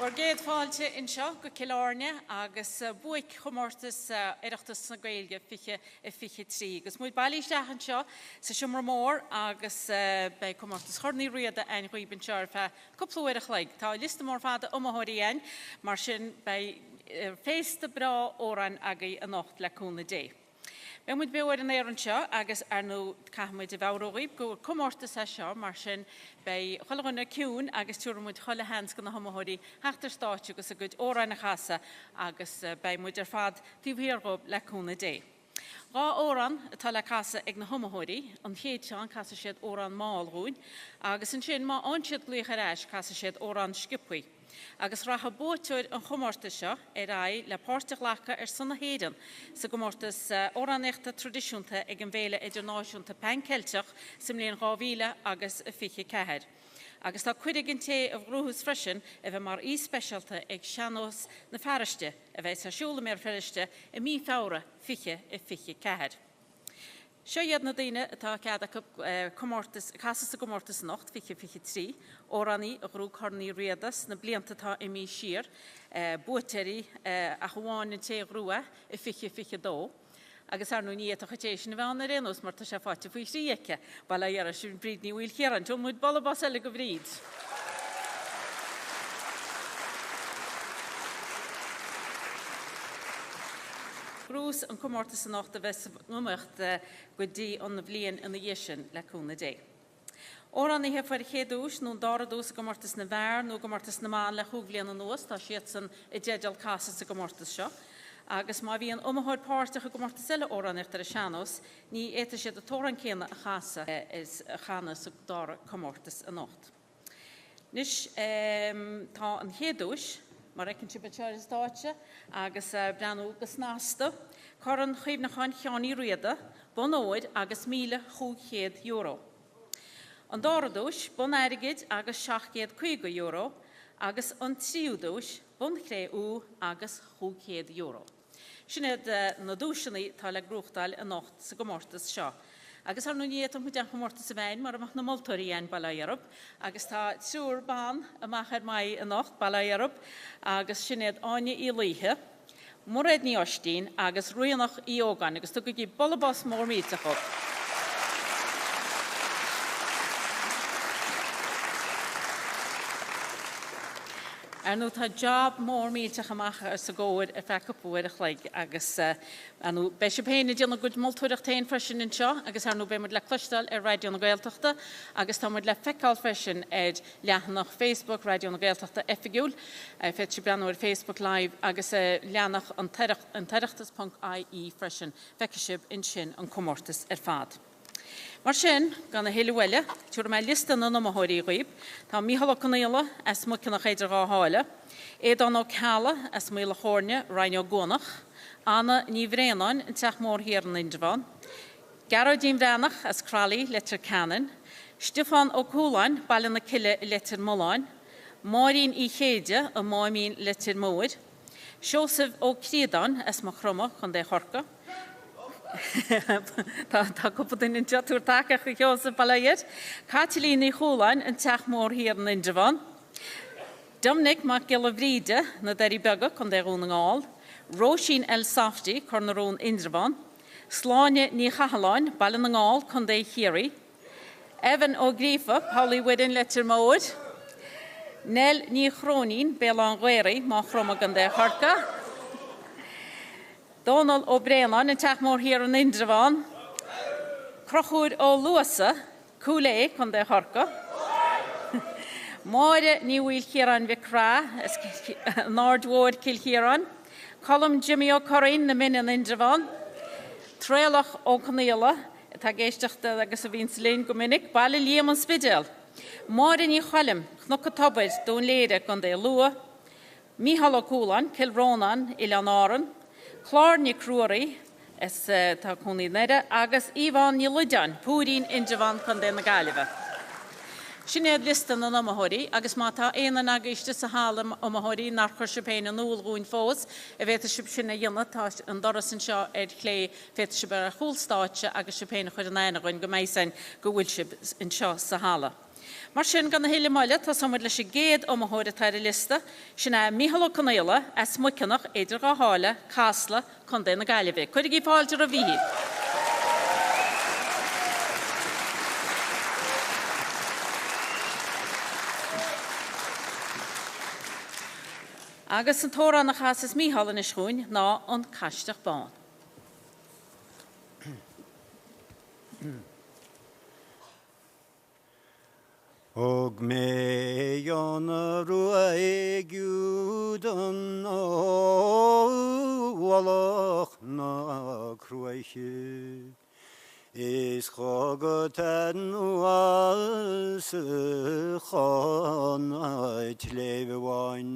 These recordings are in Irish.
War géad fáilte in seo go Killarne agus buic chomórtas Oireachtas na Gaeilge fiche trí. Agus muid bailísteach an seo sa siomra mór agus bei chomórtas chornaí Riada ein chuoibn seoir fe cúpla uairich leig. Tá lista mór fada amóirí ein mar sin bei fésta bra óran agaí a nocht le cúna dé. Be muid beir an éan seo agus ar nó caithmuid a bhróíb go chomórtas a seo mar sin bei cholaganna ciún agus túrmuid chola hens go na hamóirí heachtar stáit agus a good óran na chasa agus bei muid ar fad tíomhhíargóib le cúna dé. Rá óran atá le casa ag na hamóirí an chéad seán casa siad óran máilrún agus an sin má ansiad luach ar eis casa siad óran skippuí. Agus ratha bóteir an chomórtas seo ai le páirteach lecha ar sanna héireann sa gomórtas óranéachta tradiisiúnta ag an bhéile idirnáisiúnta pencéilteach sa mbliain 2000 agus fiche ceithir. Agus tá cuidig an té a bhrúthas freisin a bheith mar íspéisialta ag seanós na feariste a bheith sa siúla mér feariste i mí feabhra fiche ceithir. Seo iad na daine atá cead casa sa gomórtas nocht fiche trí, óraní a grú chornaí Riadas na blianta tá i mí siar, buateirí a chuháin in té grúa i fiche dó. Agus ar nú ní a chutéis na bheanna rénos mar tá sé fáte faoi síice, bail a dhearra sin bríd ní bhfuil chéaran, tú muid balla bas eile go bhríd. Grús an chomórtas an nocht a bheits numacht go dtí an na bblion ina dhéisin le cúna dé. Óran í hefar chéadús nó dáradús a gomórtas na bhar nó gomórtas na máin le chúglian an nuas tá siad san i déideal casa sa gomórtas seo. Agus má bhí an umthóid páirteach a gomórtas eile óran ar tar a seanós, ní éta siad a tóran céanna a chasa is a chana sa dára chomórtas an nocht. Nis tá an chéadús mar ecinn si beteir is dáite agus breanú gus násta, choran chuomh na cháin cheannaí Riada, bon óid agus €1,500. An dáradúis, bon airigid agus €750, agus an tríúdúis, bon chréú agus €100. Sinad na dúisinaí tá le grúchtáil a nocht sa gomórtas seo. Agus ar núníad an chuideach gomórtas sa bhain mar amach na moltóirí ein bailaiarab, agus tá trúr bán amach ar mai a nocht bailaiarab, agus sinad áine í líthe, mórad ní ostín agus ruúanach í ógan, agus tu go gí bolabás mór mítachod. Ar nó tá job mór míteach amach ar sa ggóir a fecha buireach leig agus anú be sé péine díanana go moltúireach tain freisin in seo, agus ar nó be muid le cloisteáil ar Radio na Gaeltachta, agus tá muid le feicáil freisin leanach Facebook Radio na Gaeltachta effigiúil, feit si breanú ar Facebook Live agus leanach an teireachtas.ie freisin feicisiib in sin an chomórtas ar fad. Mar sin, gan na héile bhile, túr me lista na amóirí roiib, tá míhall canéala as mu cinna chéidir ráháile, éad ó ceala as míle chórne reineo gónach, Anna ní bhréanain in teach mór hir an Indrefán, Garodín bhréanach as cralaí letar canan, Stefan ó Cúlain bailin na cile letar moláin, Máirín í chéide a máimín letar móid, Siosaf ó Críadan as má chroma chun dé chorca, Tá cúpatain in teatúr takeach go Siosaf bailaiad, Catalín í Chúlain in teach mór hir an Indrefán, Dominic mac gila bhríide na deirí bega chun dé rún an gáil, Róisín el Safti chun na rún Indrefán, Sláine ní Chahaláin bailin an gáil chun dé chéirí, Evan ó Grífa Paulaí Widin letar móid, Nel ní Chrónín bélan Ghairi má chroma gan dé chorca, Donald ó Bréanan in teach mór hir an Indrefán, Crochúd ó Luasa Cúlé chun dé chorca, Máire ní bhfuil chéaran bhí crá nárdhóid Kilchéaran, Colm Jimmy ó Corín na min an Indrefán, Tréalach ó Canéala, tá géisteachta agus a bhín léin go minic, bailí líam an spidéal, Máire ní Chalim, chnocha tobaid dún léide gan dé lua, Míhall ó Cúlain, Kilrónan i Leanáran, Chlár ní Cruaí, tá chunaí neide, agus Ívan ní Ludan, Púrín Indrefán chun dé na Gaillimhe. Sinnéad lista na amóirí, agus má tá éana agaiste sa hálam amóirí nach chuir sibéin an úlgún fós, a bhéta sib sinna dhéanana tá an doras an seo clé féta sib ar a chúlstáite agus sibéin chuir an aine goin go méisan go bhfuil sib in seo sa hála. Mar sin gan na héile maiile tá samid leis géad ó mthóir tair lista, sinna Mícheál Ó Conaileach as muiceannach idir go hála, casla, chun na Gaillimh. Chuir í fáilte a bhí. Agus an tóra na chasas Mícheál in ishrún ná an caisteach bán. Og me yon ruai gyudan walach na kruaiche is chogotan was chon tlevewan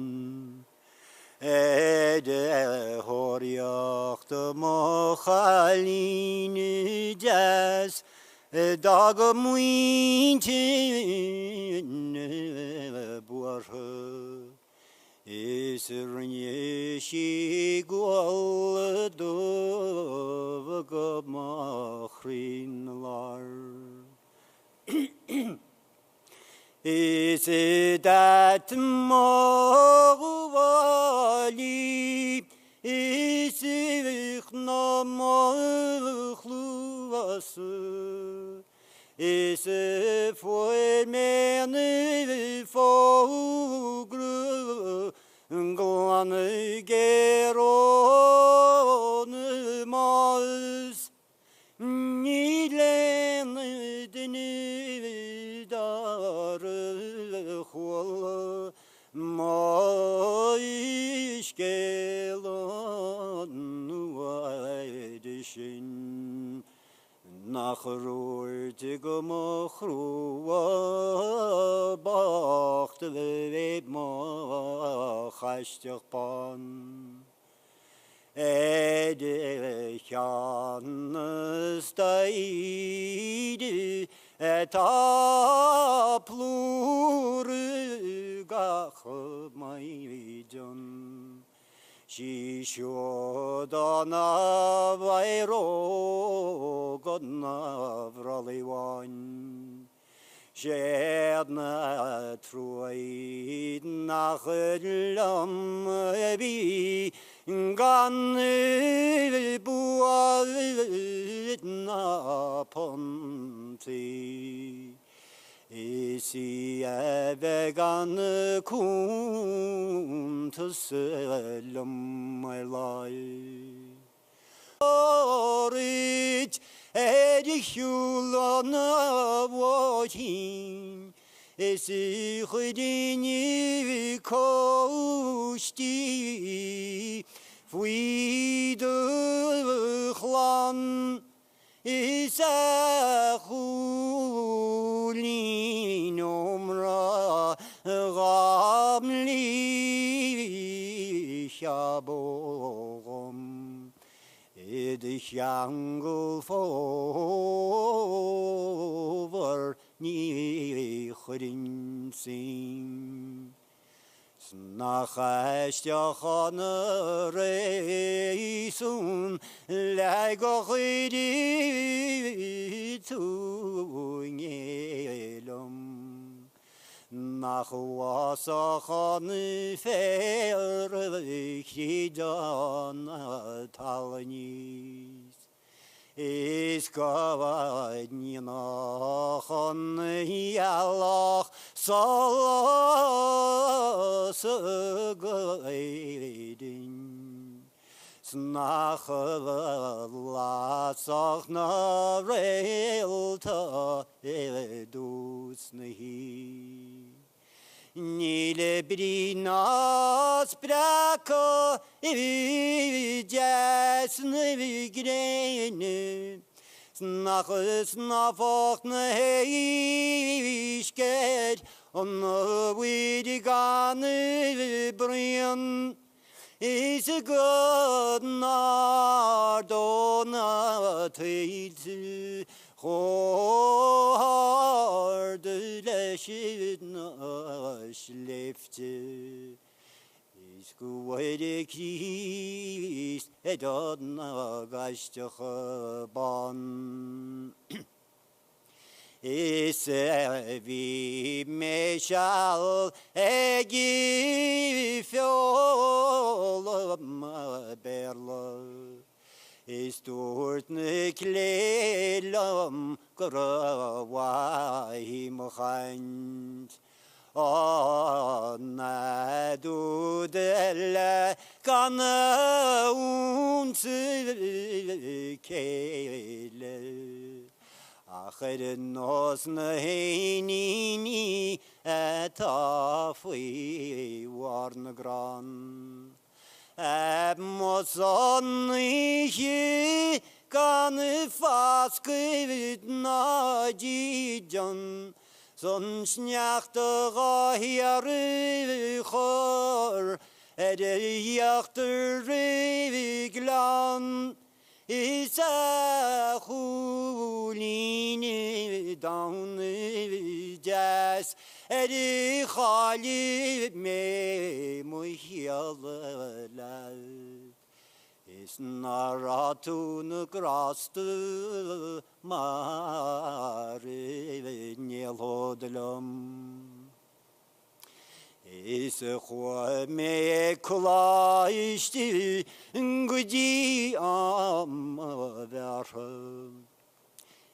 Ede Oireachtas mochalini jas dag muintin buarhe is rinne shi gwal do gob machrin lar Is that mawali is ich na machluas is for mene fogru glane geron mas nilen dini dar khol maish gelon waidishin nachrur tig machruwa bacht leib ma khashtach pan Ede chan staid eta plur gach mai jon She shodana vairo godna vraliwan Shedna truid nach lam bi gan buad na ponti Isi vegan kun to selam my life Orit edihul na watching Isi khudini kosti Fui de khlan Isa khulin umra gamli shabogom Edich yangle for ni khudin sing Nach ashtachan reisun lagochidi tungelum Nach wasachan ferchidan talnis Is gavad ninachan yalach salas gaidin Snach lasach na reilta edus nahi Nile brinas braka jas nevigrene Snachus nafach na heisked on widigan brian Is a good nardona teil hard leshid na schlefte Is guide kist edodna gashtach ban Is Sevi meshal egi fjolum berla Istort neklelum grawai mkhand Anna dudella kana unsikele آخر الناس نهینی اتافی وارنگران اب مصانیه کان فاسکید ناجی جان سنشنیخت غاهیاری خور ادیخت ریگلان Isa khulini down jazz edi khali me muhyala is naratun krastu mare nyelodlam Is khwa me klaishti ngudi am verhum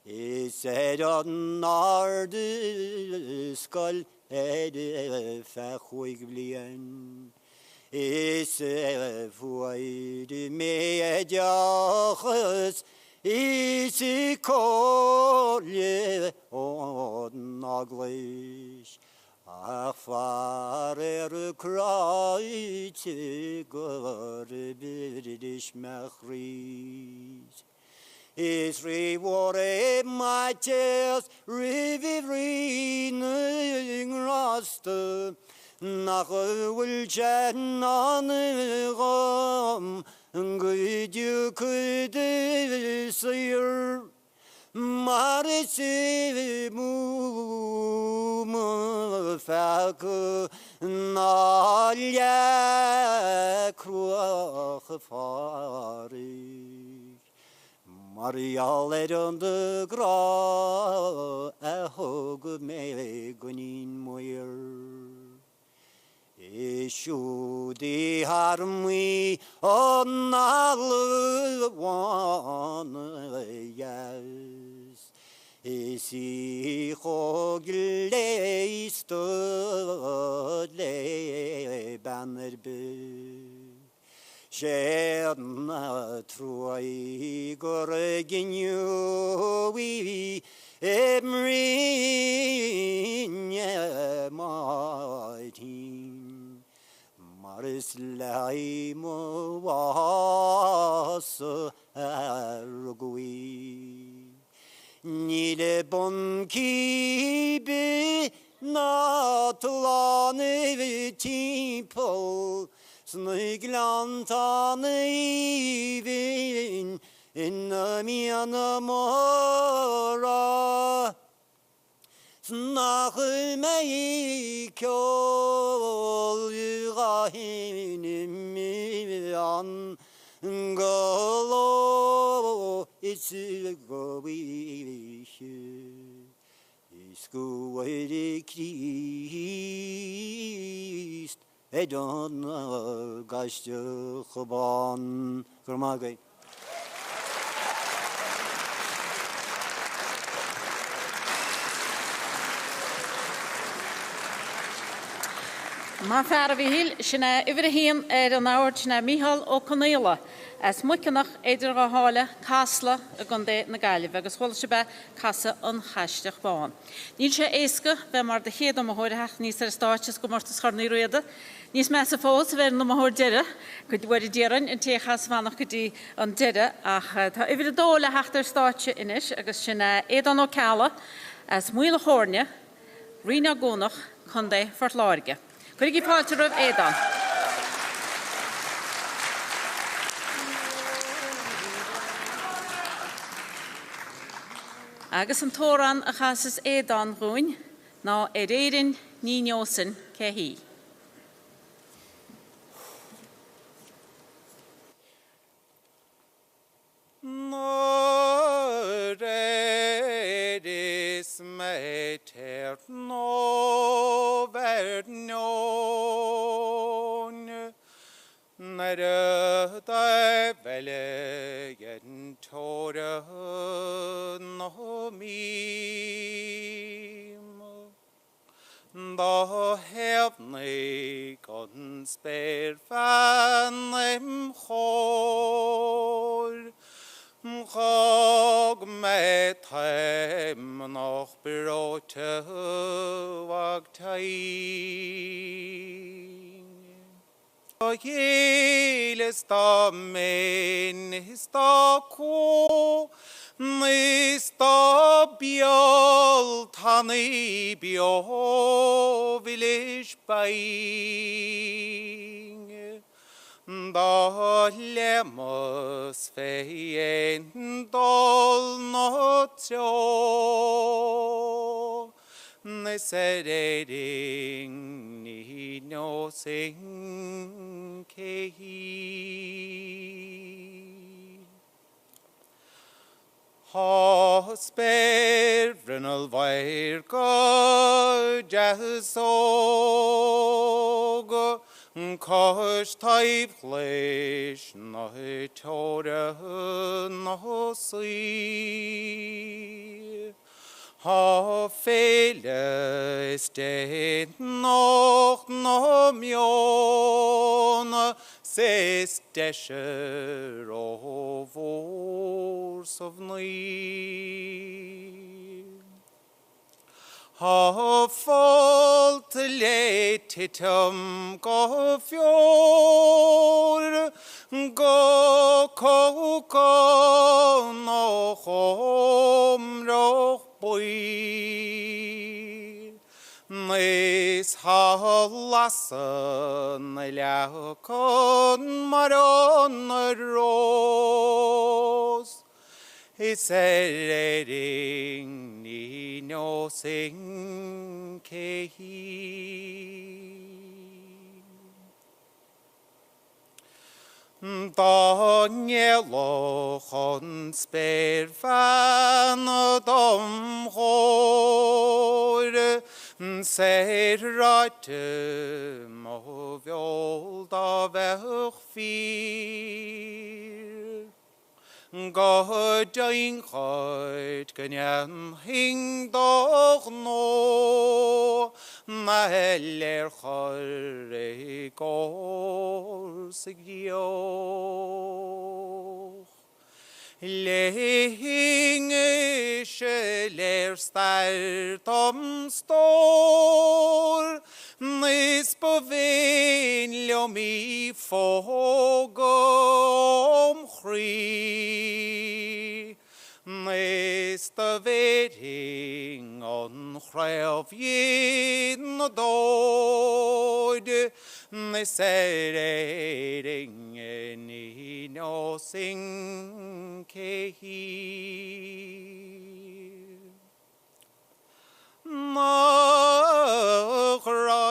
Is edan narde skal ede fakhwig blien Is fuide me jachs Is kolje on naglish Ach farer kreuzig birdisch machris Is rewore my tears riviring raste nach wilchen an ram gudju kude sir Marisi mu falku nalya kruach fari Marial erunde gra ahog me gunin moyer Ishu di harmi onal one yes Isi khogile istodle bannerbe Sherna truai gorginyu vi emrinya maitin Maris laimo was argui Nile bon kibe natlane tipol Sniglantanivin in mianamora Snachmei kol yrahinimian Golo itzigovishi Isku Christ Edon gashtu khaban kurmagay Ma fer vi hil shna ivrahim an hour shna Mihal o Cornelia as mukenach eidir ga hale kasla a gonde na galve agus hol sheba kassa an hastig baan Níl sé éske be mar de héad am Oireachtas níos stáis go mar scharní Riada Níos me sa fós ver no mahor dere go wedi deran in techas vanach godi an dere ach tá idir dóla hachtar stáitse inis agus sinna édan o cala as muile horne rina gonach chundé fortláige Gwrigi páiltir of édan. Agus an tóran a chasas édan rúin ná éirin ní neosan cehí. More is made Riada vele sheinnteoir no mím. Da heavenly gon spare fan em chor. Chag me time noch brote wag taing. Jeles da men is da ko, nis da biol tani bio village buying. Da lemos feien dol notio, nis eding ni no sing kehi. Ha spernal vair go jasog, Kosh type flesh no tora no see. Ha fele steht noch no mion, ses desher of wars of night. Ha falt letitum go fjord, go koko no hom roch boi. Nis ha lassen lakon maron ros. Is eding ni no sing kehi. Da nielo chon spare fan dom hor, ser rate mo viol da vech fyr. God ein chait gynnyam hing doch no, na heller chare gor sigioch. Lehing isheler start om stor, nis bevin liom I fogom chri. Nis de veding on chrev yin doid, nis eding ni no sing kehi.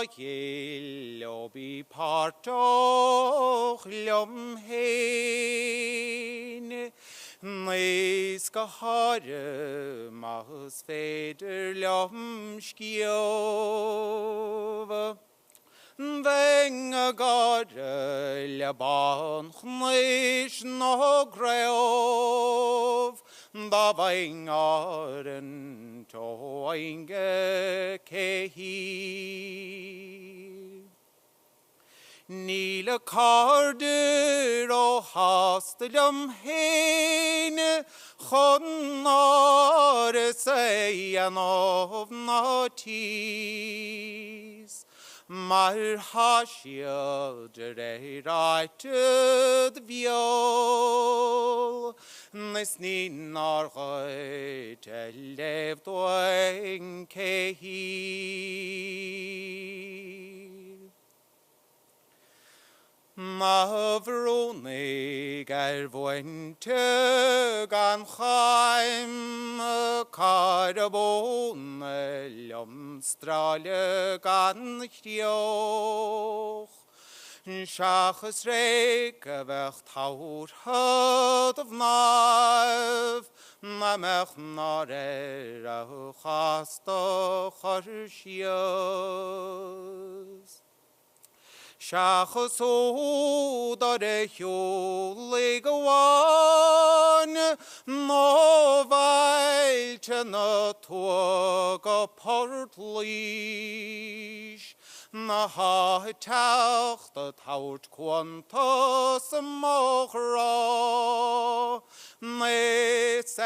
Nachrail obi partoch liom hein, nis gehare mas feder liom skjov. Venga gare leban chnish no greov, da vengaren to inge kehi. Nile karder o hastelum hene, chonare seien of natis. Mar hasjødre reitet viol, nes ninnar røyt elevd og en kehi. Mavronig vwente gan chaim, Carbon liom strale gan chtioch. Shachas reke vech taur hud of nav, na mech nare chasta charshios. Seachas ó dar hiúla go bháin nó bhailte na tua go portlís na háthe techt a tauert quanta sa mochrá nes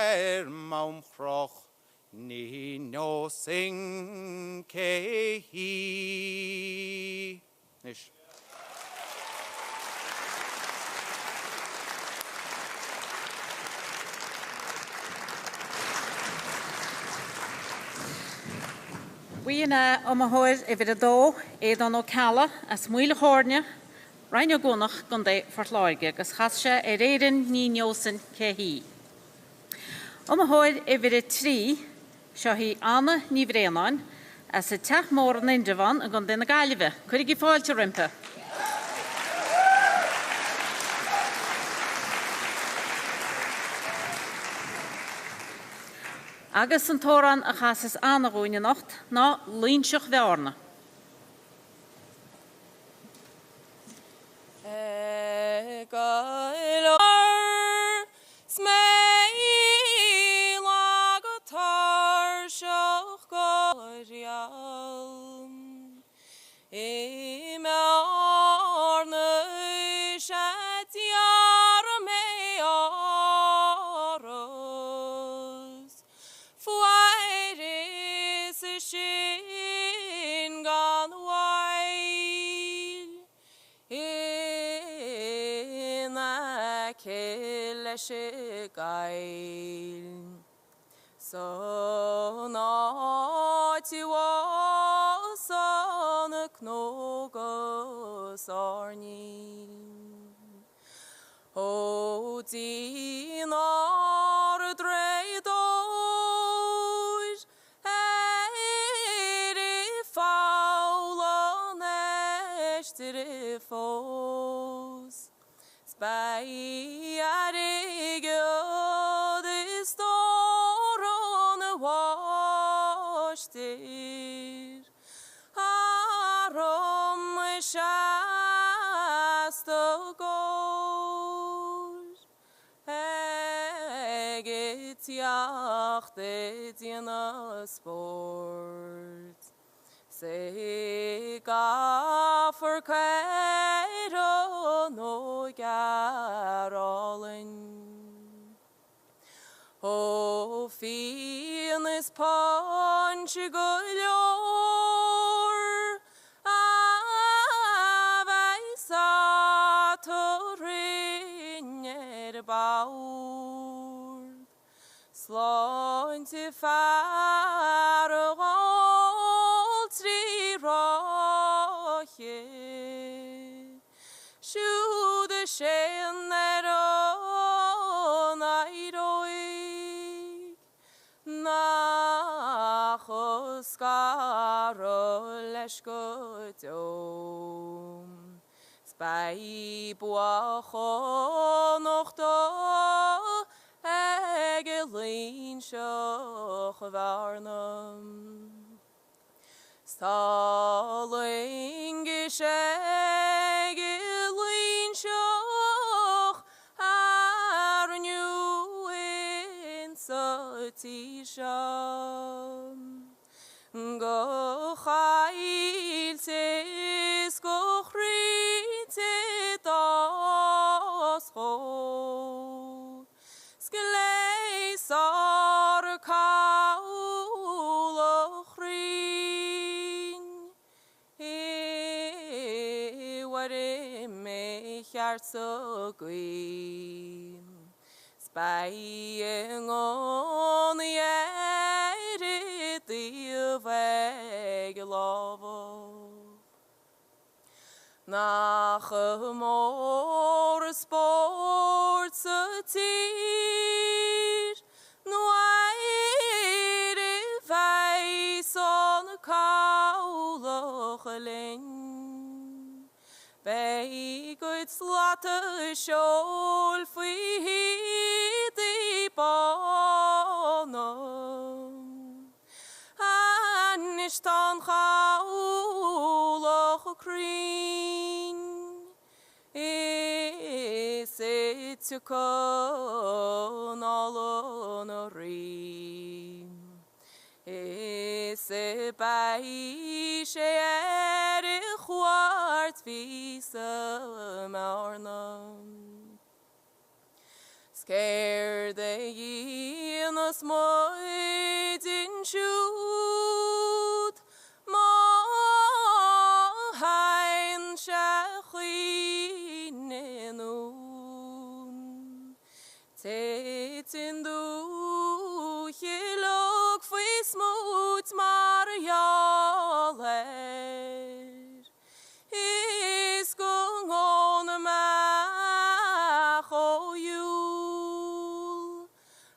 maumchroch ní nó sing céhí. Nis. Bhuiine amthir I bhid a dó éad an ó calla as muile chórne, Rhaine gúnach gon dé fortláige agus chaise réirin ní neosan céhí. Amthir I bhid a trí seo hí Anna ní bhréanáin as a teach mór an Indrevan a gon dina gaiileh. Cuirig I fáilte rimpe. Agus an tóran a chasas Anna gúine nacht ná líonseach bhearna. Gael so not you was on a knogos arni o dinar dreidor faula neshtir fos spy sport se ga for kairo no garolin o finis punch golor avai sa torin baur slán to far all three roche shoe the shame that on I roig na choskaro leshkotom spy boacho noch do Egelin shoch varnum Stalling Egelin shoch Arnu in Sotisham Go Chail tis go Chrite das ho Sar kaul chrin ware me hart so green spying on the veg love nach more sports Bei good slaughter shoal free the bonum Anistan chaul och green to con all on a rim. Is a bai share quart visa marnum. Scared the in a small in shoot. Hein shachinenun. Tetindu hilok fi smooth marjaler. Is going on a macho yul.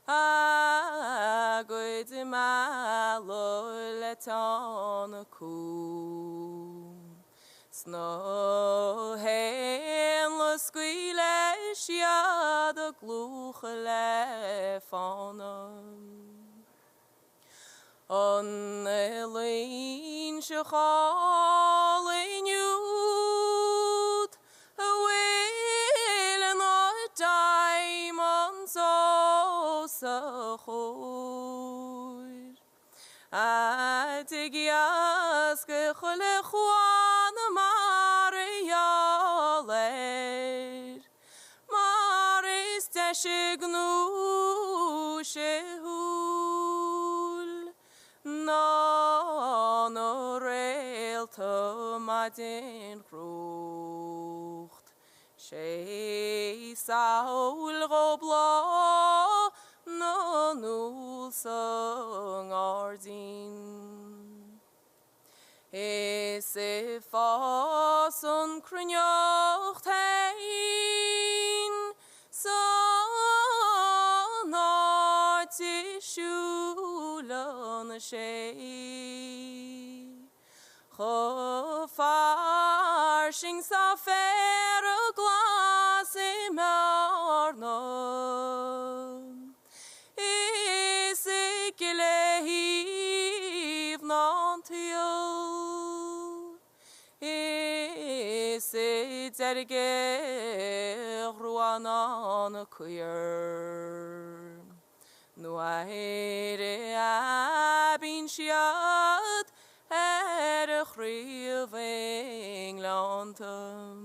A good malo let on a cool. Snow henle squeale shia the gluchele faunum. On the lane shachal in youth, a whale and a diamond so hoy. A tigias que chole Juan Marialer, Maris teshignu shehul, no rail to madin rucht, she saul robla, no nul song ardin. Is if fason crunjocht hein, so not shulon she. Farshing sa fair glass in marno. Is ik lehiv non Is it derge ruanan queer? No aire abin shiad chriving lantum.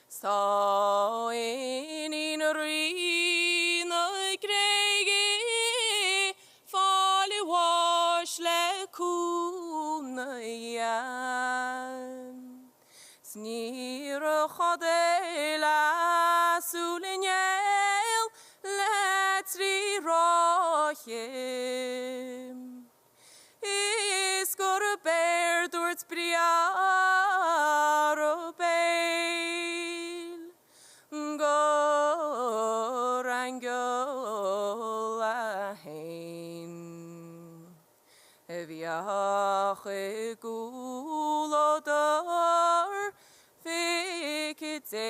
So in rina gregi fali wash le kunayan. Snir chodela sulinyel letri rochim. Is got a bear towards Briaro Bail. Go Rangola Hain. Eviache Gulodar. Fikite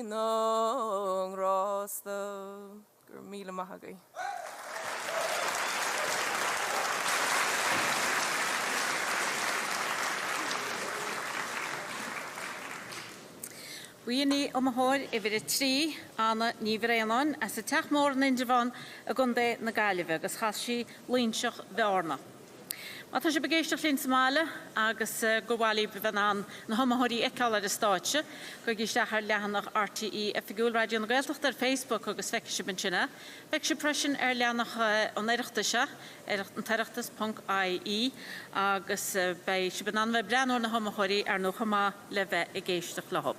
Nong Rasta. Gurmila Mahagay. Wieni omahor ifir tri anna nifreianon as a tach morn in Javan a gunde na galve agus chashi linchach verna. Mata se begeistach lin smale agus gowali bevanan na homahori ekala de staatje go gistachar lehanach RTE a figul radio na gaeltach der Facebook agus fekse benchina fekse pression lehanach oneirachtasha terachtas.ie agus bei shibanan we branor na homahori no chama leve e geistach lahop.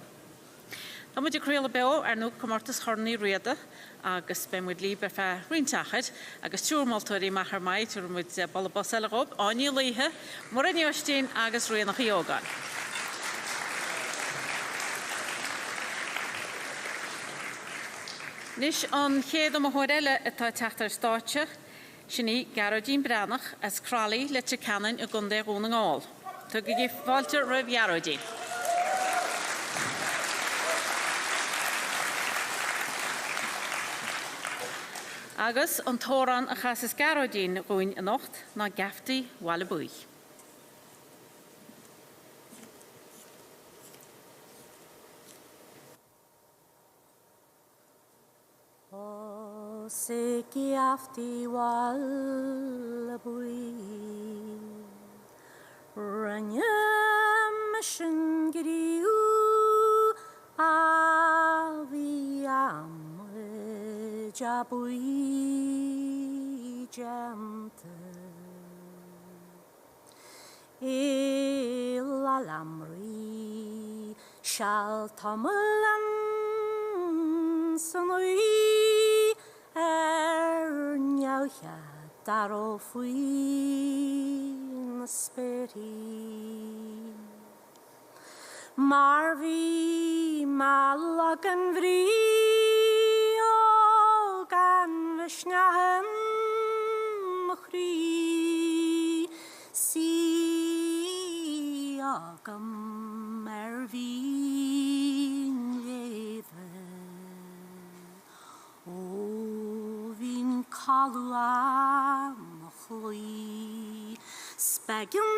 Dan moet je creële bel nu comortus horny Riada agus ben moet lieber fa rintachid agus tuurmaltori macher mai tur moet ballabasel op anje lihe moren jostin agus ruin nach yoga. Nis an chéad am horelle atá teachtar staatje sinni garodin branach as krali letje canon a gunde roning all. Tug gif Walter Rev Yarodin. Agus an tóran a chasas garodín roin a nocht na gafti wallabui. Sekiafti walabui Ranyam shingriu aviam jabui jamte ilalamri shall tamalan sonui Nyauja darofwyn ysberi Marfi malog yn fri o gan fysnahem chri si agam fi'n lefe o fi'n calw am chlwy sbegyn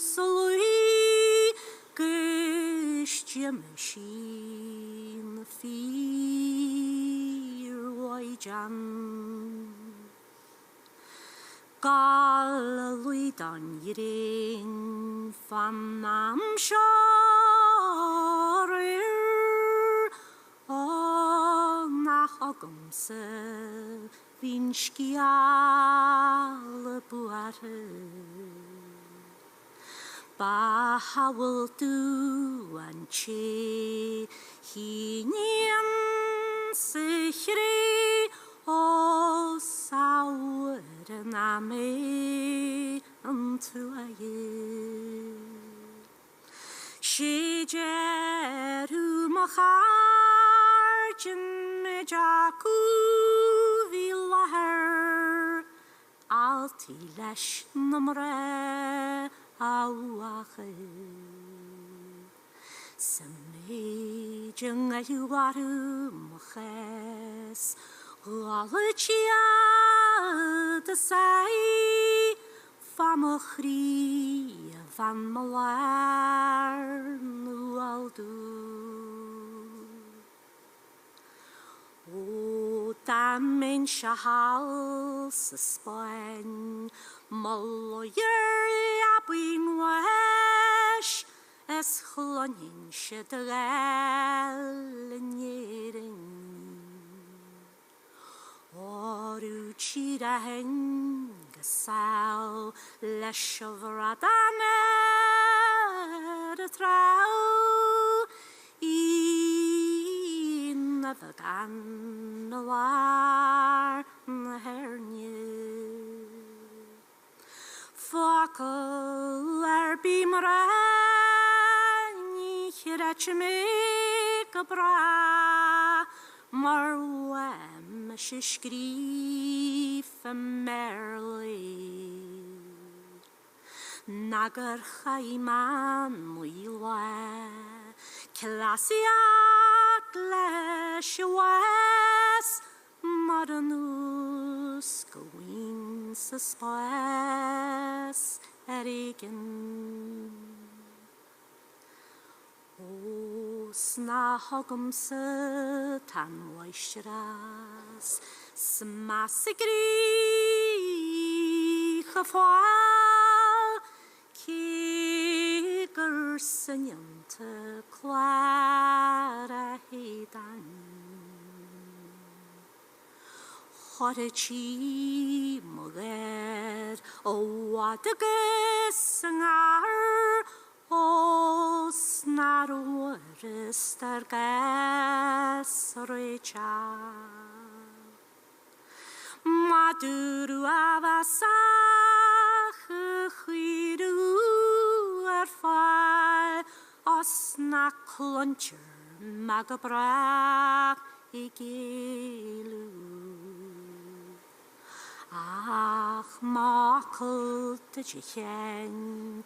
sylwi gysdiam sy'n ffyr oedjan galwyddan i'n fan am siorir o nach ogymse fi'n sgial y bware ba hawl dw an che hinian sychri o sawer yn ame yn twaye Shijer mocharjin me jacu vilaher alti lesh numre awache Semejeng ayuaru moches Galachia de sai Famachri van malar nu aldu O damen shahal suspain Maloyer abwyn wesh Es chlonin shedrel yn yerin Oru chira hen gysal lesh o vradaner y draw Un y fygan y lar na hernie Focal bimrani hirachme gabra Marwem shishgrif merli Nagar chaiman mwyle Clasiac lesh wes Maranus gwyn sysbes erigen Os na hogymse tan weishras Smasigri chafwal Kiger syniante clara hedan Horechi moger o wadagus ngar Os narwyrus dargas recha Maduru avasach chwiru ffael Os na cloncher magabrach I gelu Ach macl dy chen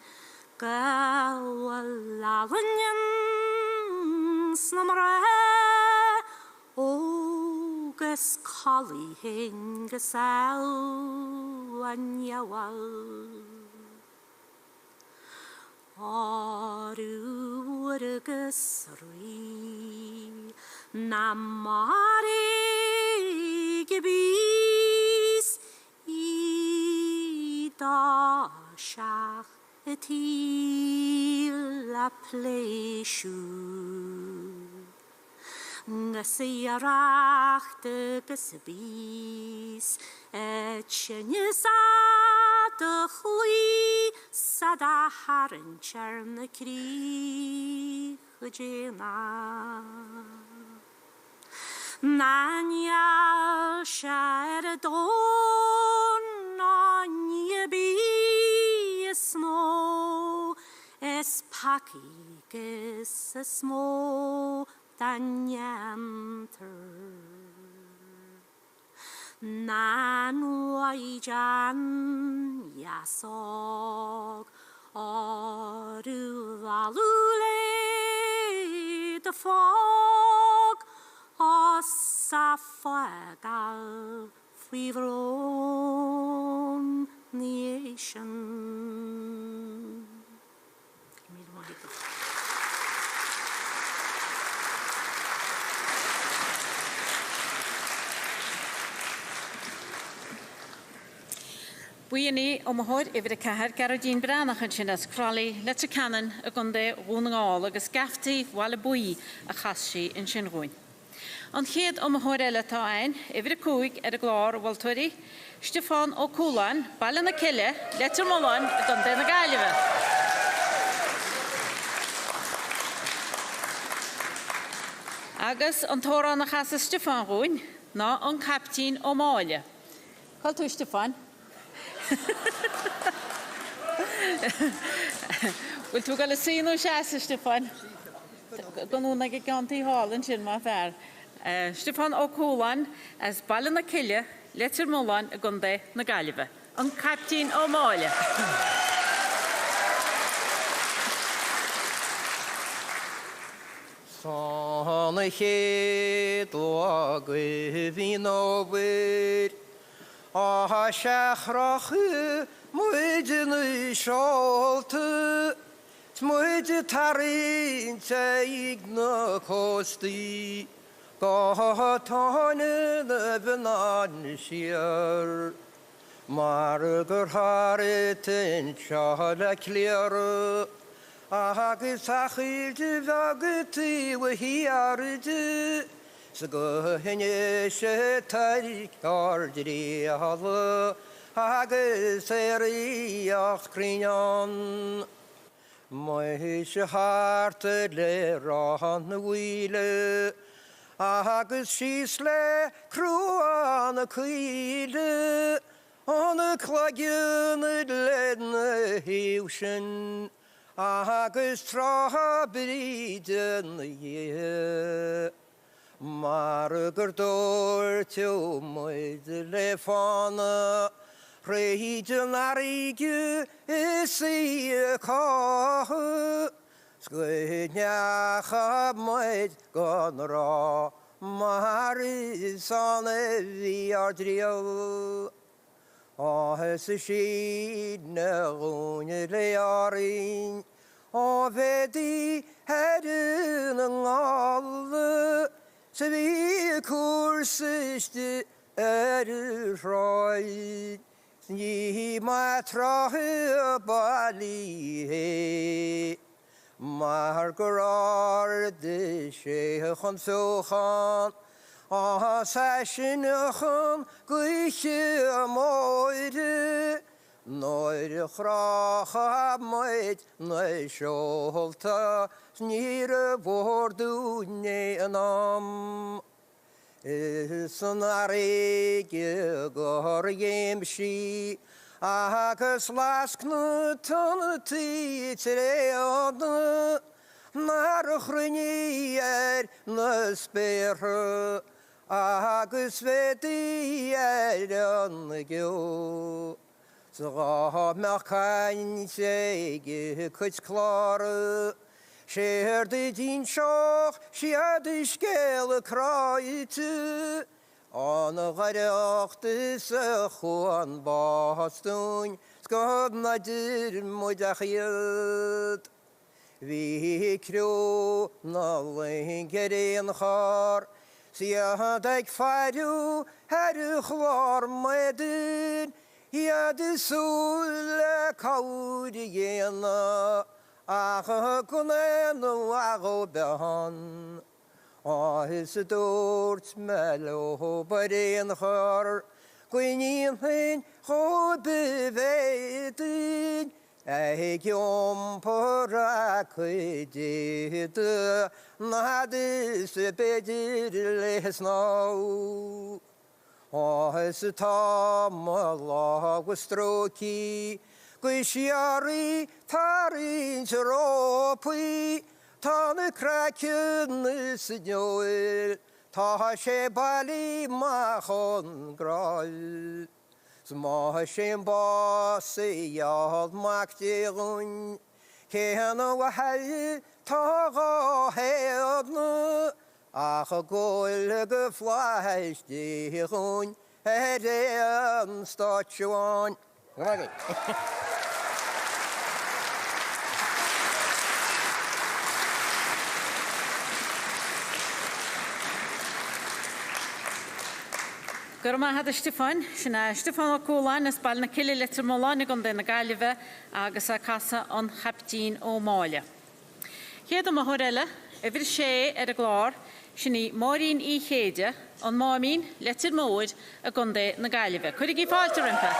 Gawalawanyan snamre O gus colli hyn gysel anyawal Oru gus rwy na mari gebis I da shach til la pleishu Ngasiarachte gesbis et chenysa de chui sada haren cherne kri gena Nanya sharedon anya bi smo es paki ges smo Danyanter Nan waijan yasog Oru valule the fog Osafagal Fivron nation Buini omhoor over de kahar Caroline Branach en Chinas Crowley, let's a cannon a gunde running agus gafti wallabui a chassi in Shinruin. On head omhoor elata ein, over de koig at a glor walturi, Stefan O'Coolan, Ballina Kille, let's a molon a gunde na galiva. Agus on Tora na chassa Stefan Ruin, na on Captain O'Malia. Call to Stefan. Wil tú gael y sîn o sias, Stefan? Gan nhw'n ag ganti hol yn sy'n ma fer. Stefan O'Coolan, as Ballin na Cillia, letter Mulan y gunde na Galifa. Yn Captain O'Malia. Son y chyd o gwyfyn o wyr A siachrach mwydyn y siolty Mwyd tarin teig na costi Goton yn y fynan siar Mar y gyrharit yn siol a clir Agus achyd y fagyd i wyhiaryd Sgwhyn eisiau taig o'r drial Agus eriach crinion Mae eisiau hart y le ron y wyle Agus sisle crwan y cwyle On y clagion y len y hiwsyn Agus tra bryd yn y Mar y gyrdor tiw mwyd le ffona Rhaid yn arigu isi y coch Sgwyniach a mwyd gonro Mar y son y fi ar driol O hys y sydd na gwn y le orin O fedi hedyn yng ngol Se fi cwrs ysdi y rhoi Ni ma trohi y bali he Mae'r gyror dy seich yn swchan A sesyn ychyn gwychi y moed Noir chrach a moed neu siolta Ni'r y bordwn yn am Ysyn arig y gor ymsi Agus lasg nhw ton y ti treod Na'r chrwyni na sber Agus fedi yn y gyw Zga meach cain seig cwyd clar Sier dy dyn sioch siad y sgel y croed On y gareach dys y chwan bastwn Sgod na dyr mwyd a chiad vi kro na lenger en har. Siad eg faru herru chlar medun, iad sule kauri gena, ach gunen o behan. Is het doort melo bareen har, gwynien hyn go beveden, eig om pora kwydyd, na dys bedir les nou. Is het tam lag wystroki, gwysiari tarin ropi, Tan y cracyn ysnioel, ta se bali machon grau. Sma se bas iad mac digun, cehan o wahau ta ga headnu, ach a goel geflaes digun, ean statuan. Gyrma had Stefan, syna Stefan o Cwlan ys bal na cili litr molan ag ond yn y galifa agos a casa on chapdyn o Malia. Hiad o mahorela, efyr se y glor, syni morin I chedia, on mamin litr mwyd ag ond na galifa. Cwrig I ffalter ympa?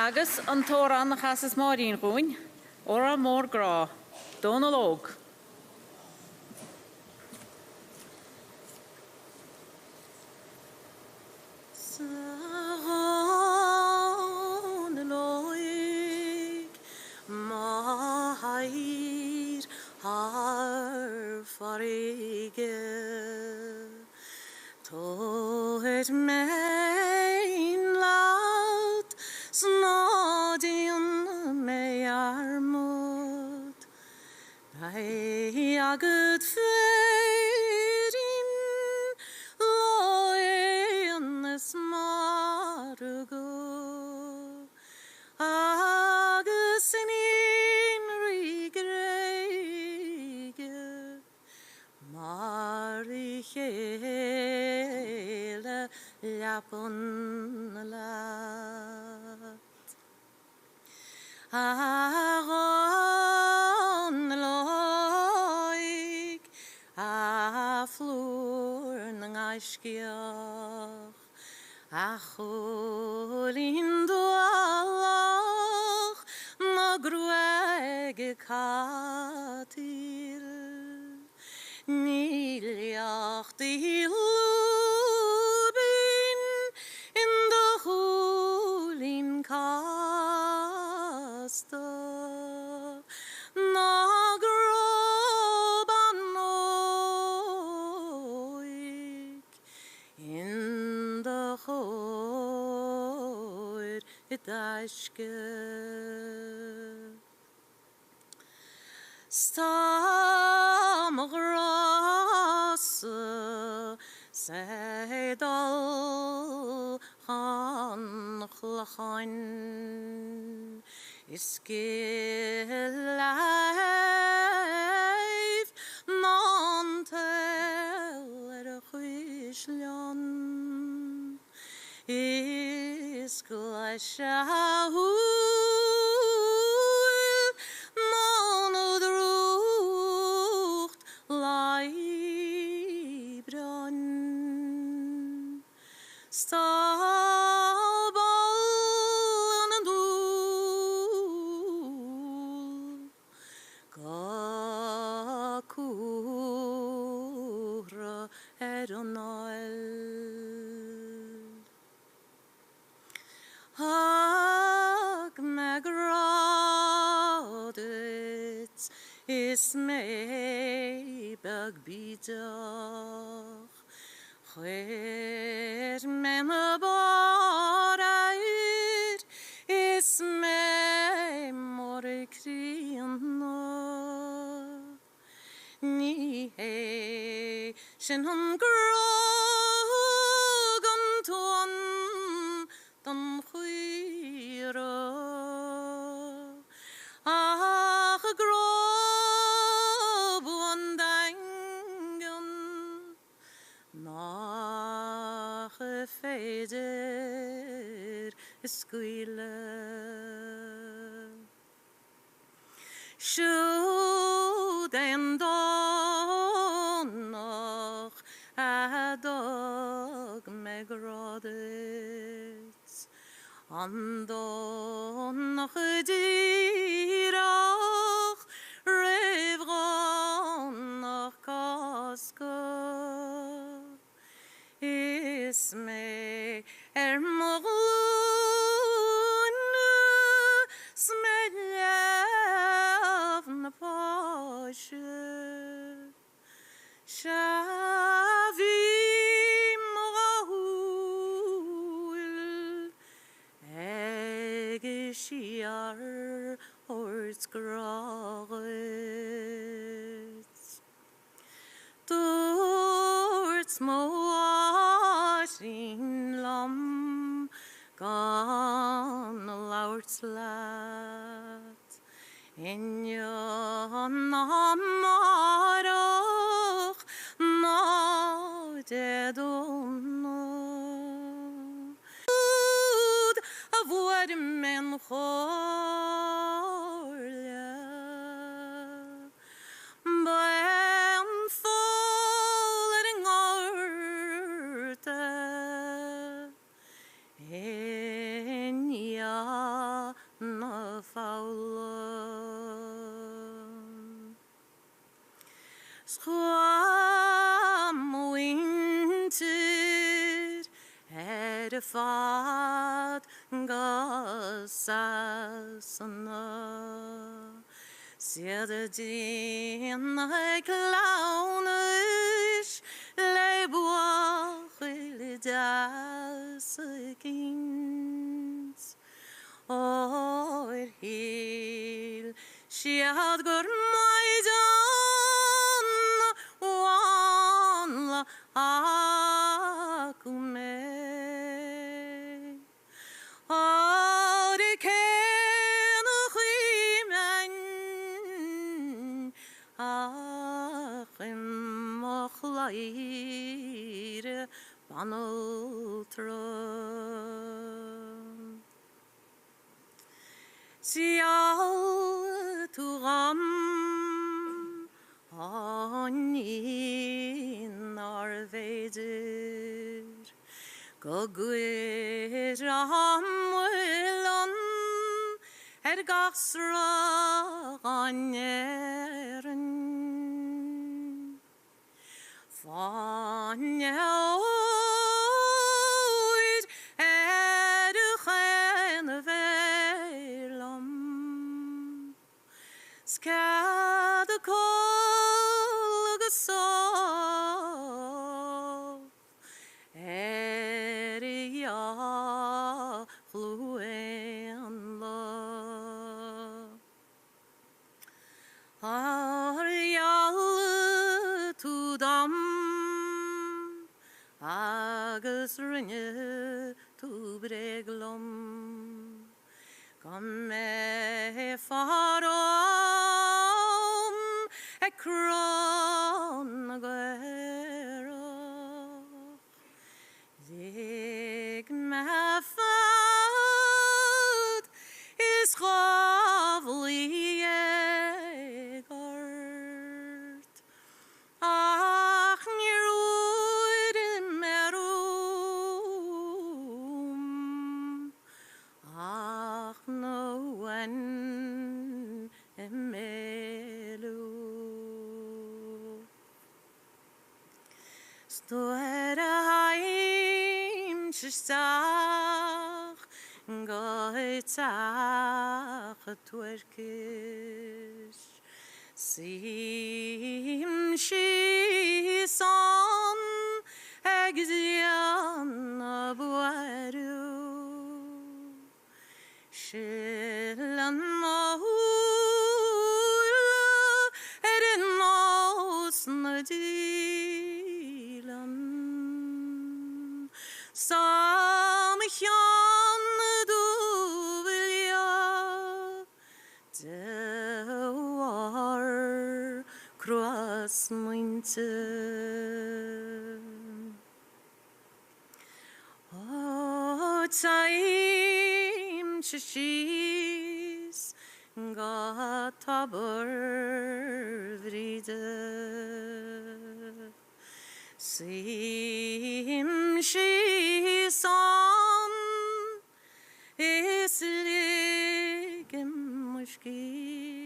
Agos on toran na chasas morin rwy'n, ora mor gra, don o log. Het mijn laat snodien mij armoed. Hij jaget verin loen is margo. Agus in rigrege Marichele Lapon lat Aron loik a flor nang aiskiach a cholin doalach na gruege katil Níliach di lúbin in de húlin casta na groban oik in de hóir idaiske Stam gras Seidal chan chlachan Iskeleif Nantel chwyslion Isgleshahu Is me bag bidach Chwer mem y borair Is me mor crianna Ni he Sin hon grog an tuan Dan chwi féidir scuile. Siúd an dánach a dog me gradit. An dánach a dírach rifgánach casca. Is me morgunu smellav na pashe. Shavim rahul egishiar orts graget. Dorts moasin lam gan laurts lat. In yon amarach na dedona. A voed men chorlia. Ben falling orte. In ya na faulen. Schwam winter fad gasasna. Siede din clownish leibuach das kins. O'r hil siad gur maidan wan la akume. O'r ken chimen achim ochlair banultron. Sial turam anin arveidir gogwir amwylon gasra ganeren Fanjaoid chen velam skade kol gesov ja gluen la tudam agus rinne tu breglom kom me farom kron gero zig me fad is chavli egart ach nir oed merum ach no en emelu stoer heim stach goitach twerkish sim shison egzian abuaru shilan mahula erinos nadilan Samhna duvilja TG4 cross mynte O time to she's got tabor vride. Sim she's on is liggen mushkie.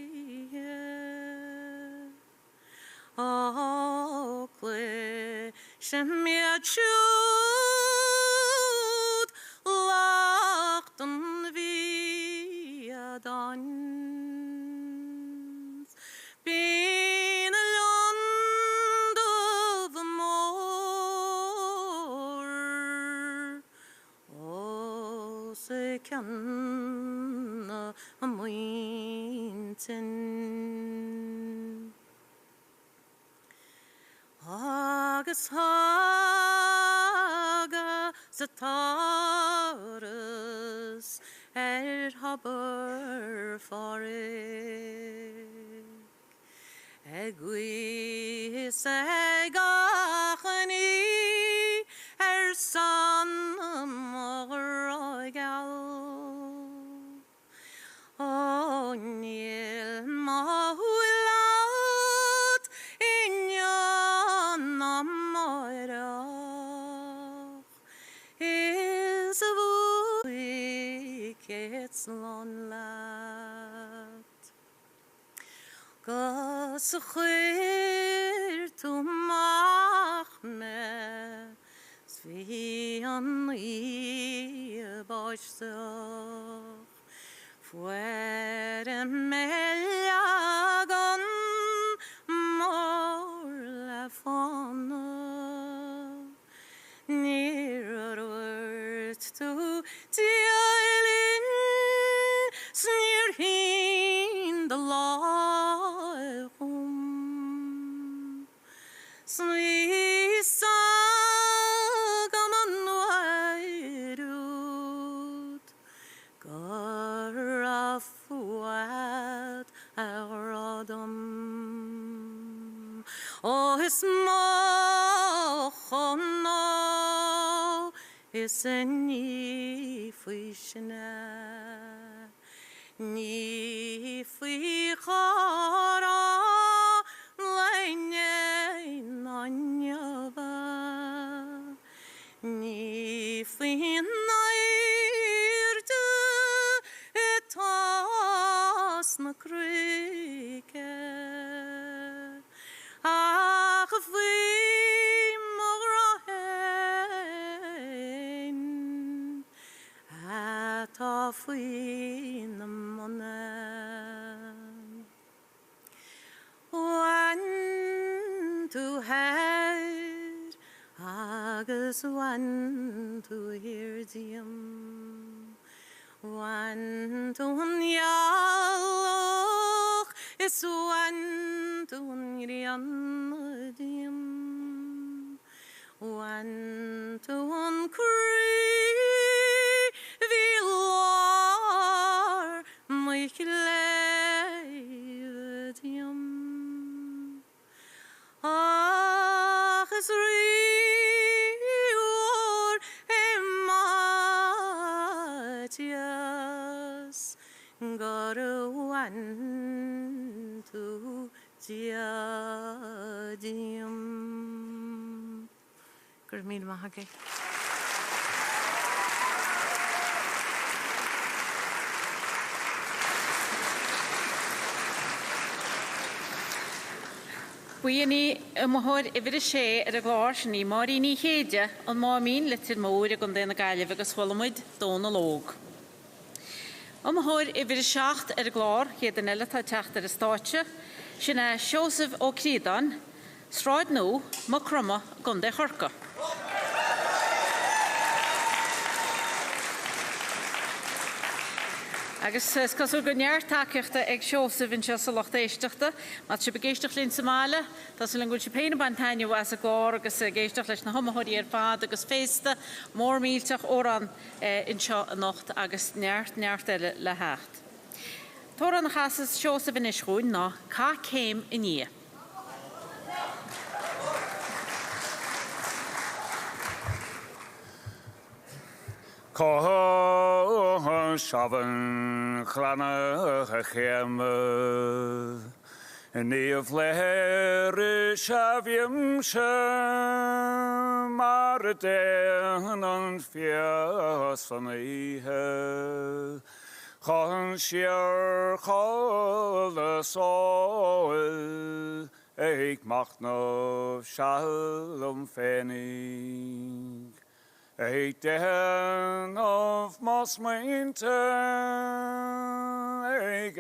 Okle shemia chud lachten via dans. Been a land of more. Oh, se kan a mointen. Agus haga zatarus haber farig. Egwis egachani son morgal. O nil mahulat in yon amorach is a wicket's lonlat. Gas chwer to mach me Svi an I borsach fuere meljagan mor la fana near word to dialin snir hin the lahum sni sagaman wairut garafuat aradam oh his mochono is ni fishna ni fi khara lene nanyava ni fi nairdu etas na krike ach fi mograhen atafin monan one to head agus one to hear them one to yalloch is one to riandim one to vilar michleivdium ach is rior ematias got a one to diadium Gurmil mahage Buíoní mothir I bhir sé ar a gláir ní maríní chéide an mámín litir mór ag an déna gaiileh agus bhfuilmuid dóna lóg. An mothir I bhir seacht ar a gláir chéad an eile tá teacht ar a stáitse sinna Seosamh ó Críodáin sráid nó má cruma gon de chorca. Agus cosú go neartáceachta ag Seosamh in se locht éisteachta, má se begéisteach lín Somála, tá se lingúil se péna bantaine was a gár agus géisteach leis na homathóirí ar fád agus fésta mór mílteach órán in seo a nocht agus neart eile le heacht. Tóra na chasas Seosamh in ishrún ná cá céim in ní. Có shavan chlana cheme Níl léir shaviam se mar den an fiasan ihe Chan siar chol soil eich machno shalom fenig Eich den of mos meinte eich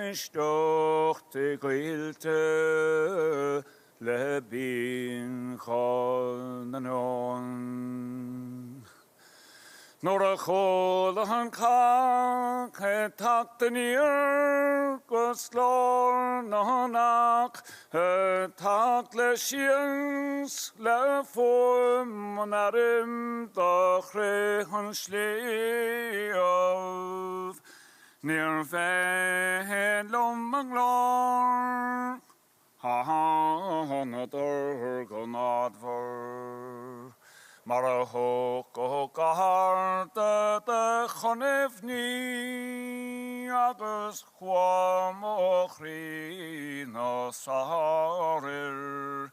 estoch te gwilte le bin chol na non Nor a chol an kak et tak den ir goslor nach et tak le shiens le form arim dachre han sleov Near ven lom manglor han ador gonadver Mar a hoc o garda de chonefni agus chwam o chrin o sarir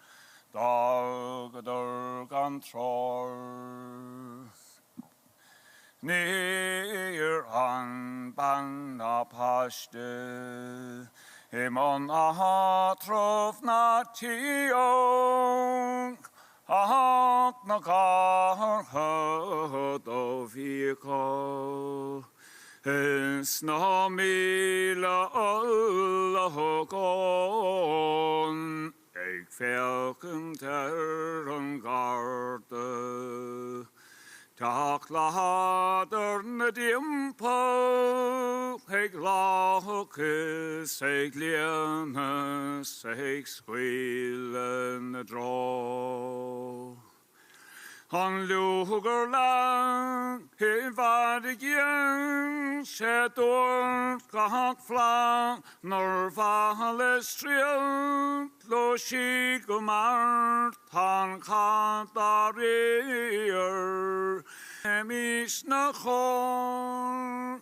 dag adur gan tror. Near an ban a paste Imon a trof na tiong Ach na gar hod o fico Is na mila olla hogon Eich felken ter an garde Tak lader na diempo Eich lachus eich lienes Eich squeelen na dro Han luger lang he vadig jen Sheinnteoir gach flang Nor vale striel Lo shi gomart han kantarir Emis na chor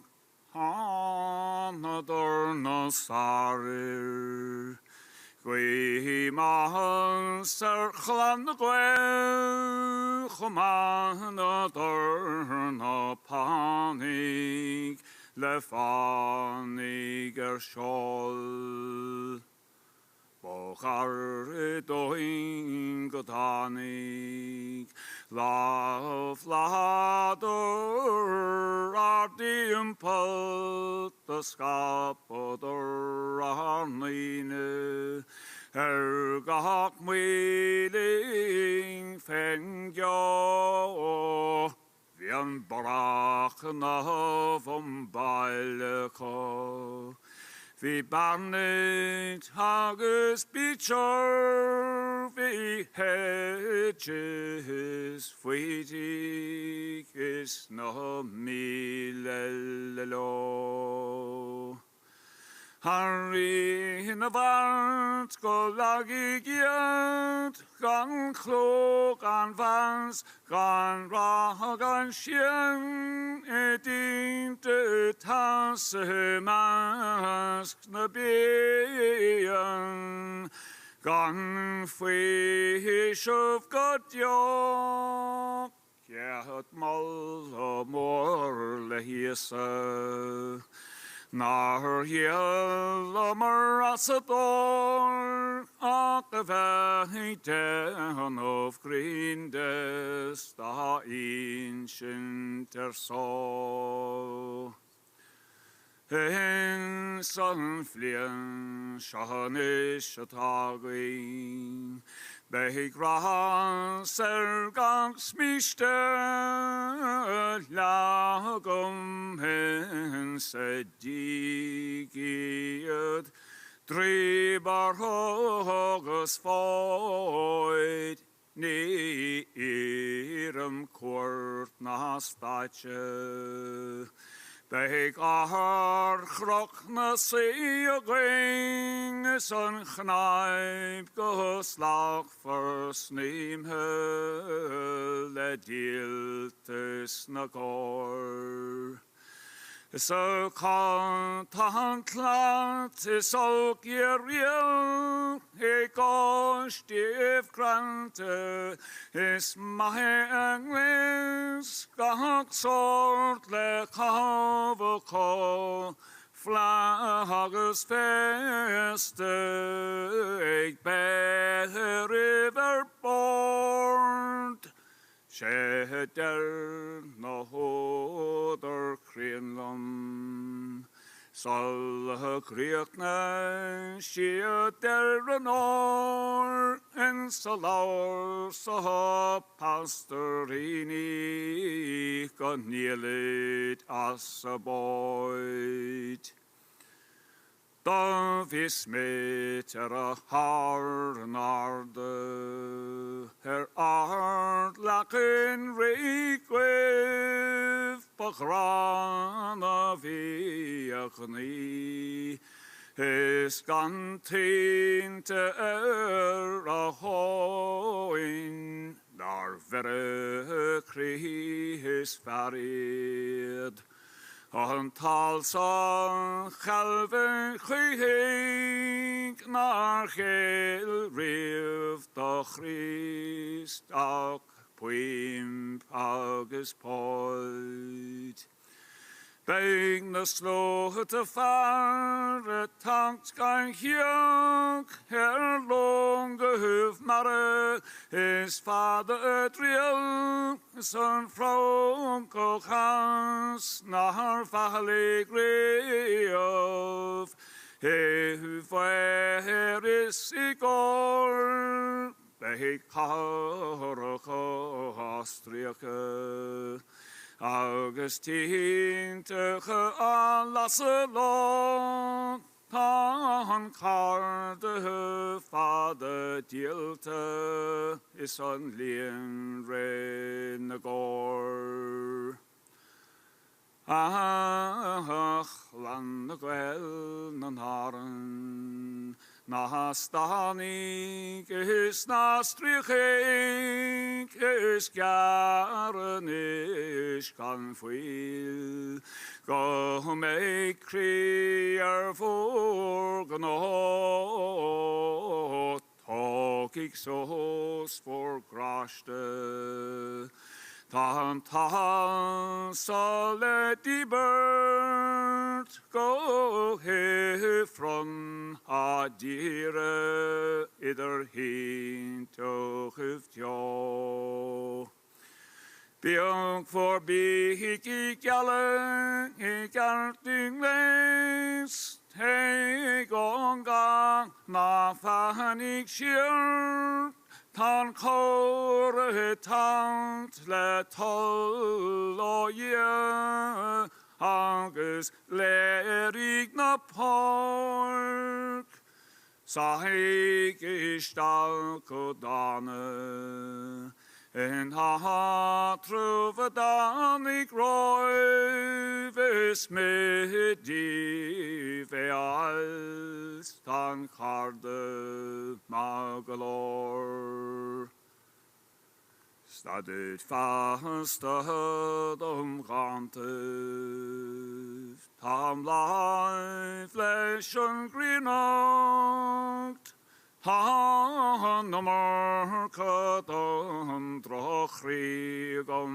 Han ador na sarir Gwi mahan ser chlan na gwel Chman ador na panig Le fanig siol Bochar doing gotanig Laf lador ardium pult The skapodor arnine Gach mwiling fengjo Vian brach na vom baileko Vi barnet hagus bichor Vi hedges fwydig is no milelo Harry in a vart go lagi giat Gan clog an vans gan rah gan shien Edin de tas mask na bian Gan fish of God yok Get mal more lehiesa Nar hiel asador Ac y feiden of grindes Da sheinnteoir so En son flien Shanish atagin Beig ras gang smiste Lagom hen sedigiad Dribar hogus foid Ni iram quart na stache Beig ar chroch na si a gwing is an chnaib goslach fors neem le dieltes na gor. So kan tantlat is ook je riel, ik stief krante, is my englis, gehakt soort le kavoko, vlagges feste, ik ben riverboard. Shedder no hoder krinlam, sal kriekne shedder nor, en salaur sa pastorini ganielit as a boyd. Da vis met a har narde, art laken reikwev, bagrana viachni, is gan tinte a hoin, dar verre kri is farid. An tal sa chalven chwyhig na'r chael rif da Christ ac pwymp agus poed. Beig na slot y far y tankt gan hiog long gyhyf mare is fada y driel son ffrwng o chans na'r falig reof Fweris I gor, beig carach o astriacha, agus tínteach a lasalon, tan carde fada dielta, is an lien re na gor. Ach, lan na gwel na naren, na stanig is na strichig, is garen is gan fwyl, go me kriar for gnot, tog ik sos for graste, Tan sale die bird go he from a diere ider hin to jo. Björk forbi ik alle ik artingles he gonga na fanik shirt. Tan kore tant le tol o ye agus lerig na park Saig istal kodane en ha truve danig roi vis med di veals tan karde magalor Stadigt fast omgante tam lai flesh and greenocht Han nummer kadam drochrigam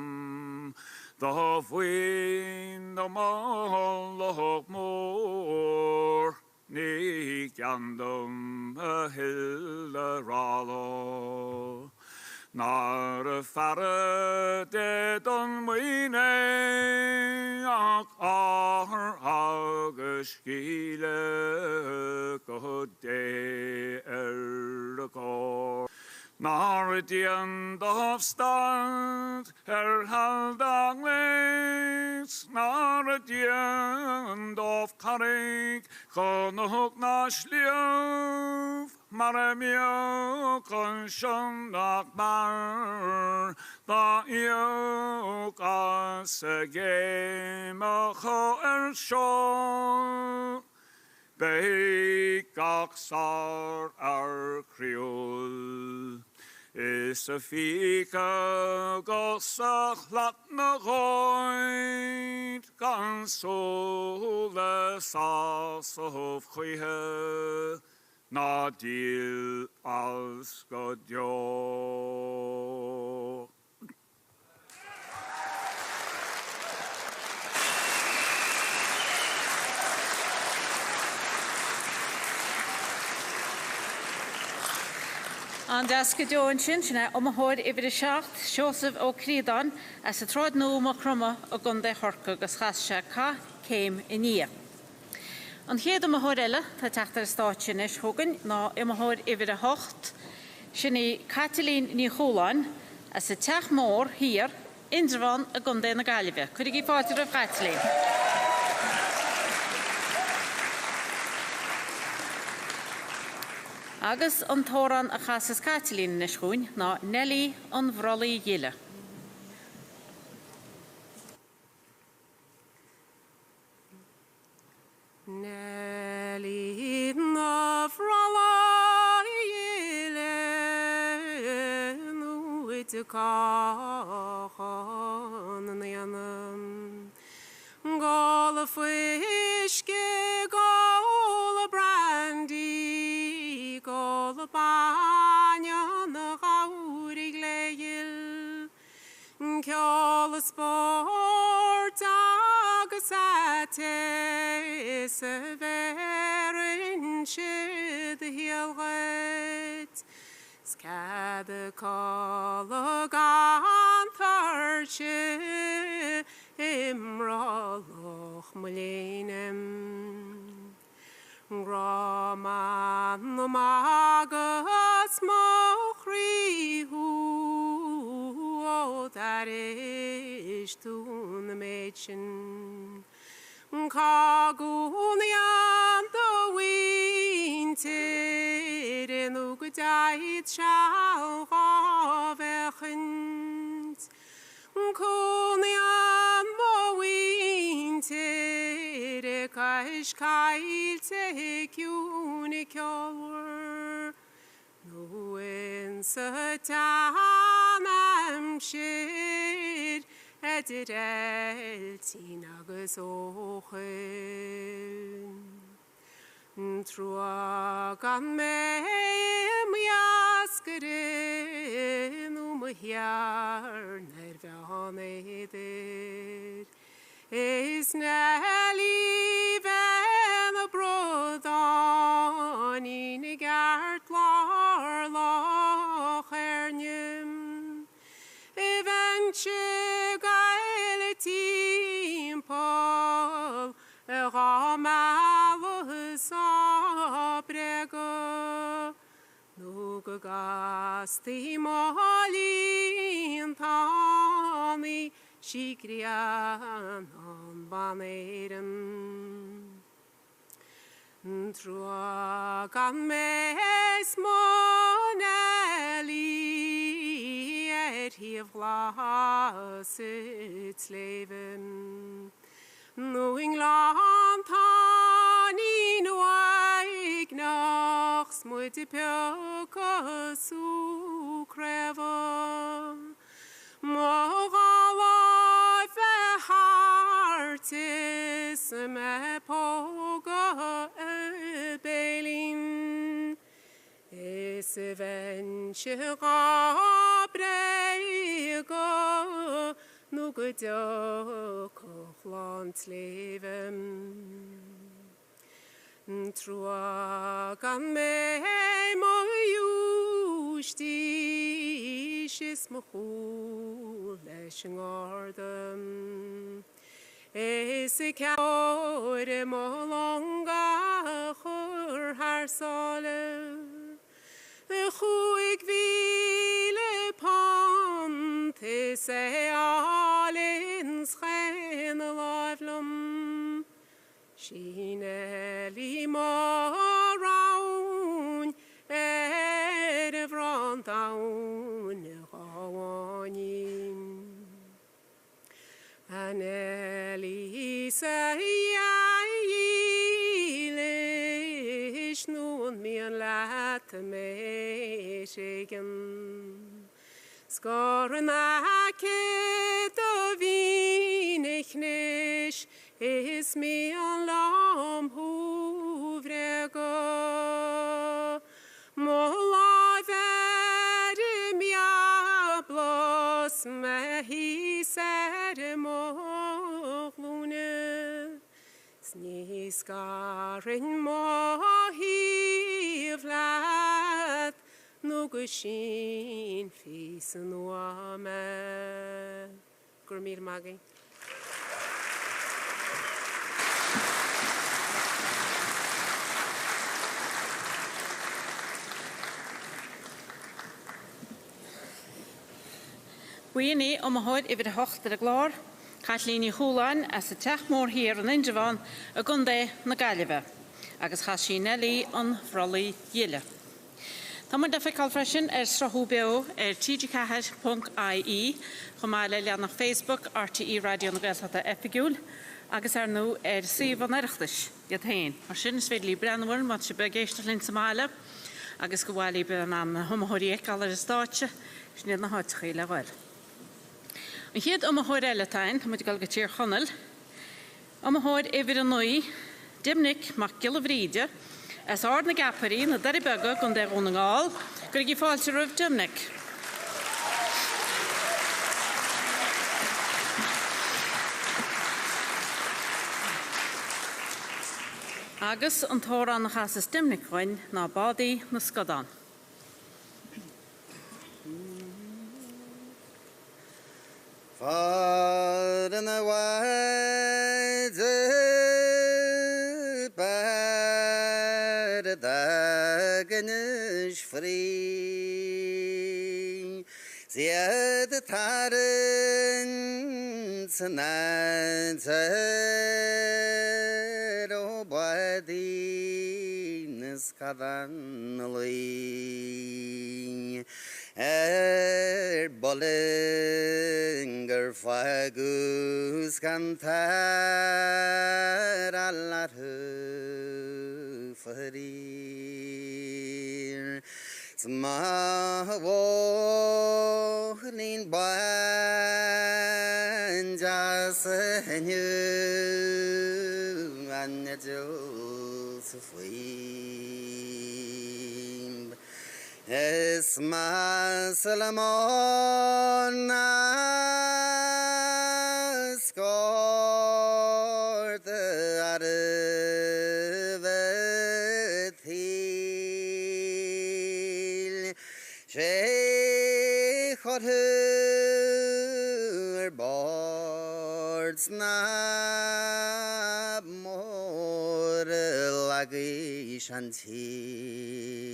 the wind the malloch more ni gandum a hill ralo Nar farre de don wine agus gile go de go Nar the end of stand haldang leis Nar the end of carrig Chonok na sliaf Maramio conchon nakbar da io kasege macho ersho Beikaksar ar kriol is a fika gosach lat na goid gan so the sauce of chwihe na deal als godio. An dasca Joan sin sinna omthóir ibre seacht Seosah ó Crídan as a tráid nó mo cruma a gunda thorca agus chaise cá céim i ní. An chéad omthóir eile tá teachtar stáitsin is thugann ná omthóir ibre hocht sinna Catalín ní Chúláin as a teach mór hir indravan a gunda na Gaillimhe. Cuid í fáitir a Catalín. Agus an tóran a chasas Catalín na schuin ná Nelly an bhrolaí dhiile. Nelly na bhrolaí dhiile nuaid a cáchan na dhéanam. Gála fuisce gála brandy gála baine na gáúrig léil. Ceála sport agus ate sa bhéireann siad a hialgad. Scad a cála gan tarse imrálach muléinem. Graman na magas mochrihu o dar is tún na méidsin. Cagúnian do winter in ugadait shall gavechint. Cúnian mo winter caish cael te cúni ceolwr. Nuin sa tanam shir edir eltin agus ochin. Trua gan me miasgerin hiar nervehan eder. Is Nelly ven a brodan in a gart lar lach ernim. Evenche gael timpol a ramalus abrego. Nuga gasti molin tani shikrian on baneren. Trua gan mes moneli hiv glas its leven. Nu England tani nuaig nachts moet de pjölka su kreva. Mogala ve hartis me poga belin. Es venche gabrega nu godoko glans leven. Trua gan me mo justi is mo leis an gáardam. Es I ceáir mo longa chur harsale. Chuig vile pont is allin schen livlum. Shine li mo raun me shaken. Skornake do vinignish is me alarm hovrego. Mola verim ya blos me he said mohlune. Sniskarin mohi vlat. No gushin fis no ame. Gurmir Maggie. Buini hoid iwwer de hoogte de glár, Caitlíní Chúláin as a teachmór hir an Indevan a gundé na Gaillimhe, agus chas Nelly an Frolly Yile. Tá mar defiáil freisin strathú beo TG4.ie chumáile leannach Facebook RTE Radio na Gaeltachta Efigiúil agus nó Suíomh an Oireachtas iad hain. Mar sin is féidir lí brennhar mat se be géisteach Samhna agus go bhfuil be an thomóiríoch all ar státe sníad na háitichaí le bhfuil. An chiad hoid eiletain, tá muid gal go tír chonel, hoid iwwer an nui, dimnic mac gilhríide, as ard na gaparí na daribega gon de ón ngáil, gur gí fáilte rih dimnic. Agus an tóra na chasas dimnic roin na bádaí na scodan. Far in the wide bad dagenish free. See the tarrants and oh body niskadanly. Bollinger fagus cantar alla farir sma walking banja senyu anjul Esma Salamon scored the Arvetil. She got her boards na more lagish until.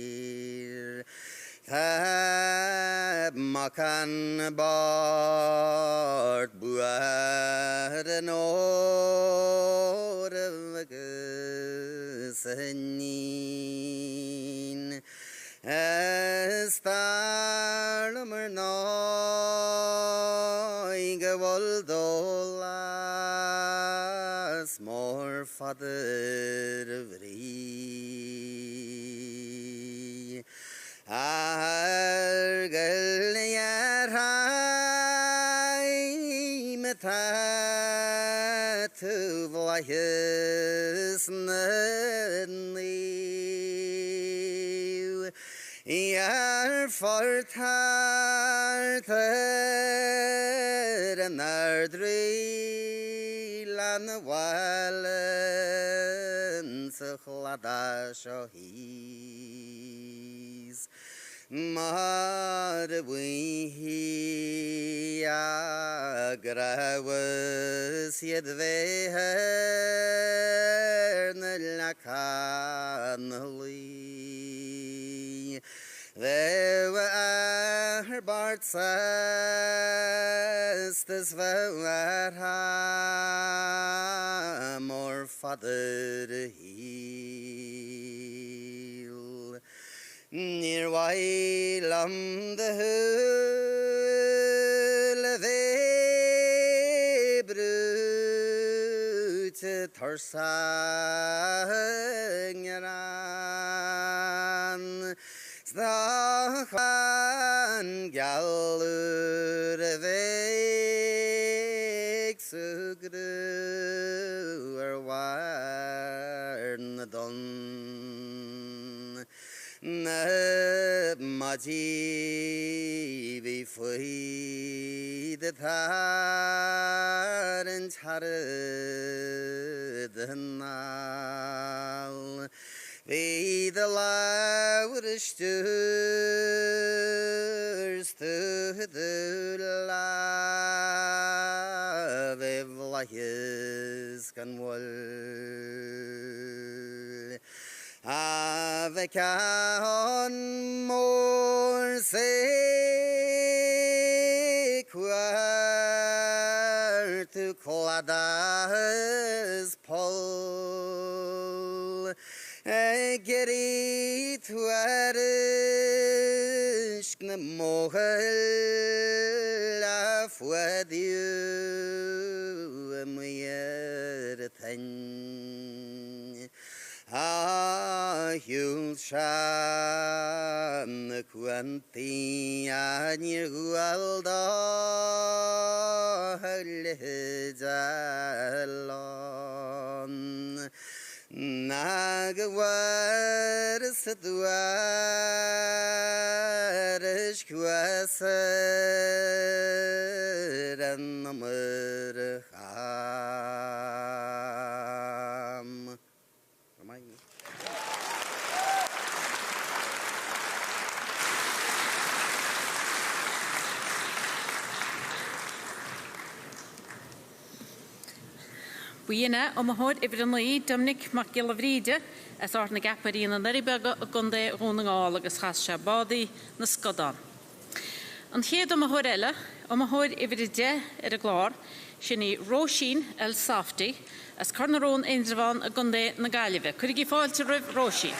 Makan bart buat nor gesenin estarmer noi gewoldolas more father vri Argel yarhaim tatu vayes nedniu Yar fortarter nardri lan walen chladashohis Marwi agrawes yedveher nelakanli There were bartsas this var more father heal Near Wailam the hill they brute Tarsang Stachan galur veik sugru warn don na maji vi foi the thar and haradnal vi the loud stirs to the love of lies can wall ave can more say quar to cladas Paul geri tuarish mohel afwadiu muyerthan Ahul shan kwanti anir gualda haljalon Nagawar sadwarish kwasar namar kham Buíana ó mahód Ibranlaí Dominic MacGillivreide as art na gaparí na Neribega a gunde rónagáil agus chas se bádaí na Scodan. An chéad ó mahód eile ó mahód Ibride ar a glár sinní Róisín el Safti as carnarón Eindravan a gunde na Gaillimhe. Cuidig í fáilte rih Róisín.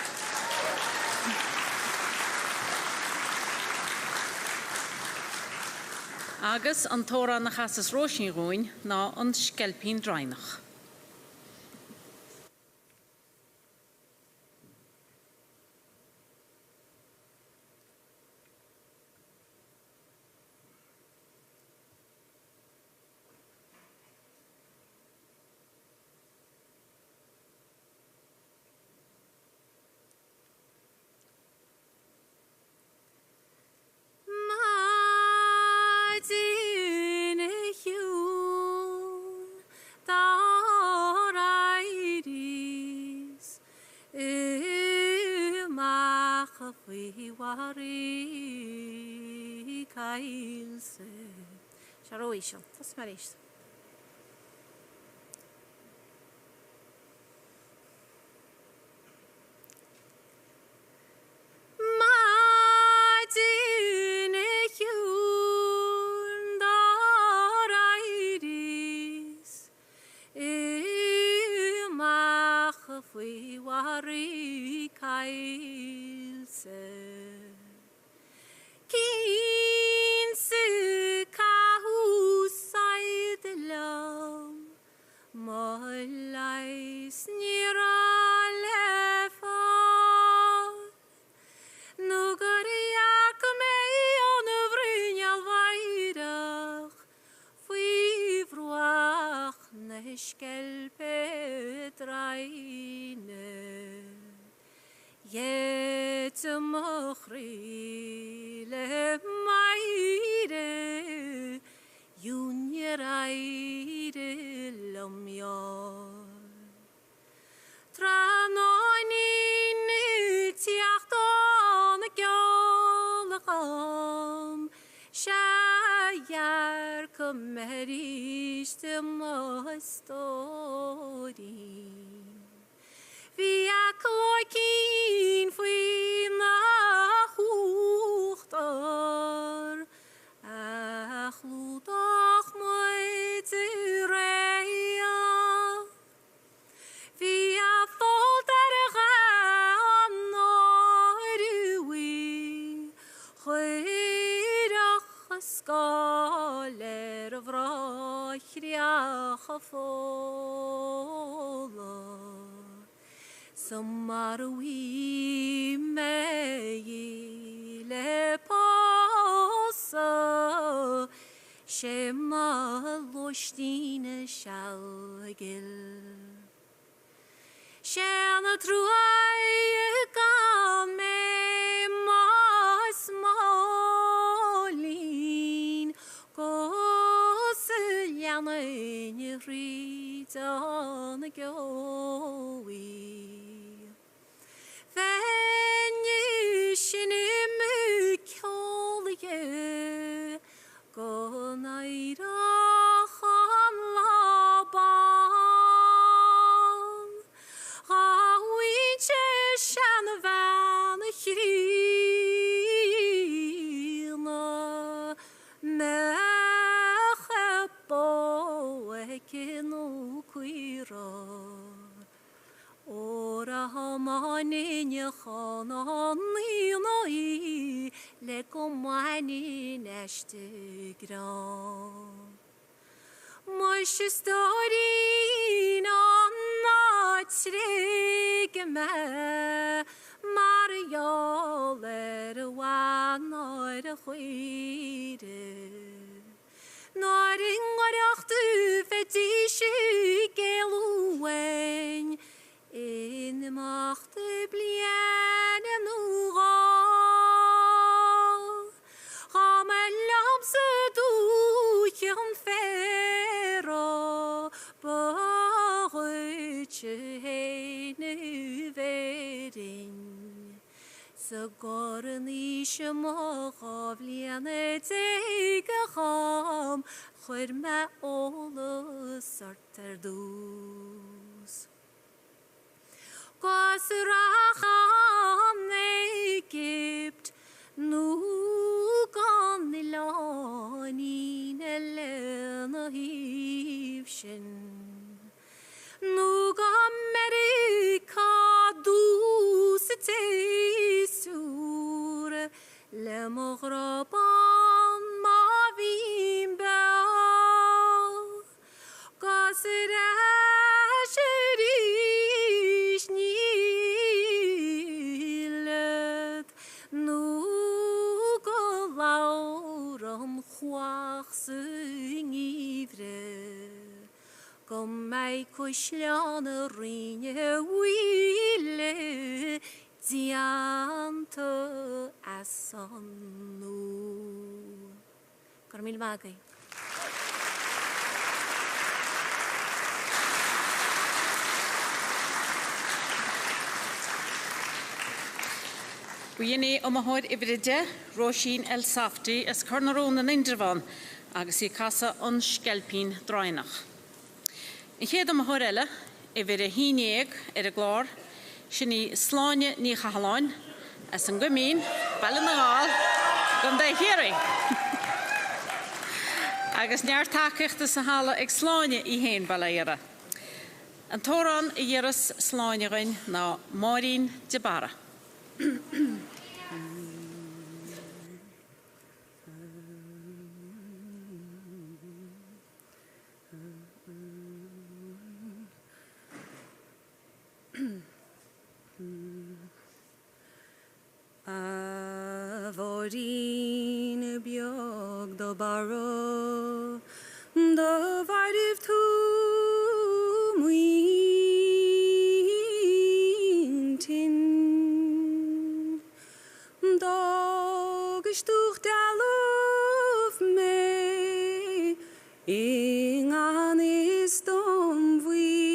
Agus an tóra na chasas Róisín roin ná an scelpín drainach. Sharoisha, that's Marish. Some are we may Shema Lostine Shalgil Shana Truai Game Masmolin Gosuliana in your reeds on the goey. Then you shinimu call you go night on laban. How we shan van hina mechabo ekinu quira. Ora hamaninya khananoi lekomani nashtigran. Mosh storin annatrigme Marialer wanar khire. Naring arachtu fetishu geluwen in de macht blien en oral. Ga mijn lamse doetjen verro, barutje heen uwering. Ze goren isje mag blien het tegengam, geur me alle sorter doos. Gosracham Egypt, nu gan ilani nelena hivshin. Nu Amerika dus tesur, le mograban mavim bel. Gosracheri Kom mij kushlane rinje wille diante asanu. Carmel Magay. Buine omahod ibride Roisin el Safti as Carnarone and Indervan agus I casa on Skelpin Drainach. In chéad omahorella ibre híneag a glár sinni sláine ní chahaláin as an gumín balanagal gom da hiring. Agus near takeachta sa hala ag sláine I héin balaira. An tóran I dheras sláinegain na Maureen de Barra. Avorin biog do baro do varif tu muintin do gestucht aluf me ingan ist winter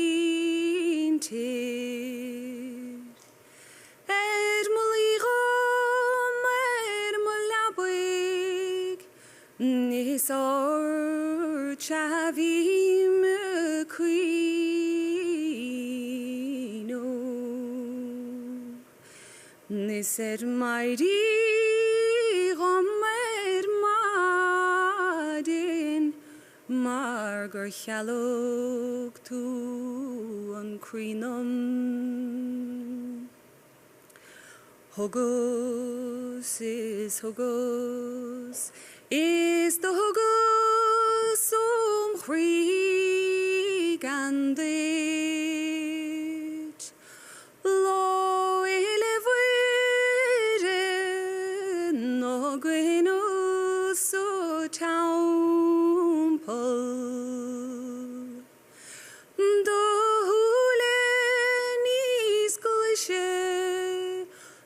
Nisor chavim quino Niser mighty gomer madin Margar chalok tu an crinon Hogos is hogos is the hogos chríg and it lo ilivire no gwino so town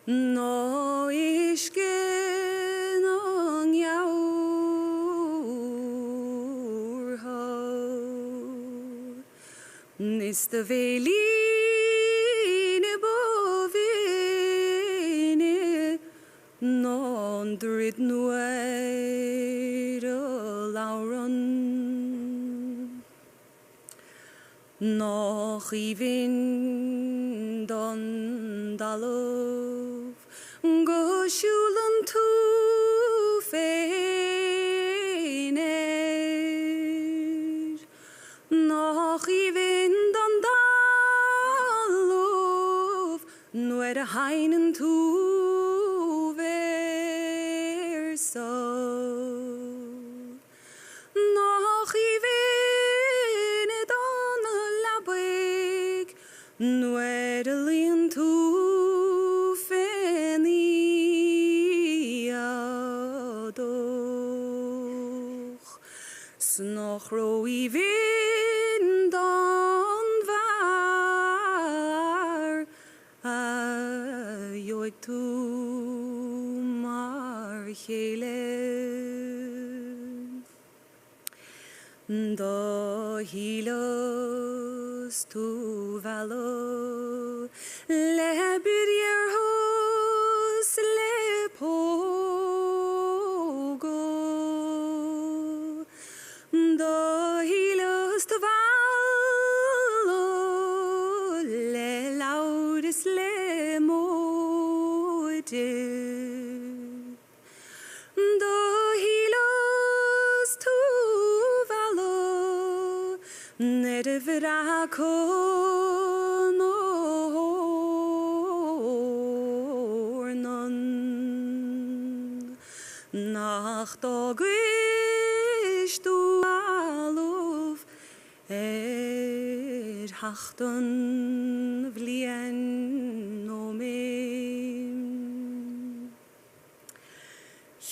no isken ang yaur ho nista veline bovine non drid nuer lauron noch even don dalov go shulan tu feiner noch even don dalov nuer heinen tu verso noch even don labig nuer lin tu Snoch roi vind on var joik tu mar hele da hilos tu valo lebir yer hos lepogo da hilos tu valo le laudes le moite da hilos tu valo nede verako no non nach dag du aluf hachten vlien no mem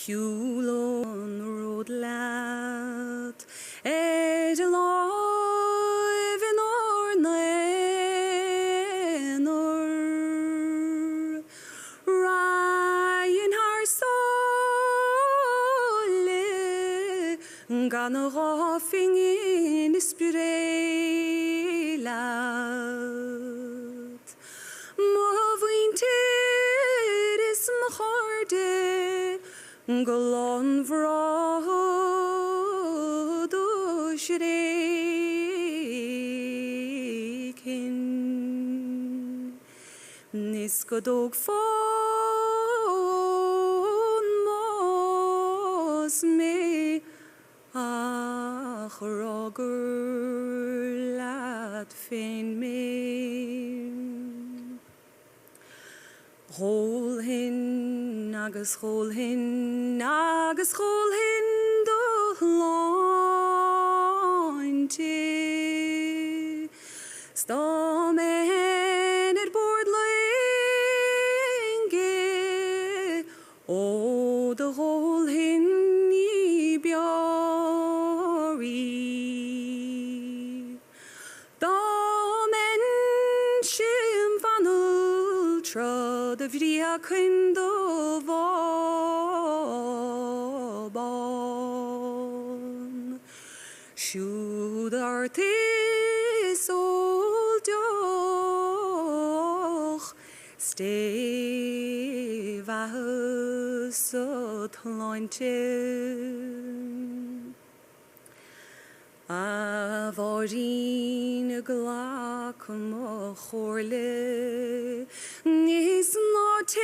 Hulon rodlat alive in ornenor Ryan har sole gan roffing in spirelat Movinter is machorde Golon vrod o shreikin Niskodog fon mos me ach roger lat fein me Hol hin agus hol hin do lointe Stamen bord lenge o de hol hin I bjari Damen shim vanul trod of vria kwindo vobon Shud artis oldjoch Stay vahus at lointin Avorin glak mo chorle Nis not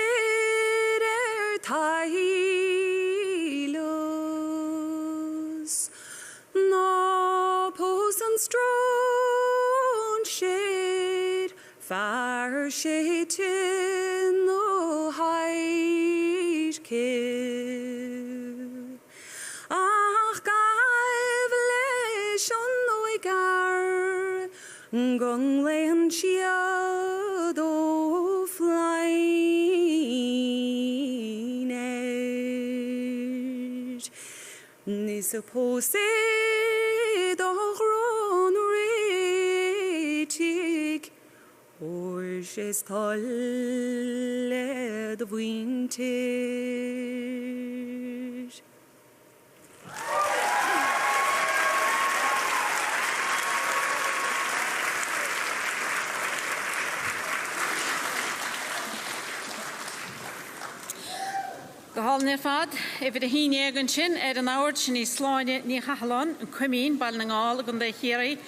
tailos No pos and strong shade Fire shade no hide kid Ach gaif leis on oigar Gong lehan chiad o flaen Nis a posed och ron reitig or Shes tolle de winter. Gohalne fad, efo de hyn egan sin, an awr sin I sláine ní chahalon, yn cymyn, bal na ngál ag an de chéri,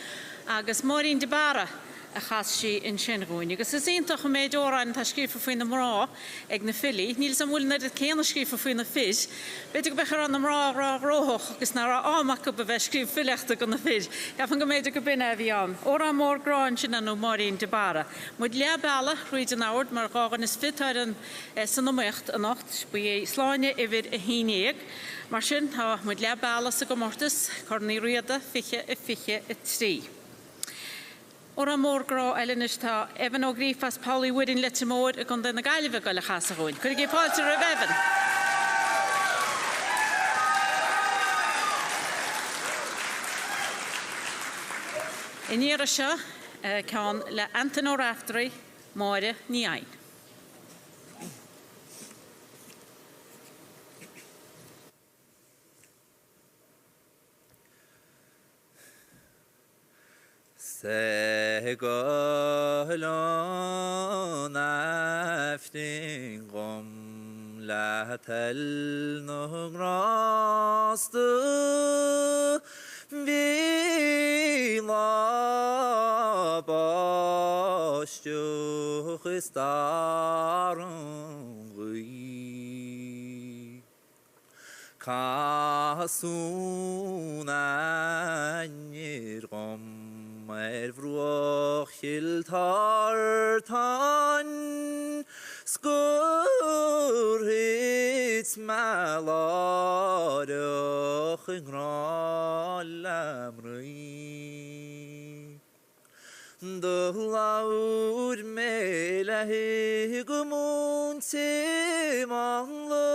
agus morin de bara a chas si in sin rwy'n. Agus ys un toch yn meid oran ta sgrif o ffyn ymro ag na ffili, nil sam wyl nad yd cyn o sgrif o ffyn y ffys, beth ag bechar an ymro rohoch, agus na ra amac o beth sgrif ffiliach ag an y ffys. Gafan gymeid ag y byn efi am. Ora mor groen sin anw morin de bara. Mwyd lea bala, rwyd yn awr, mae'r gogan ys ffit ar yn sy'n ymwycht yn ocht, bwy sláine efyr y hyn eag. Mar sin, mwyd lea bala sy'n gomortus, corni Riada, fiche y tri. Ora mór gro Elenis tá Evan ó Grífas Pauli Woodin lete mór ag an na gaiileh go le chas a húin. Could I give Paul to Evan? In íra seo ceann le Anton ó Raftery máire ní ein. Segolon afting gom la tel no grastu vi la bastu Christarun gui kasuna nirgom vroch il tartan skur hits malaroch ngramri the laud melahe gumun simanglo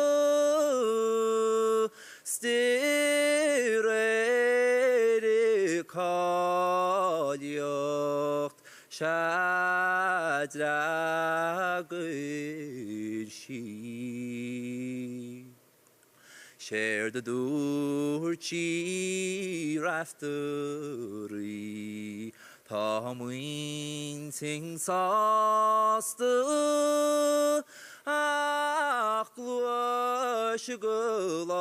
stere kalyocht shadragurshi share the durchi rafturi tamuin sing sastu akluash gulalum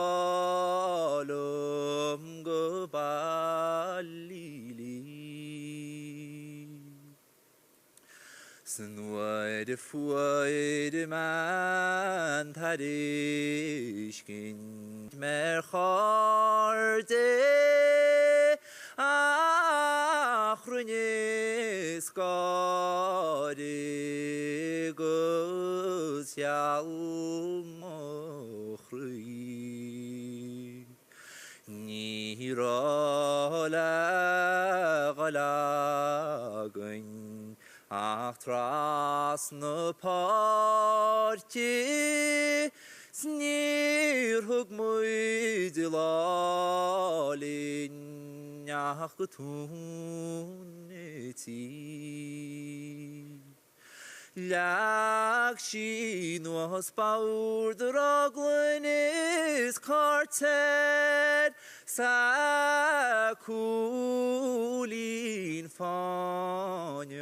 gubalili Snwyd fwyd man tarishkin mercharde achrunis gari gus yalmochrui Nirala galagun Ach tras na parti snir hug muidlalin ach gutuneti Lakshin was baur the roglin is quartet sakulin fanyoch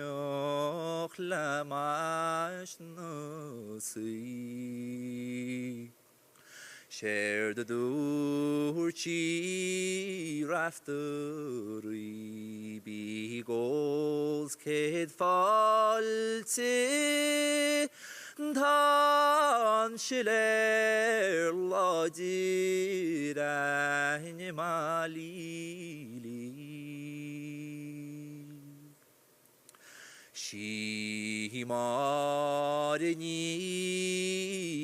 lamash nasi Share the durchi rafturi be goals kid falte Dan shiler lodira malili She marini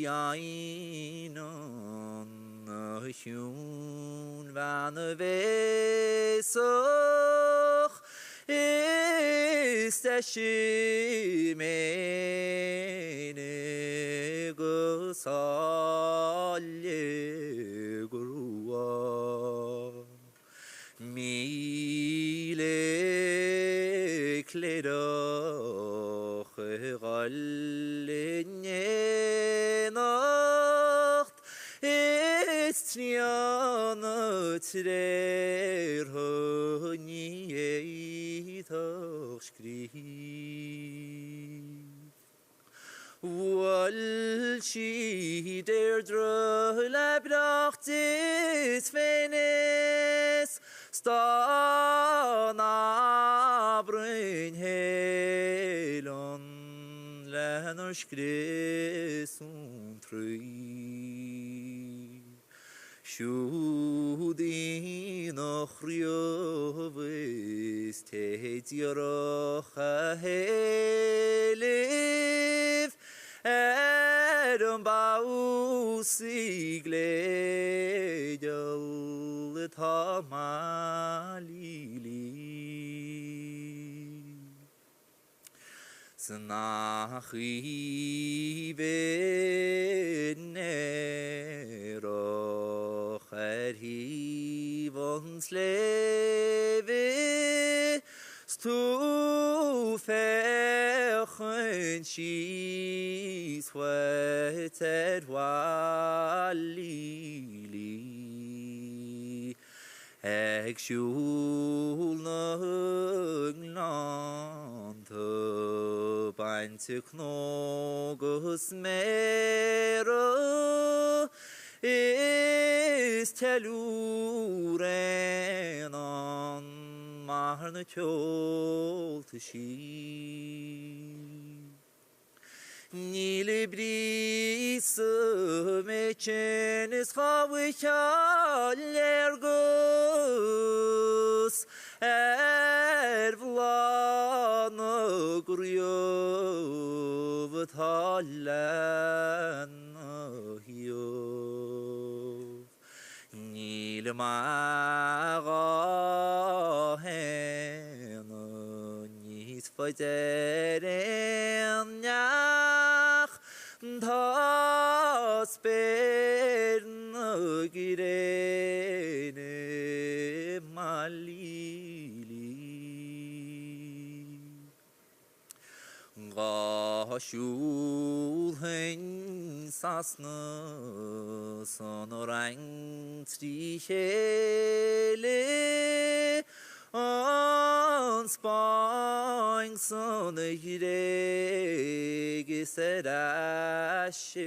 ainon hun van vesoch ist der Shimene gusalye grua Mile kledoch tre'r hynny eithach sgrif. Wel si deirdre lebrach dis fenes stan abryn helon lenor skres trwy. Siwdyn o'ch riofus TG4 a helydd yn baws i gledol y tamalili. Snach i benneroch hifons lewe stu Féach yn sys weter walili. Eg siwl nynglant y baint y cnogos mero is telwren on marn y tjol til ski. Nile bris me chenes chawych allergus vlan y gwriof hallen hiof. Nile maga hen nis fyderen iach tas bern girene malili. Ga siwl hyn sasna son o rang tri hele on spang son y hireg sy'r asheris.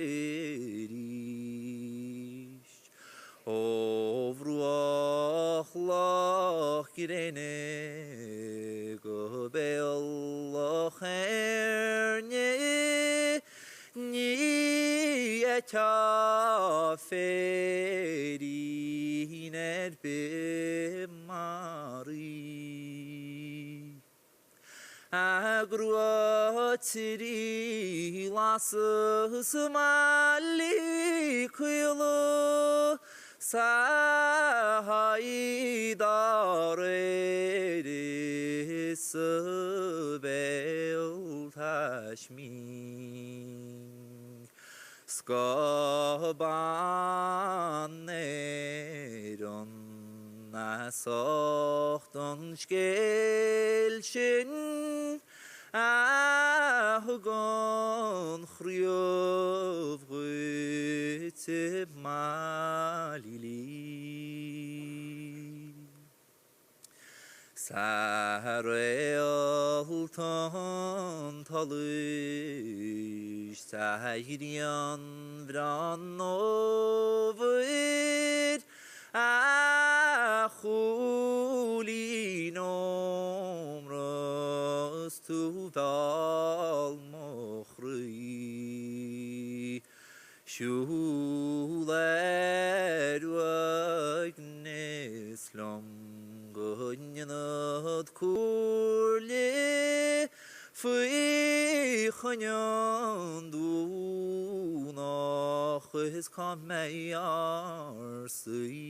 O frwach loch girene gobelloch erne ni eta feri nerbe mari. Agrwatri lasys mali kwylo sahai dareris bel tashmin skaban neron nasochton skelchen Ahgon chriov gwyte malili. Sareol ton talush Sahirian vran over Achuli nomros tu val mochri Shuler wagnes lom gonyanad kurle Féach an dún achas cá mé arsaí.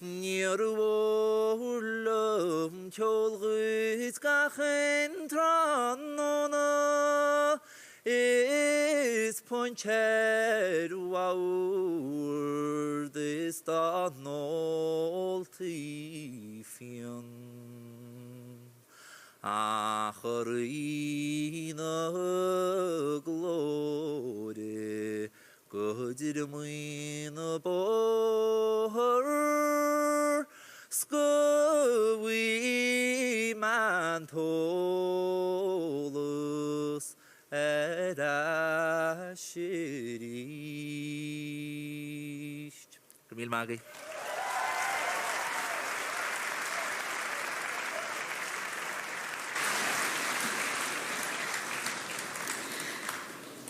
Níor bhórlam teolghuis gachan tránna is poncher wawr this da nolti fion. Acharina glóre Godir muin bor Scowi man tolus Era shirist Camille Maggie.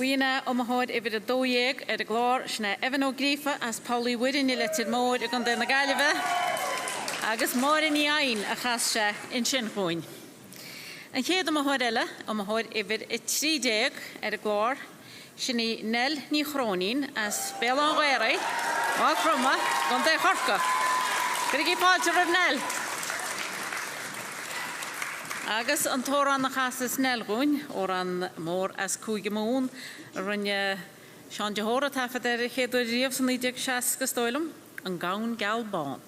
Buina omahod idir a dóieg a glár sna Evan O'Grifa as Pauli Wooden i letir mód ag an na galifa agus mór in iain a chasse in sin chuin. An chéad omahod eile omahod idir a 30 a glár sinni Nel ní chrónín as Bélan Ghairé má croma gan de chorca. Grigi páiltear ar Nel. Agus an tóran na chasas Nelgún or an mór as cúigemún rinne sheinnteoir tafad ar chéadú riamh san 16 go stoilm an gaun galbán.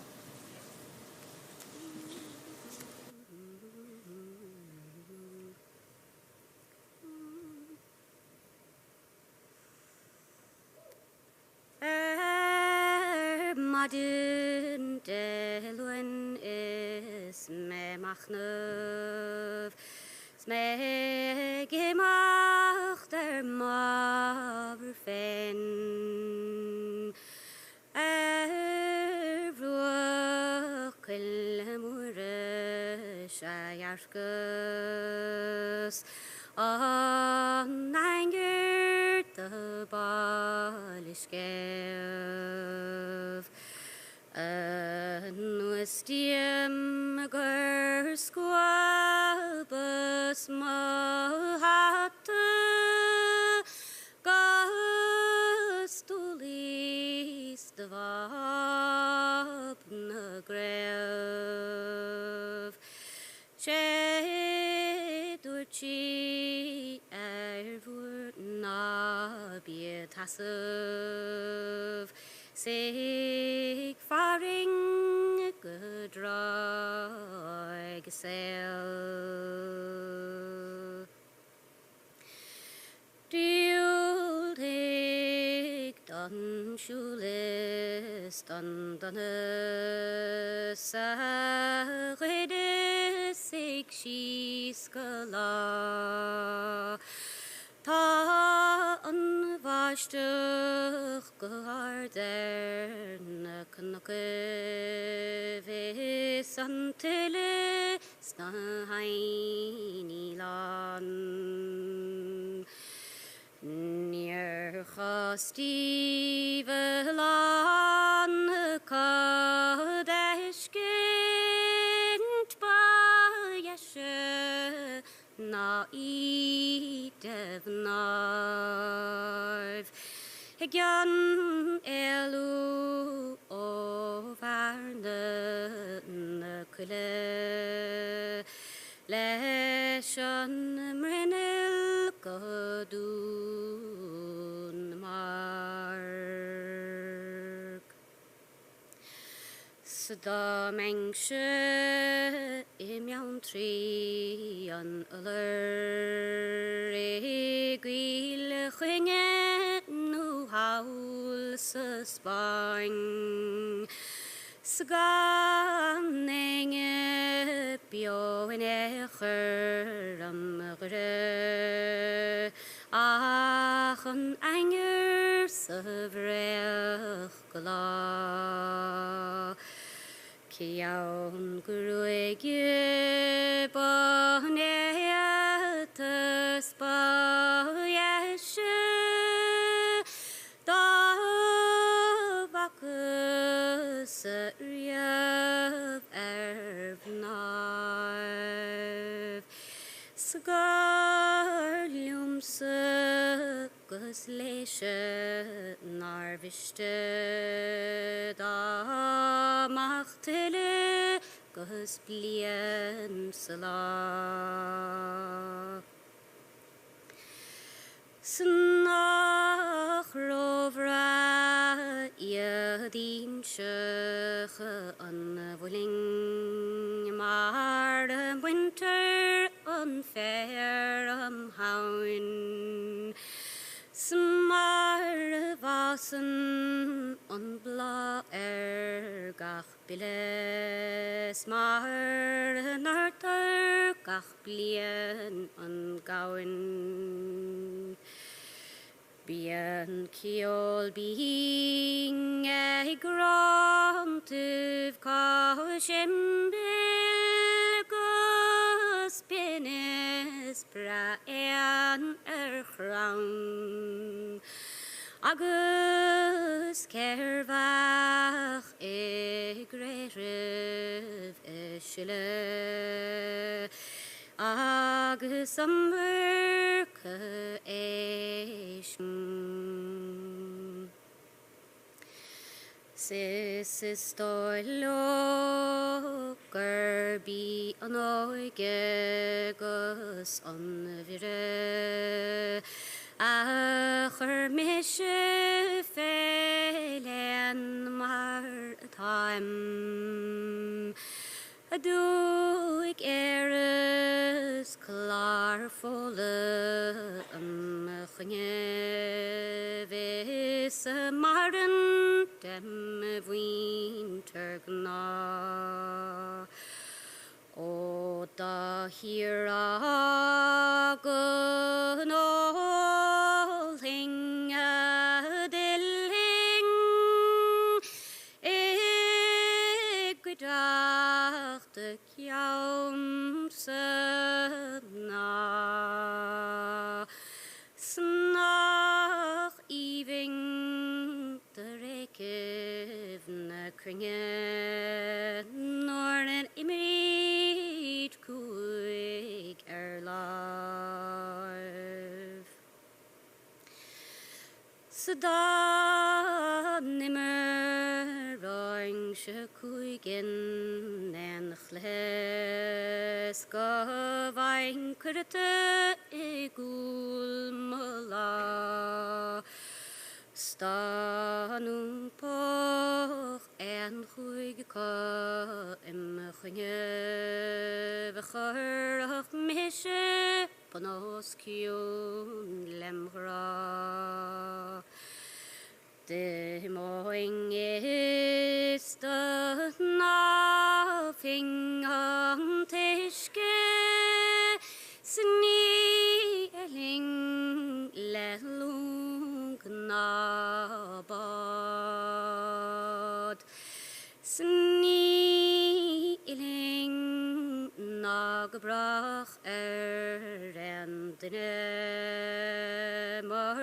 Madin delwen is me machnöv sme gemacht der maverfen rukel mure shayarkus an anger the balishkev Nuestiem gur squabus mahata gastulis dvap nagrev Chedurchi ervur nabietasov Sig faring gedrag sel Diuldig dan shulis dan sa rede sig skiskala Ta an vastuch gardern knukke vis antille snaini lan Nier chastive lan kadeshkint ba yeshe na idevnarv Hegyan elu ovarne nukle Leshan mrenil godun mark Sada mengshe imian tri an aller gwil chwinget nu hawl sysbang Sganninge bio in echer am gre Ach an anger syvrech gla Kiaun gruege boneatus boyeshe Da vakus riev ervnav Sgarlium sukus leshe narviste Da machtele gus blien sala Snach rovra yadin shech an voling mar winter unfair haun Smar Asan an bla gach biles mar nartar gach blian an gawen. Bian kiol being a grantiv kaushimbil gus penis braen chrawn. Agus cerfach greirif eisile agus amurca eism. Sis stoilo gerbi an oige gus an vire Acher mische feilen mar time. Doe ik eres klaar volle ginge wisse maren dem winter gna. O da hier agen all hinge dilling ik gedachte kjaumse na snach iving de rekevne kringe nornen imrit kuig live. Sada nimmer roing se kuigen en chles govain kurte igul mala. Stanum poch en chuig ka im chinge v'chorach mishe panos kion lemra. De moing is the nothing on tishke snieling lelung nabad snieling nagbrach endene mar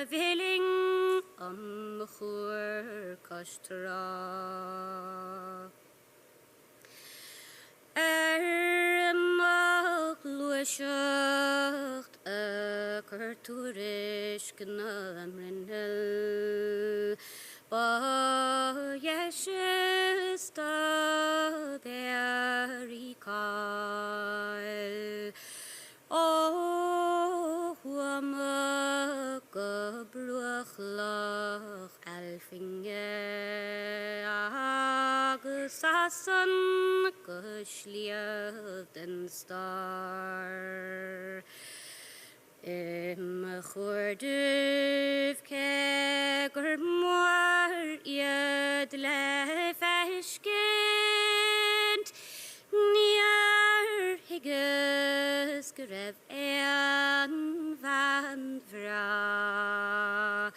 villing am chur kastra. Mag luischt kurturisch gnamrinel ba yeshes da berikal. O huama gebruchlach elfinge agus asan gusliad den star. Im churduv kegur moar iad le feiskent niar higus grev en van vra.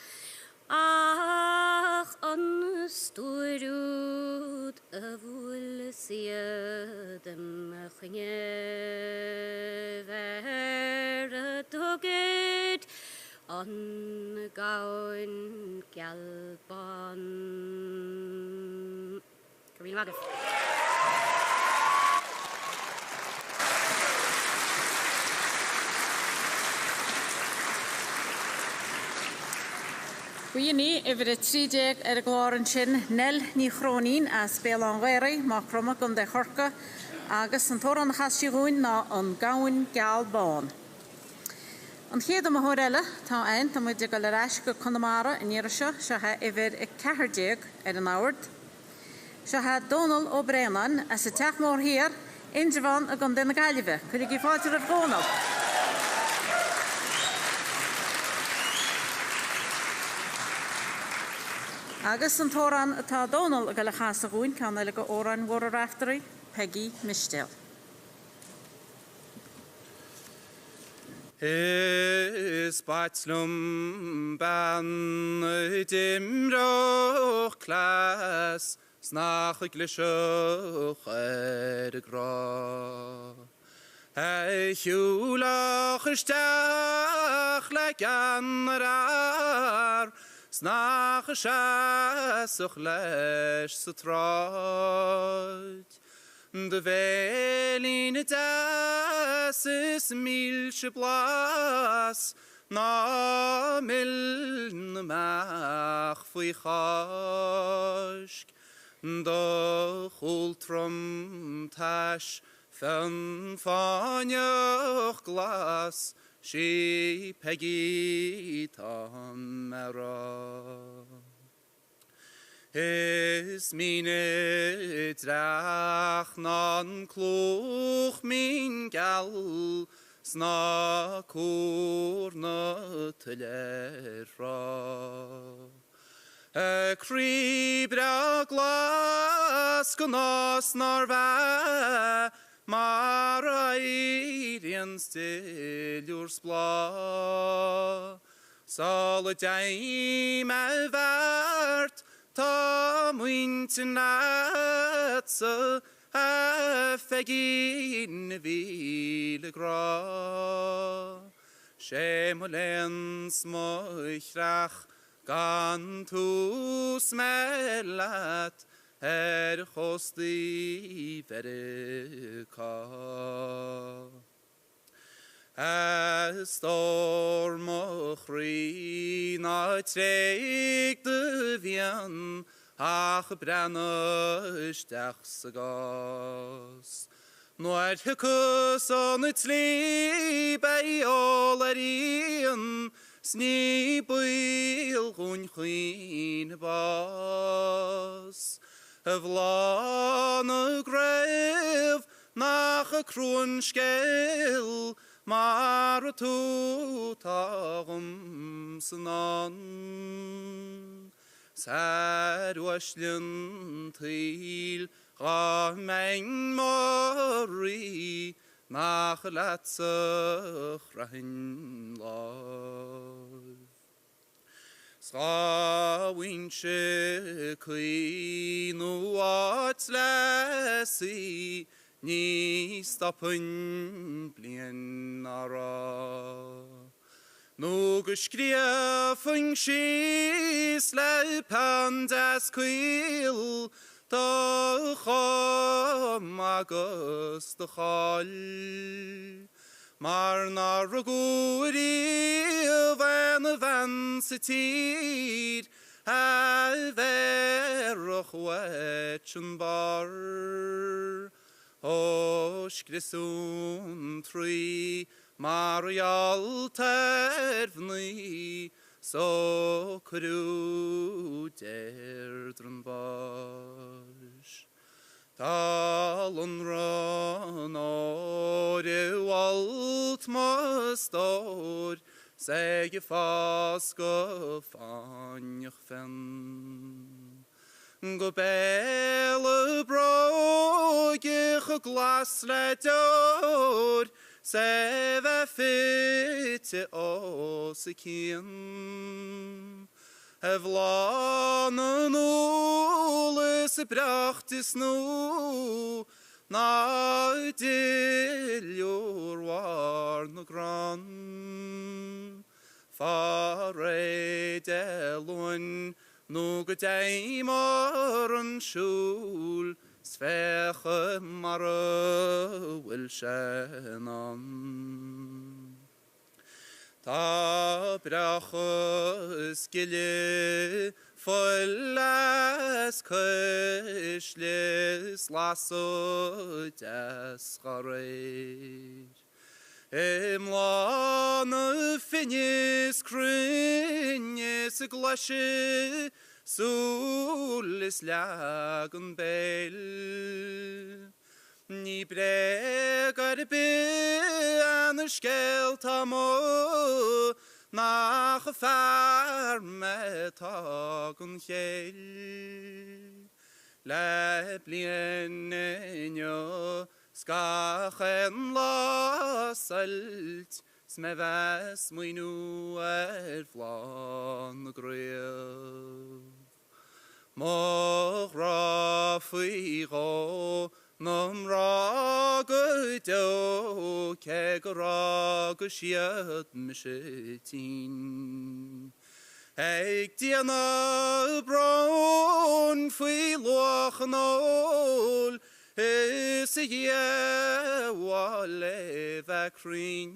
Ach an storud avul siadem chinge ver doged an gaun galban. Gabriel Magaf. Gwini yfir y 30 y glor yn sin nel ni chronin a spel an ghairi ma croma gwn de chorca agus yn tor an chasio gwyn na an gawn gal bon. An chéad am hórele tá ein tá muid go le reis go Connemara in Irisha se ha yfir y 40 an award. Se ha Donald o Brennan as y teach mór hir injafan a gwn den y galife. Cwyd i fátir ar Donald. Agus an tóran atá dónal a go le chas a gúin can le go óran Oireachtaí Peggy Mistel. Is batslum ban dimroch klas snach glishoch gra. Hey hulach stach like anrar snach shasuch lesh sutrot. De veline das is milche blas na milne mach fui chask do hultrum tash fan fanyoch glas she Peggy tamara. Is mine drach nan kloch min gal sna korna telera. Kribra glas gnas narva marairian still spla. Solitaim vart ta muintenatse a fegin vile gra. Shemolens moichrach gan tu smellat hosti verika. Storm ochri na treig de vian ach brenne stachs gas. Noir hukus on het sli bij allerien sni buil gun chin bas. Vlane grev nach a kroonskeel maar tu tagum snan. Sad washlin til ga mijn mori nach latse rahin lav. Ska winche nu at lasi ni stoppen blien ara. Nu geschriefen schis leipan das quil da chom agus da chal. Maar naar ruguri van van sitir verach wetchen bar. Os grisun trui Marial tervni so kru derdrun bash. Talon ran ore alt mastor seg fast go fanch fen. Go belle broge glas ledor seve fitte osikin. Evlanen oles brachtis nu na diljor war no gran. Fare delun nu gedeimaren schul sveche mare wil sjenan. Ta brachus gille follas kushlis lasso des gareir. Lane finis crinjes glasje solis lagen bel. Ni bregar be an skelt amo nach ferme tagen kjell. Le blienenjo skachen lasselt, sme ves nu flan grev. Moch rafigo nom ragdo keg rag shiat mishetin. Eik diana brown fi loch nol is ye wale vakrin.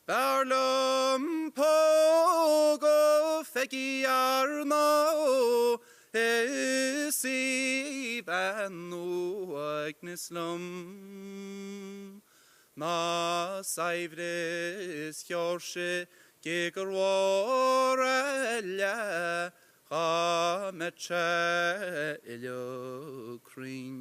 Barlum pogo fegi arno is nu agnislum. Na saivris jorshe Giger warella gametche ilukrin.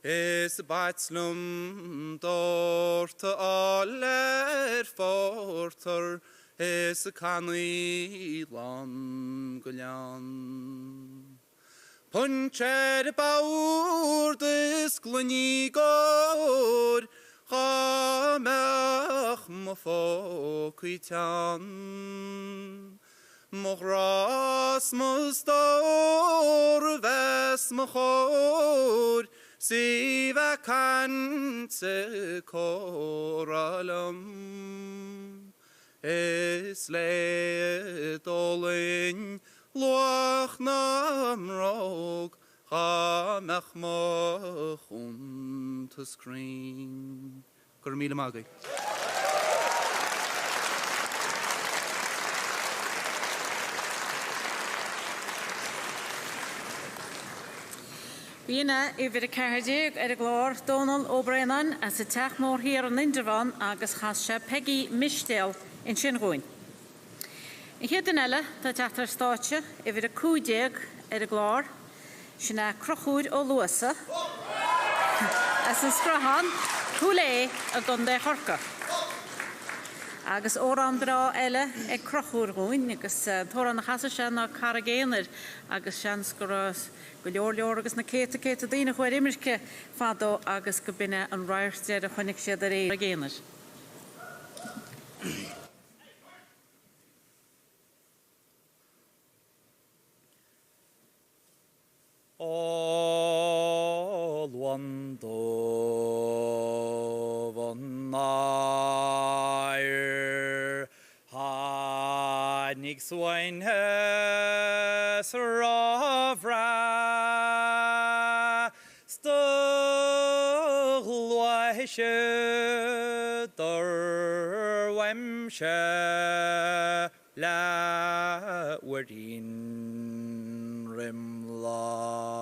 Is batslum dort aller forter is canny lan gulyan. Puncher baur dis glunigor Chamach mofokitan Mochras mustor ves mochor Siva kanse koralam Isle dolin loach namrog Chamach mochun to screen Gurmila Magi. Bína yfir y cardig glór Donald O'Brien as y tech mór hir yn Inderfan agus chasja Peggy Mistel in Shinrwyn. Yn hyd yn ela, da teatr stáitse yfir y cwdig glór syna crochwyd o Lwysa as yn sgrahan hwle y gondau chorca. Agus oran dra ela crochwyd rwyn agus thoran na chasa sian a caragénir agus sian sgros Gwlior agus na céta dýna chwer imirce fado agus gobine an rairstead a chunig siad ar a génir. All one dove on nair Hanig swain hes ravra Stugh der wemshe la werdin rimla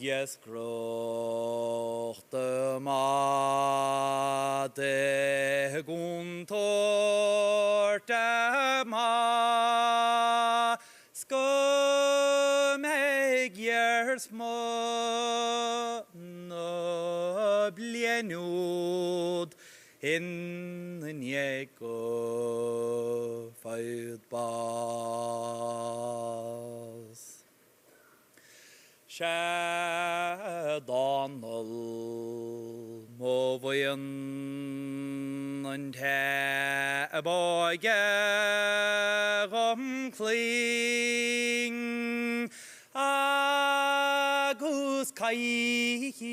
Yes groch de ma de guntor de ma skumeg yers mo no blienud in nieko feudbas Shadonal movayan and a boy cling agus kais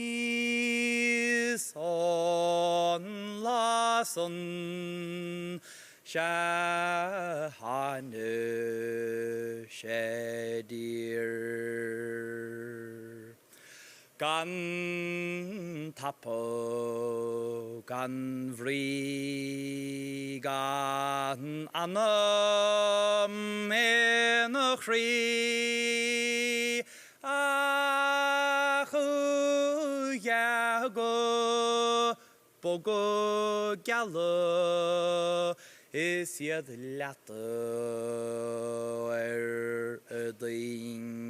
on lason Shahanu shedir Gan tapo, gan vri, gan anam en chri, achu yago, bogo galo, is yad lato ydyn.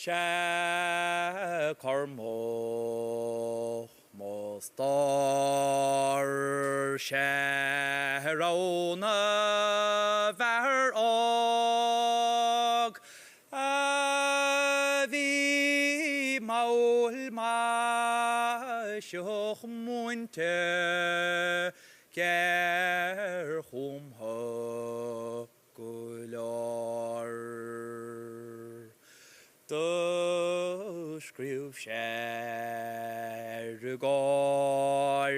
She cormo mostar she rona ver og vi maul ma shoch munte ger hum ho gular to skriv skær går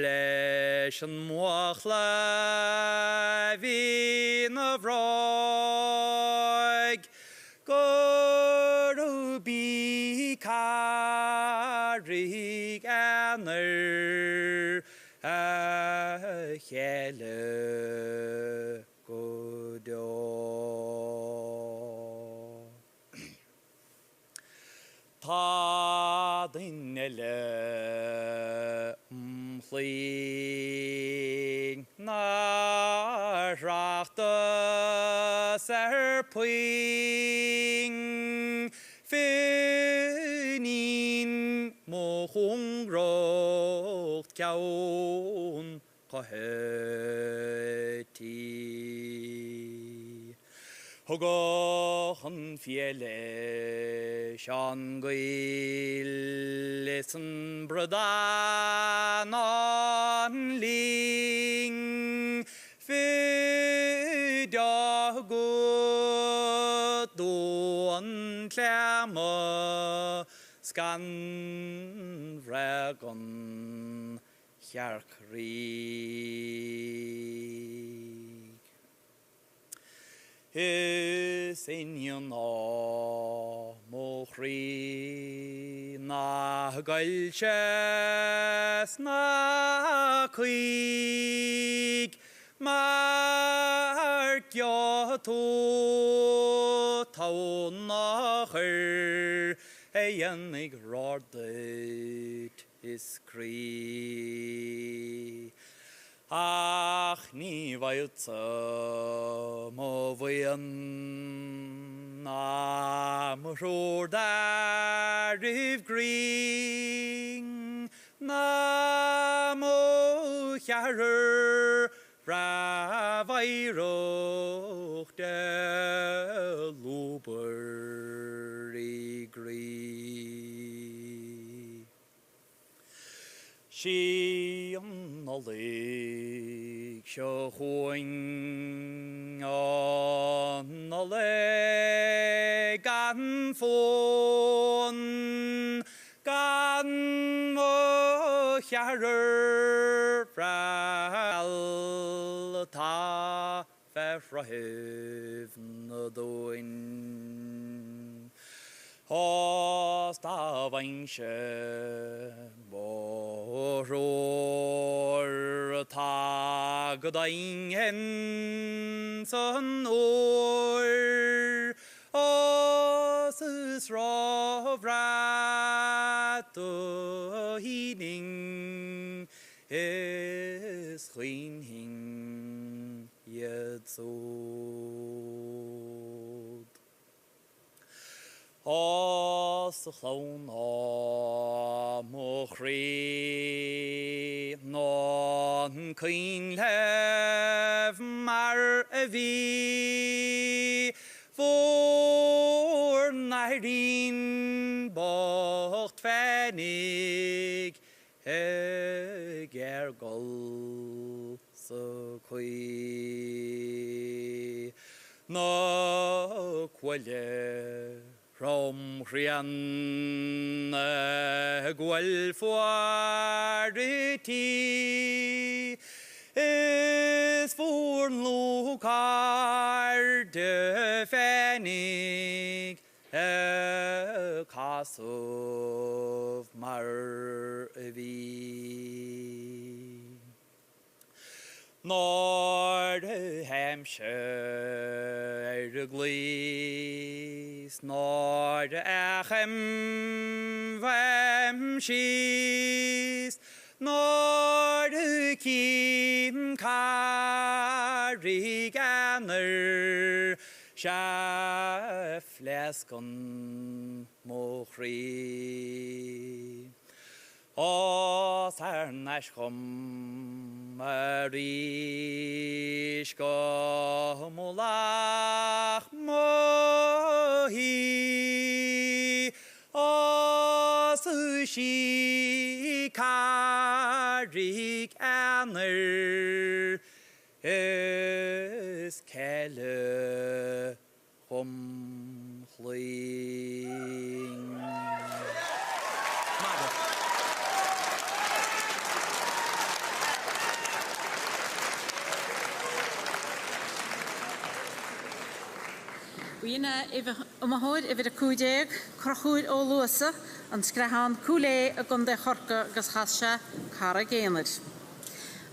lesjen mochla vin of rog går ubi karig aner hele godå ta dinele mling na rachta serping finin mo hung rocht kaun qaheti Hogan fjelle sjangilesen brødanan ling fydja god don klæma skan vragon kjarkrig Hysinion mochri na galches na krig mark yo to taun nacher eienig rordet is krig Ach, ni vajutsa mo vajan na mror dar riv green na mo kjærer fra vajroch de lober i gri Sheon alik shohoing on alik gan fon gan mo kjærer fra ta fra hevn doin Hostavanche boror tagdaingen son or Osus rovrat hining is cleaning yet so Os chlón mochri non clean lev mar vi for nairin bocht fenig gergol so qui no quelle From Rian Guelfuariti is for Lucar de Fenig Castle Marvi Nord Hampshire Glees Nord Achem Vamshis Nord Kim Kariganer Shaf fleskan mochri. Os nashkom marishko mulach mohi. Os karik aner es kelle humling. Wina ymahod efo y cwdeg, crachwyd o lwysa, yn sgrahan cwle y gonde chorca gysgasha cara geinyd.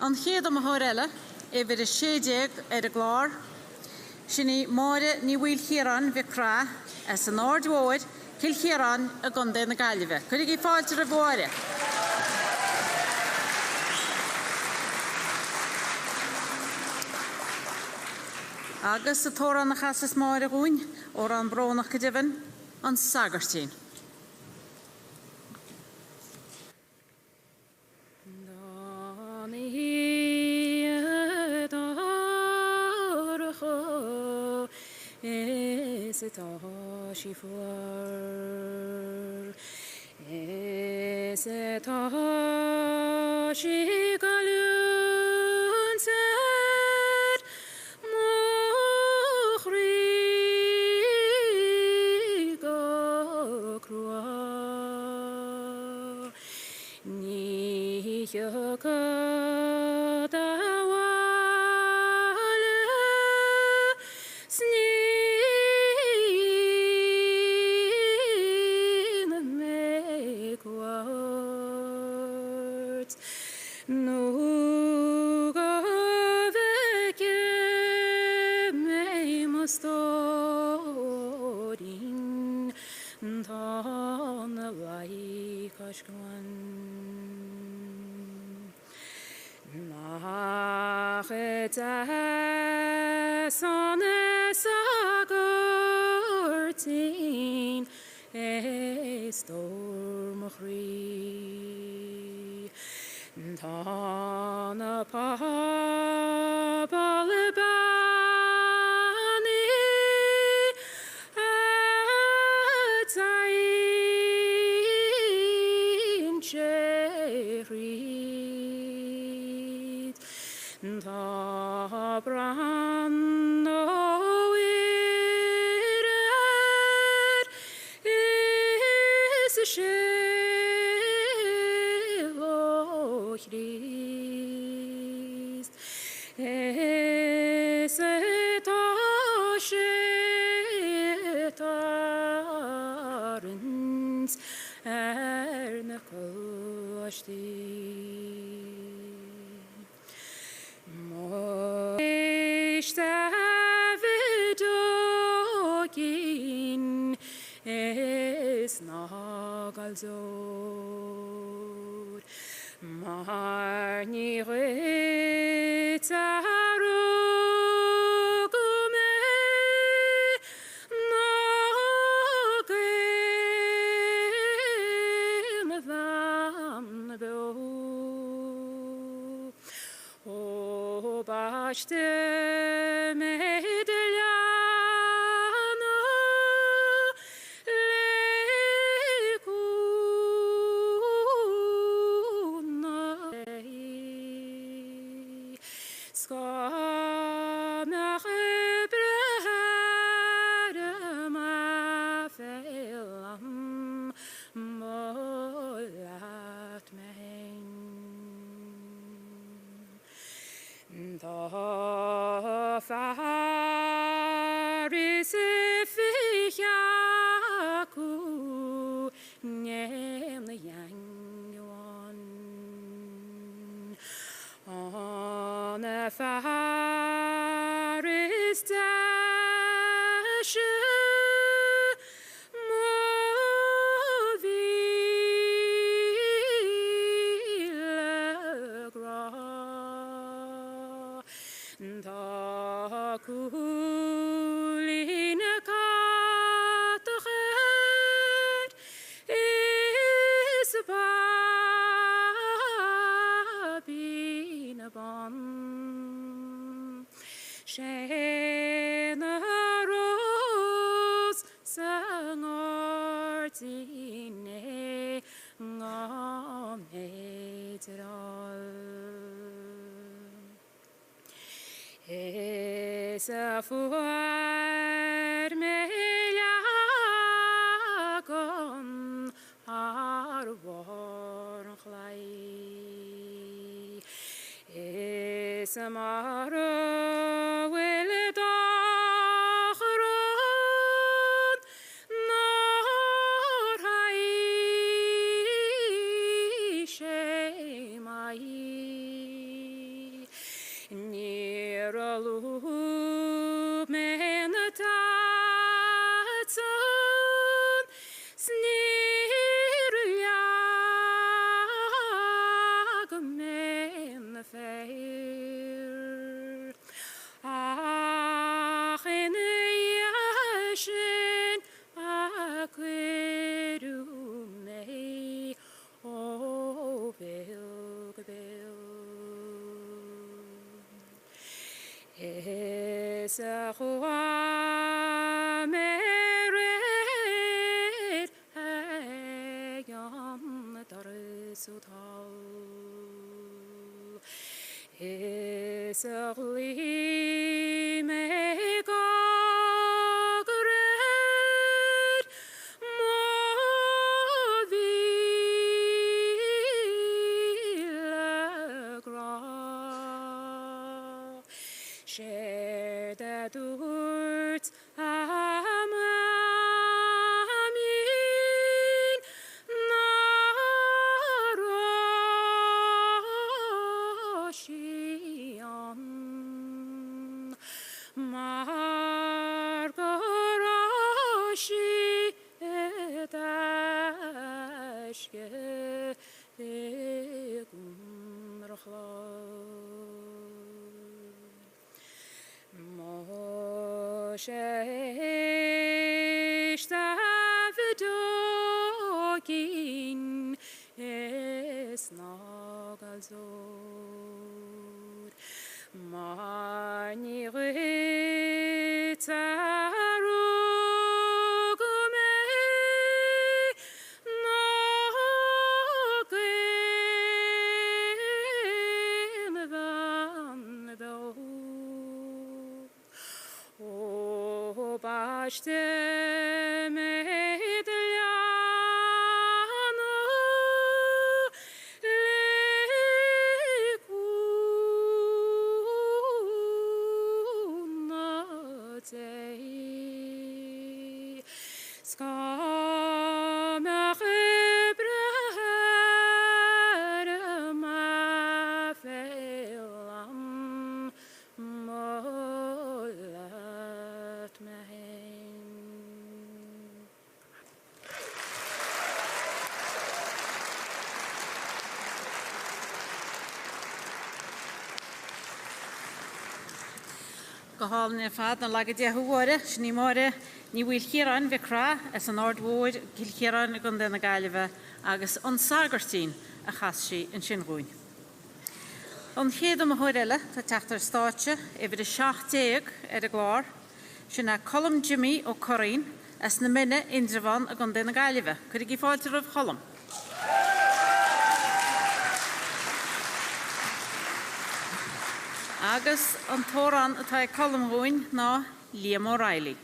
Ond chyd ymahod ela, efo y siedeg y glor, sy'n ni môre ni wyl chiran fi cra, as yn ord wod, cil chiran y gonde yn y galifau. Cwyd i ffalt yr y fwore. Agus y tor an chasas mair a gún, o'r an bronach gydafen, an sagartyn. Kulina ka sheinnteoir Samhna dine ngaméidral. Is a fuair meiliagan ar warchlai. Is a mara will dachron nor hai shemai. Near a loop men a tatson sneer lag men fair. Ach in yashin akwirume o bilg. Is a chua mered hagan darisutal. Is a chli me gagred movile gra. Share that words am amin naroshian margarashi etashke sheinnteoir is nagalzod. Mani ritarugume nagin van do. O bashte medliano lekunate skamach ebrer ma felam molat mehin. Gohal na fad na lagad de huwara, shni more ni wil hiran vikra as an ordwoord gil hiran gunda na galiva agus on sagartin a chasshi in shinruin. On héad am hoirella ta tachtar stáitse yfir a 70 a glár sinna colm Jimmy o Corin as na minne indravan a gunda na galiva. Could you give all to of colm? Agus an tóran atá colm roin ná Liam O'Reilly.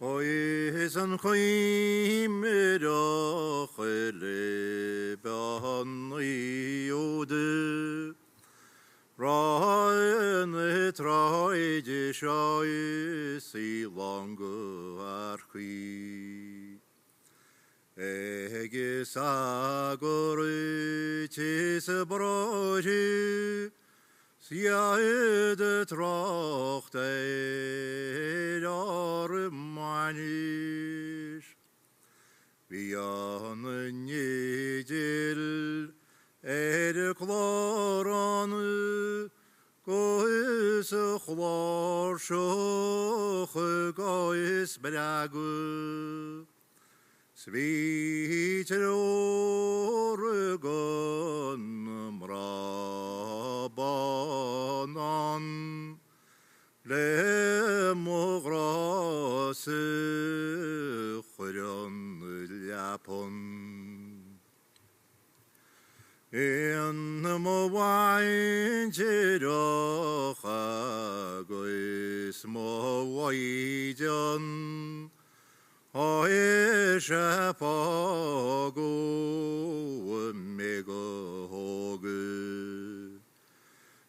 Oes an chymrach le ban I ode Rhaen y traed I sioes I longo ar chwi Egis agor tis y broju Siaid y trocht o'r manish Bian y nidil y cloron Goes y chlor sioch y goes bragu Svit o'r gon Rabbanon Lemogras Chron Lapon In Mowain Jirocha Gois Mowaijan Oisha Pago Mega Hoge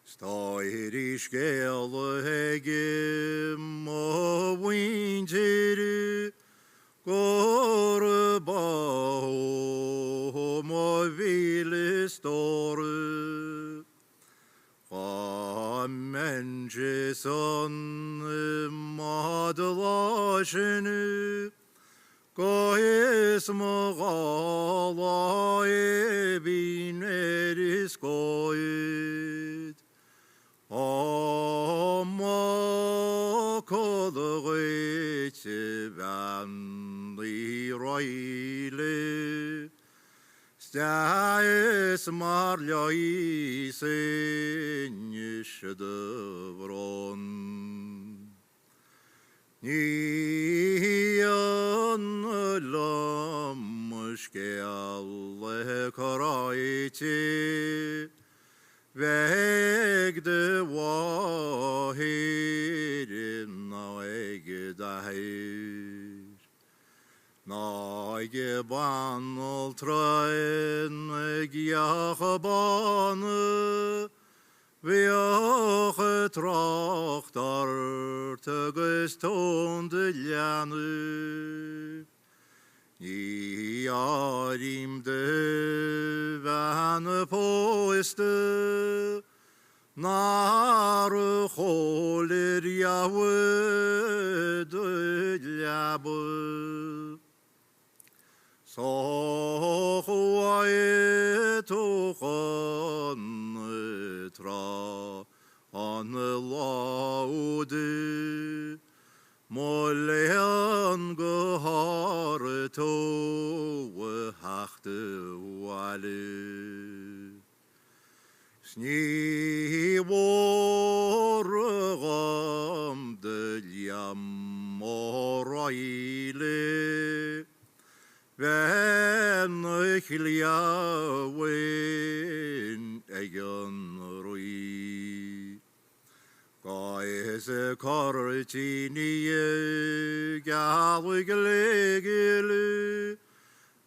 Stoirish Gelhege Mowin Jiru Gorba Mobile Store Amen Jason Madlashenu Gois Mogala Ebineris Goit Amokolgit Vanli Roile Stais Marlois Nishadevron Nian Lammushkel Karaiti Weg de Wahirin Naegdahir Naegeban Ultrain Gyachaban Weach Trachter Tegestond Ljanu Yarim de Van Poiste Nar Cholir Yahweh Ljabu So Huaetuchon Tra An Laude Molean Geharto Hachte Wale Sni Wargam de Liam Moraile When ik liawen egen rui Gaise kartinie galglegelu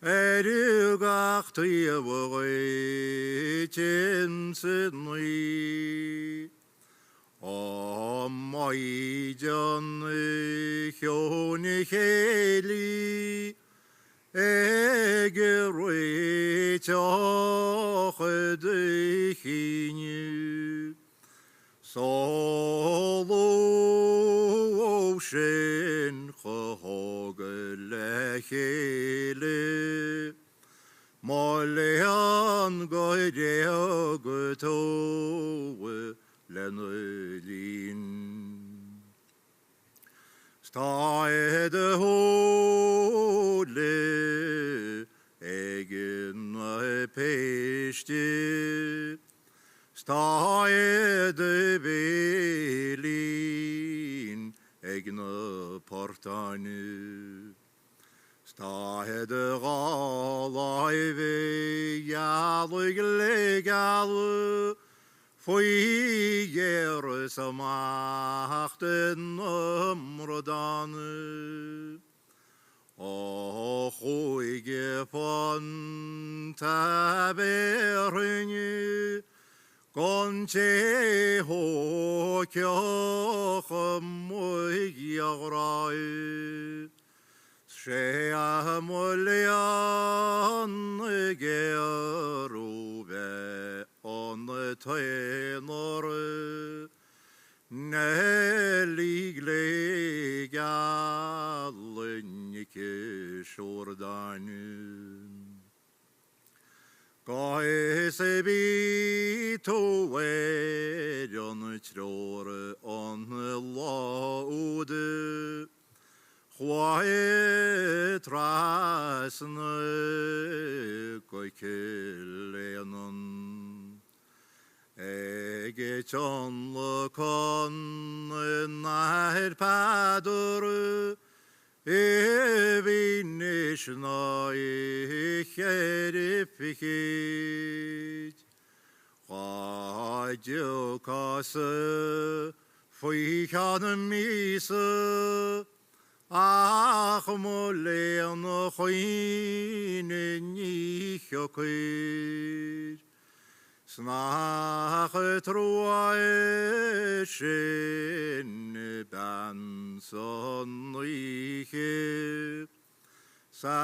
Erugachtie wogitjensenui Amaijan Hjoniheli Egerwitachedechinu Solo Ocean Chogelechele Molean Goideogotowe Lenolin Staede hole egen peste Staede belin egen portanu Staede galaive jaliglegalu Foi Jerusalem Rodane O goeie van taberne Konche ho mooi jagrai Sheamolean gerube on the tenor Nelly galenike shordanu Gaise bi to wed on trore on laude Chwae trasne koikelenon Geçanlı kan nahir paduru evin işnai herif hiç Hacı kası fıykanın misi Ah muleyan khuynin yokir Snach truaishin ban sonliche Saklin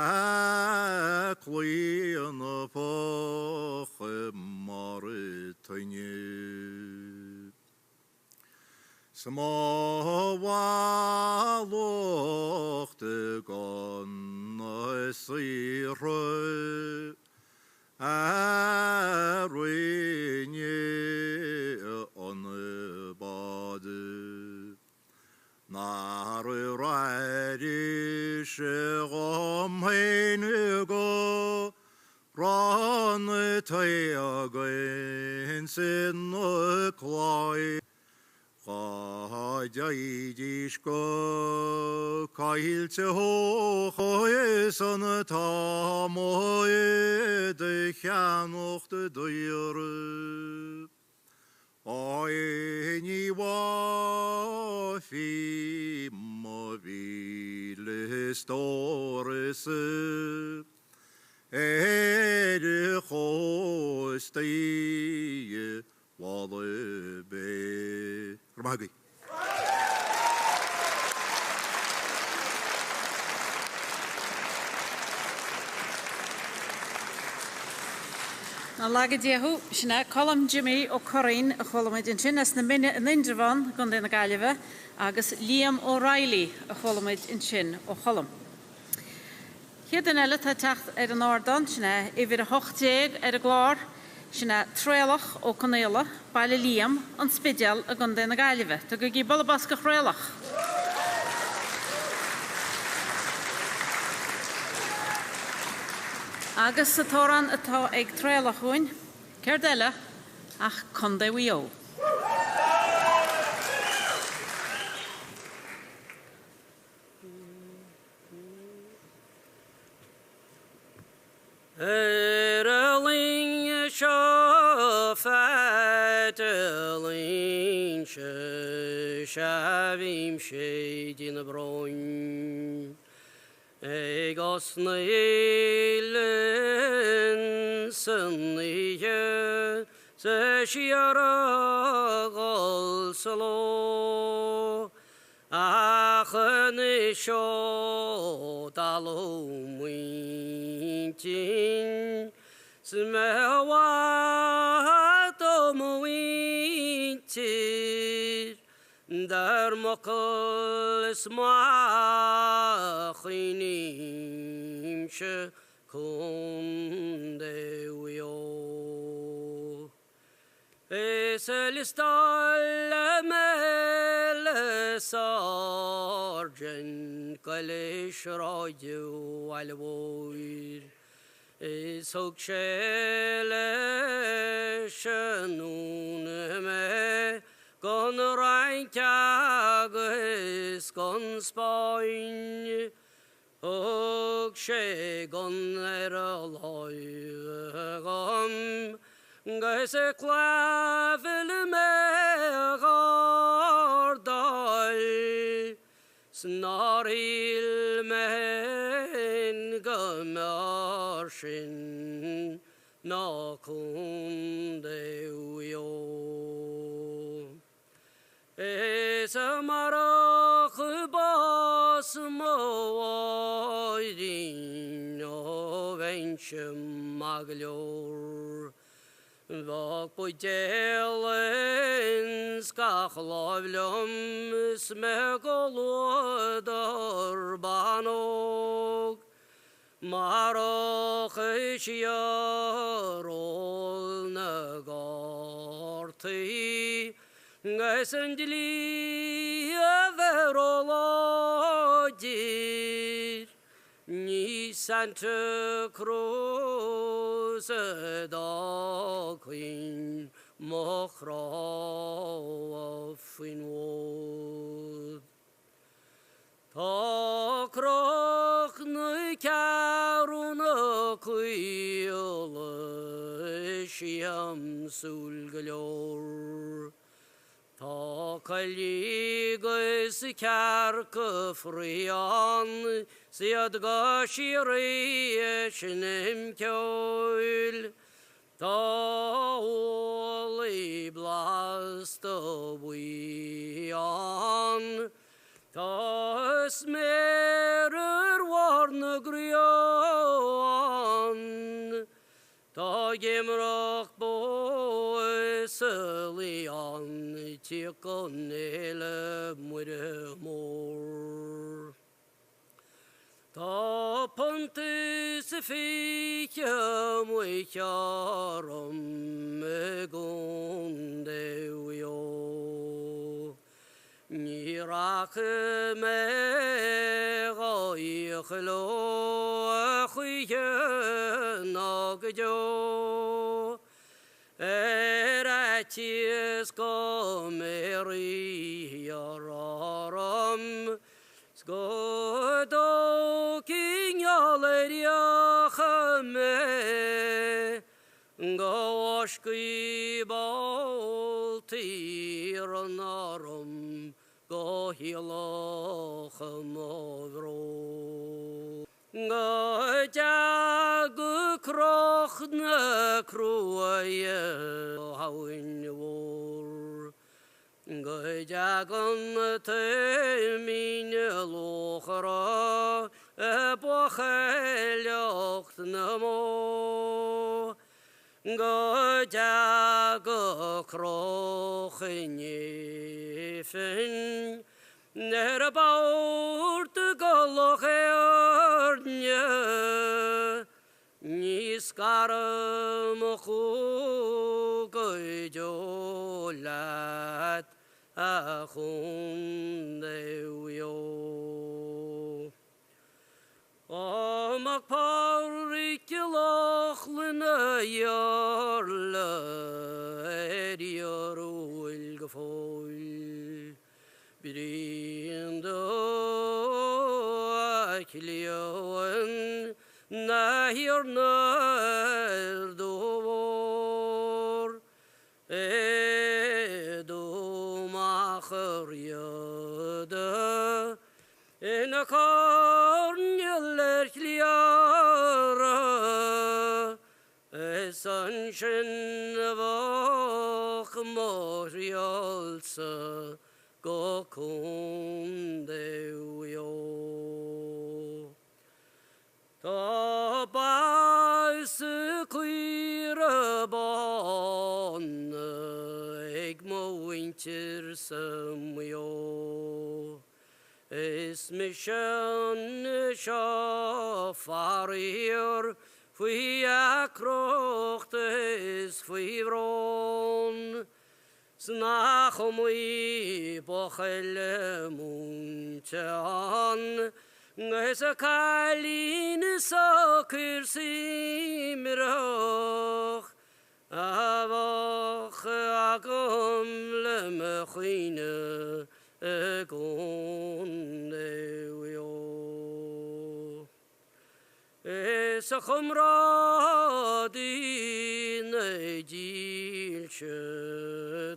poch maritanye Småvalochte gon sire Arwinje on bade Nare radische rom henugo Ron teagen sin klai Jaidisko kailse hoesan tamoe de chanoch de dure Oini wafi mobile stores hosti Wallaby. Ramagi. Na lagad Jehu, sinna colm Jimmy ó Corinne a cholamid in sin as na minne an Indravan gon na Gaillimhe agus Liam O'Reilly a cholamid in sin ó cholam. Hier den eile tá techt an ádan sinna ifir a hochtéag a glár sinna tréalach ó Conéla baile Liam an spideal a gon na Gaillimhe. Tá go gí bolabasca chréalach. Agus sa tóran atá ag tréalach huin, céir deile ach condé wio. Erling shofat erling shavim shedin broin Egos neilen sunniye se shiara gol solo Achne sho dalumwintin Smewa domwintir Dar mokol smachinim she kunde wio Eselistal mele sargen kalish radio alvoir Esokshele shenun me Gon rankagis gon spain Og she gon eraloy Gese klavel me gardai Snaril men gamarshin Nakunde uyo Esamarach bas moidin Ovenchem maglor Vak pojelens kachlavlom smegolodar banog Marach shiarol nagarti Gesendli everolodir Ni Santa Cruz da Queen Mochrá fin wod. Tá croch na cearúna cuiole siam súl go leor. Tá cailígus cear go frian siad go sirí sinnim ceoil. Tá ólaí blas do bhuian. Tá smerir war na grian. Tá gimrach bó sa lían tí go néile muire mór. Tá pontu sa fiche mui cearam me gunde wio. Ní racha me gáíchlo a chuige ná go jo. Atíos go méí aram, Sgodó cinnealaíocha me, go oscaí baltaí an aram, go hialacha módró. Go deag go croch na cruaie hain mhór. Go deag an taimíne lochara bochailiocht na mó. Go deag go croch in fin, Ner baurt golch earne, Nis garam chu goidolat a chundewio. Amach paurik lachlina jarle ediarul gefoil. Brindo akilioen na hirner dovor edo macher jade in a karnjelerkliara esanshin vach morialse go kundewio. Ta baus cuire bon ag mo winter samwio. Is mission sha farir fui akrocht is fui vron. Snach mui bochel muntean, Nes a kalin sa kursimroch, Avach agom le mechine gondewio. Es a chumradi ne dilche,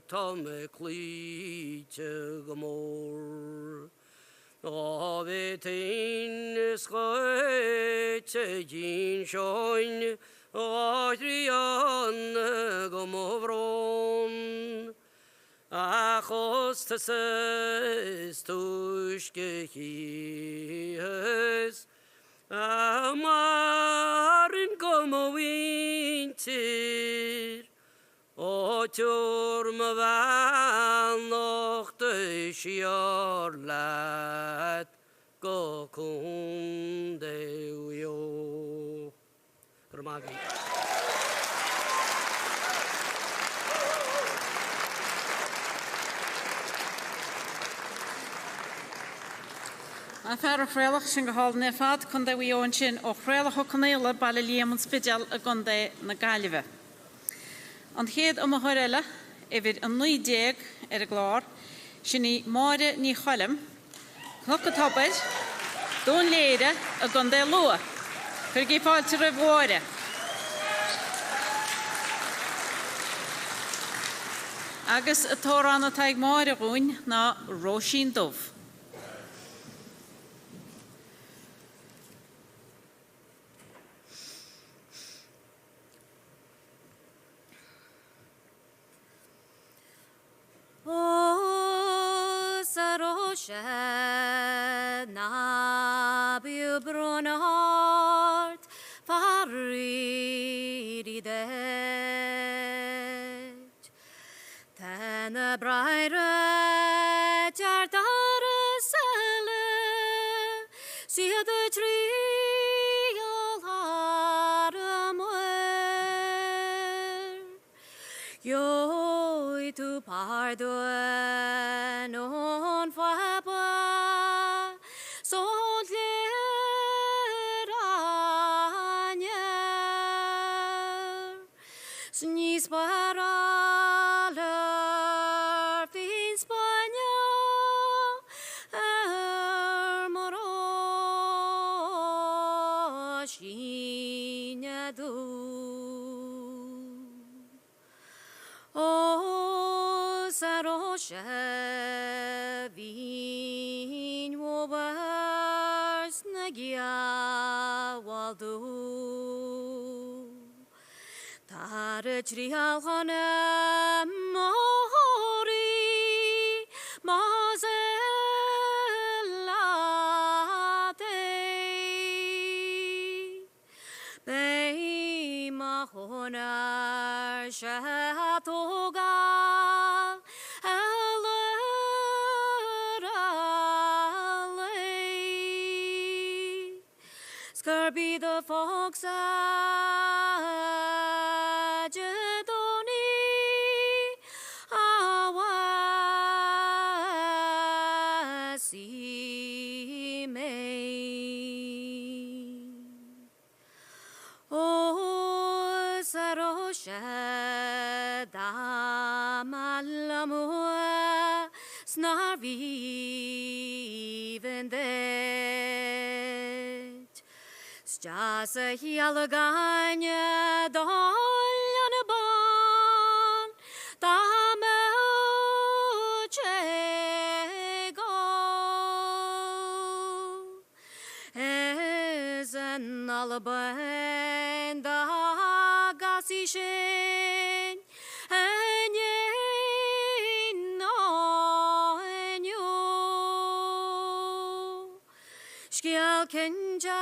Tome klite gomor. Avetin schoete gin schoin, Adrian gomovron. Achos tesses tushkehies, Amarin gomovintir, O tur me van noch de sjarlat go kundewio. Ramagi. An fear fréalach sin go háil na fad chun de bhíon sin ó chréalach ó canéile bailile líam an spidal a gundé na gaiileh. An chéad am choile ifir an 90 ar a glár sin ní máire ní chalam, Chnach go tabbaid, dún léire a gandé lua, chuir gífáilte ra bhóire. Agus a tórán a taig máire gún na Róisín Dubh. O Sarosha na bu brunart fariri det ten a braire jartar sele see the tree all yo tu pardon on faba son leranya snis parala fin spanya moroshina du Sarosha vin wobers nagia waldu tarachri alhana mohori mazelate bei mahonar shatoga Scurby the fox Jedoni Awasi me O Sarosha Damalamua Snarvi vendet Jasa hialaganya dolyan bon tamechego ezen albenda gasishin enye no enyo shkial kenja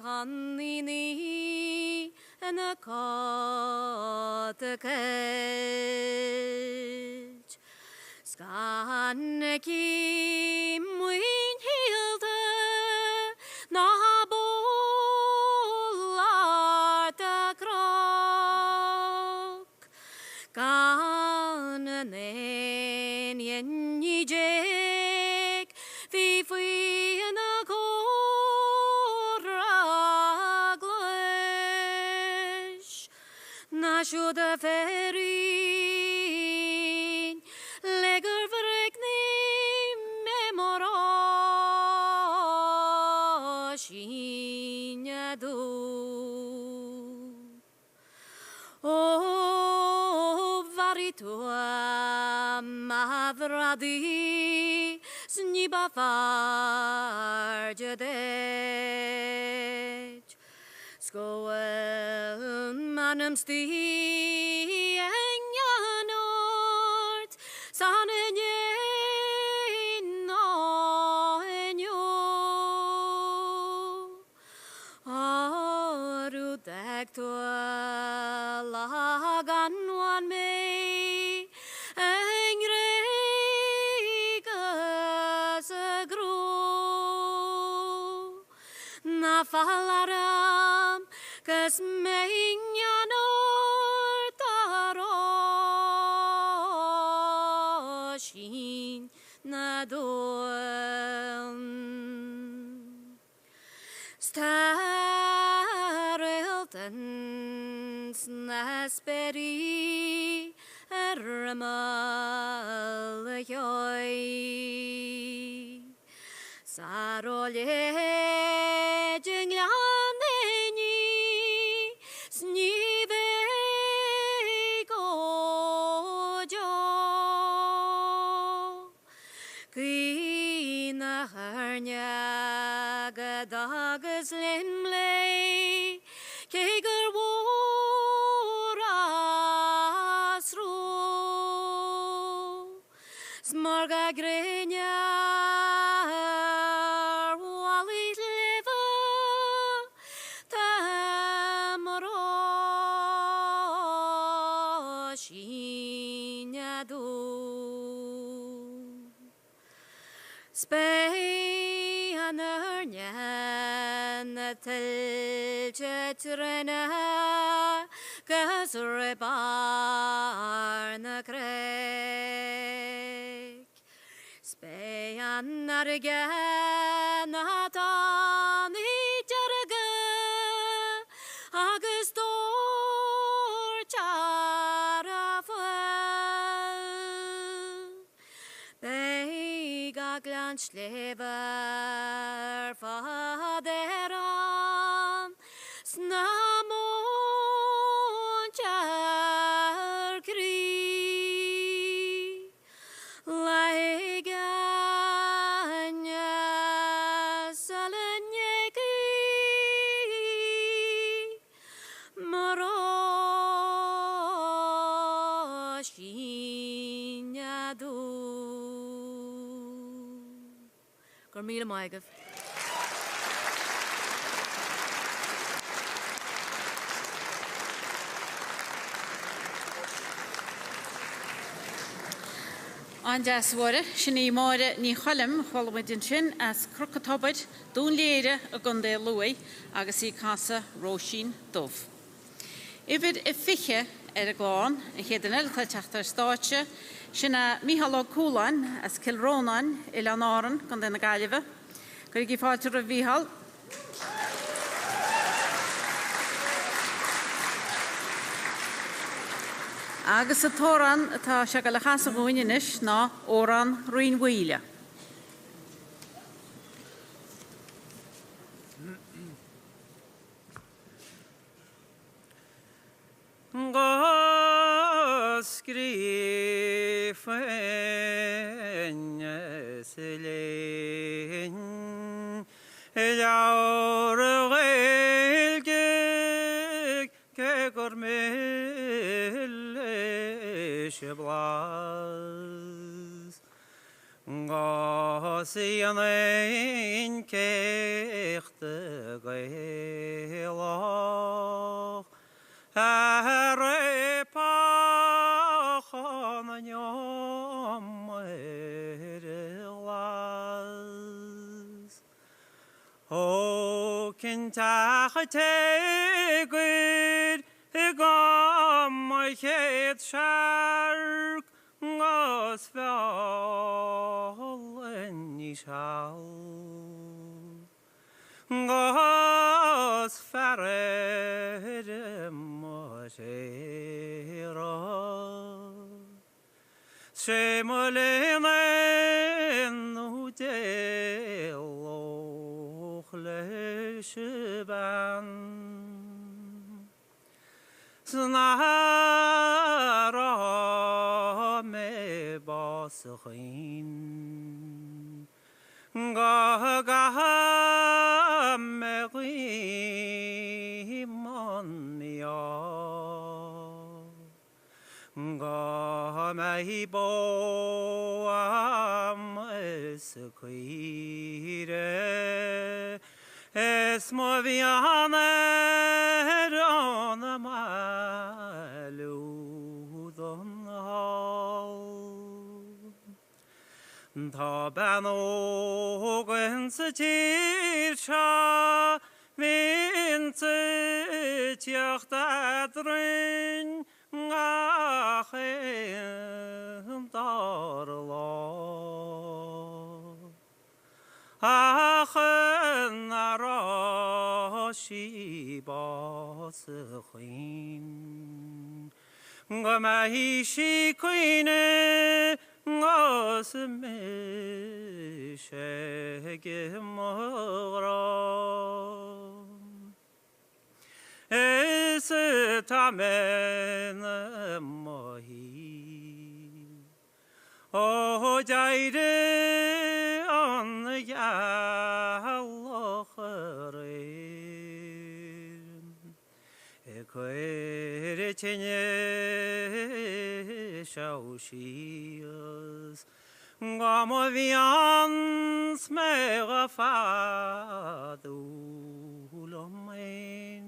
Hanini and a cottage Skaneki muin hilde Nabolarta krok Kananen yenijek Fifi and a Nashuda ferin leger verrekni memoroshinya du O varitua mavradi sniba farjadet Skoel manum sti enjanort sanenye no enyo aru dektua lagan wan me engre gasagru na falaram Kas meinjanor shin na doon Starelten snasperi ermaljoi Sarole jinglaneni snive gojo Quina harnya gadagas limley keger warasru smarga grenya walit leva tamro shinyadu Spey anernian tilchetrena gazrebar na krek Spey anargan atan ijarga agus dor charafel Bega glanslever faderan snamon charkri laiganya salanyeki moroshinyadu Gormila Maigov. Anjas wore, shini more ni chalem, chalwydyn sin as crocotobyd, dwn leire a gunde lui, agus I casa roshin dov. Ifid fiche y glon, y hyd yn elcha teachtar staatse, Sinna Mihalo Cúlan as Kilronan Ilanoran gan den Galive. Could you give out to Vihal? Agus y toran ta siagalachas o gwyninish na oran rwy'n wylia. Skrifen selin elauregig kegormel gasianein kechte gelach O Kintach good gom my head shark was fallen shall Gos fared mosera Semolenen udelo chlesban Snara me basrin Gaga merimonia Gamai bo am esquire es moviane on maludon hall Ta bano gwense tircha vinse tiachta drin ngachem dar lá Achan ará sí bás a chuin Go mai sí cuine ngás me sé gimorá Es tamen mohi O jaide on yalocharin Equere chenye shaushias Gamovians mega fadulomain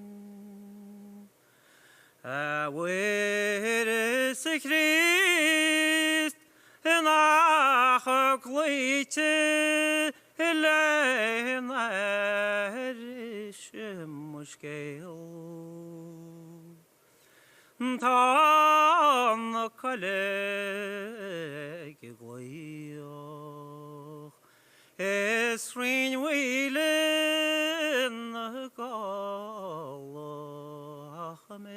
Where is Christ in a glite Elaine Irish Muskale Tan colleague glioch Es rin wheelin Amen.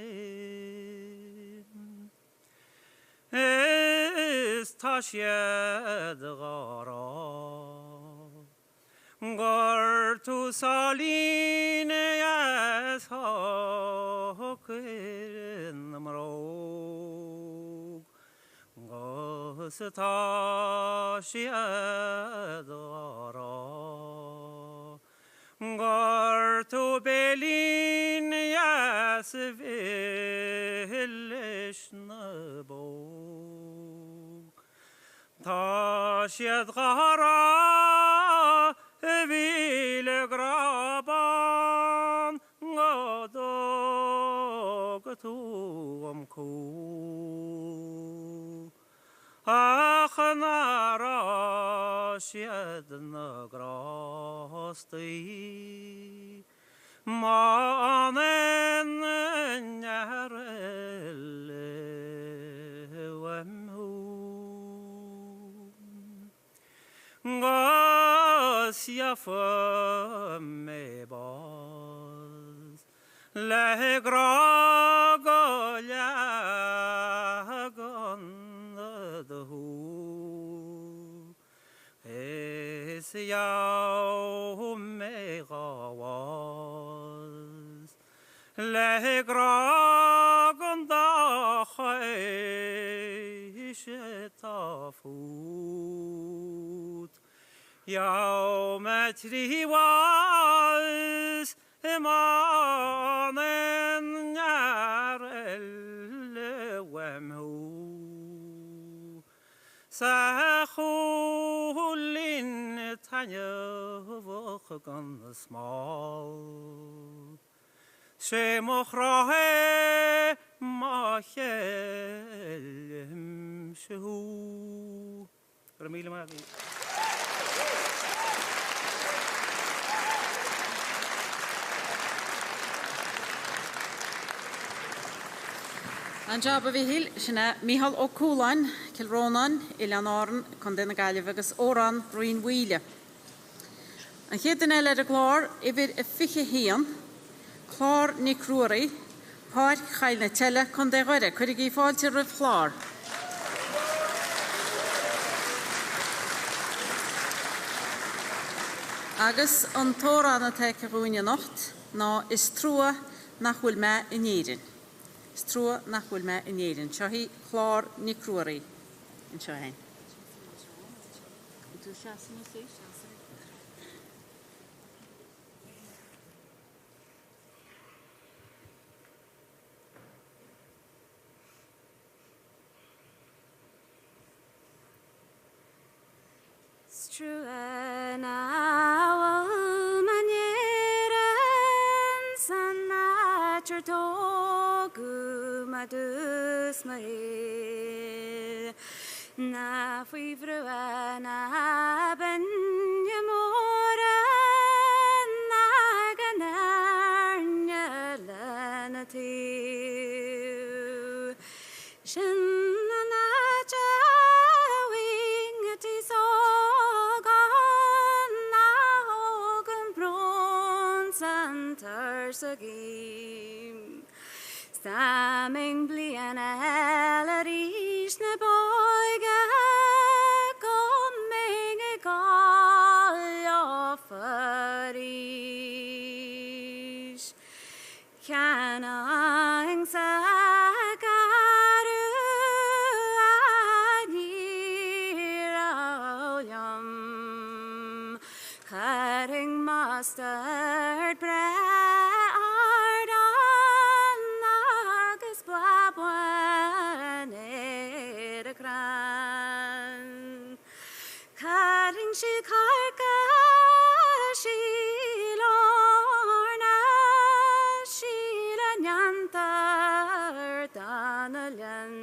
Es tashed gara Gar tu saline as hokin mrog Gas tashed gara Gar tu belin yas villish nabo Tashed gara vil graban Gadog tuam ku Achnara shed nagrasti Manen nyarelle wemhu Gasya me baz Le gragolya gandahu Es yaw me gawaz Le graganda shetafut يوم تري واس إمان نار الومهو سخولين تنيوخ كن سمال شمخراه ما خلهم شهو رميل ما An job a bhíhil sinna Mícheál Ó Cúlainn Kilrónan Ileanáran chun duine Gaillimh agus Óran Roin Mhuile. An chéad eile a glár ibir a fiche hían, chlár ní cruaí, páir chail na teile chun de ghaire, chuir í fáilte rih chlár. Agus an tóra na teike rúine nocht, ná is trua nach bhfuil me in éirin. Is trua nach bhfuil me in éirin. Seo hí chlár ní cruaí in seo hain. Strua na manieren sana chertogu madus mai na fivra na ben yamora na ganarnya lanati shanna cha sa gim. Samhna blian elarís na boige coming a gall offerís. Canang sa garu anirauliam, cutting mustard bread agus blabwan a gran. Cutting she carca she lorna she la nyantar danalan.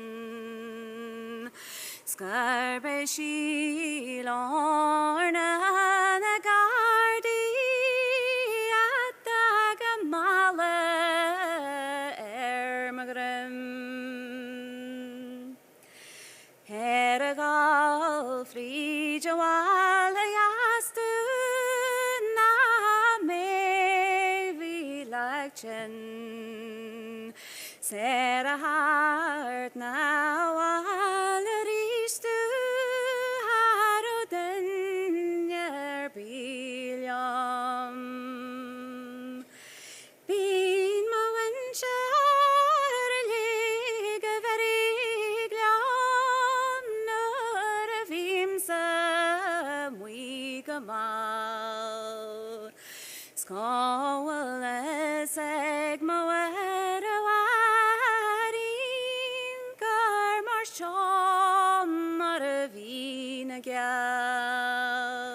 Scarbe she lorna na gardi at the gamala magrim. Heragal free jawala yastu na maybe like chen. Set a heart now all ristu haroden yer bilyam. Bin ma wenchar liga verigliam nur vimsa muigamal. Skawal seg ma werawarin gar mar shom mar vina gyal.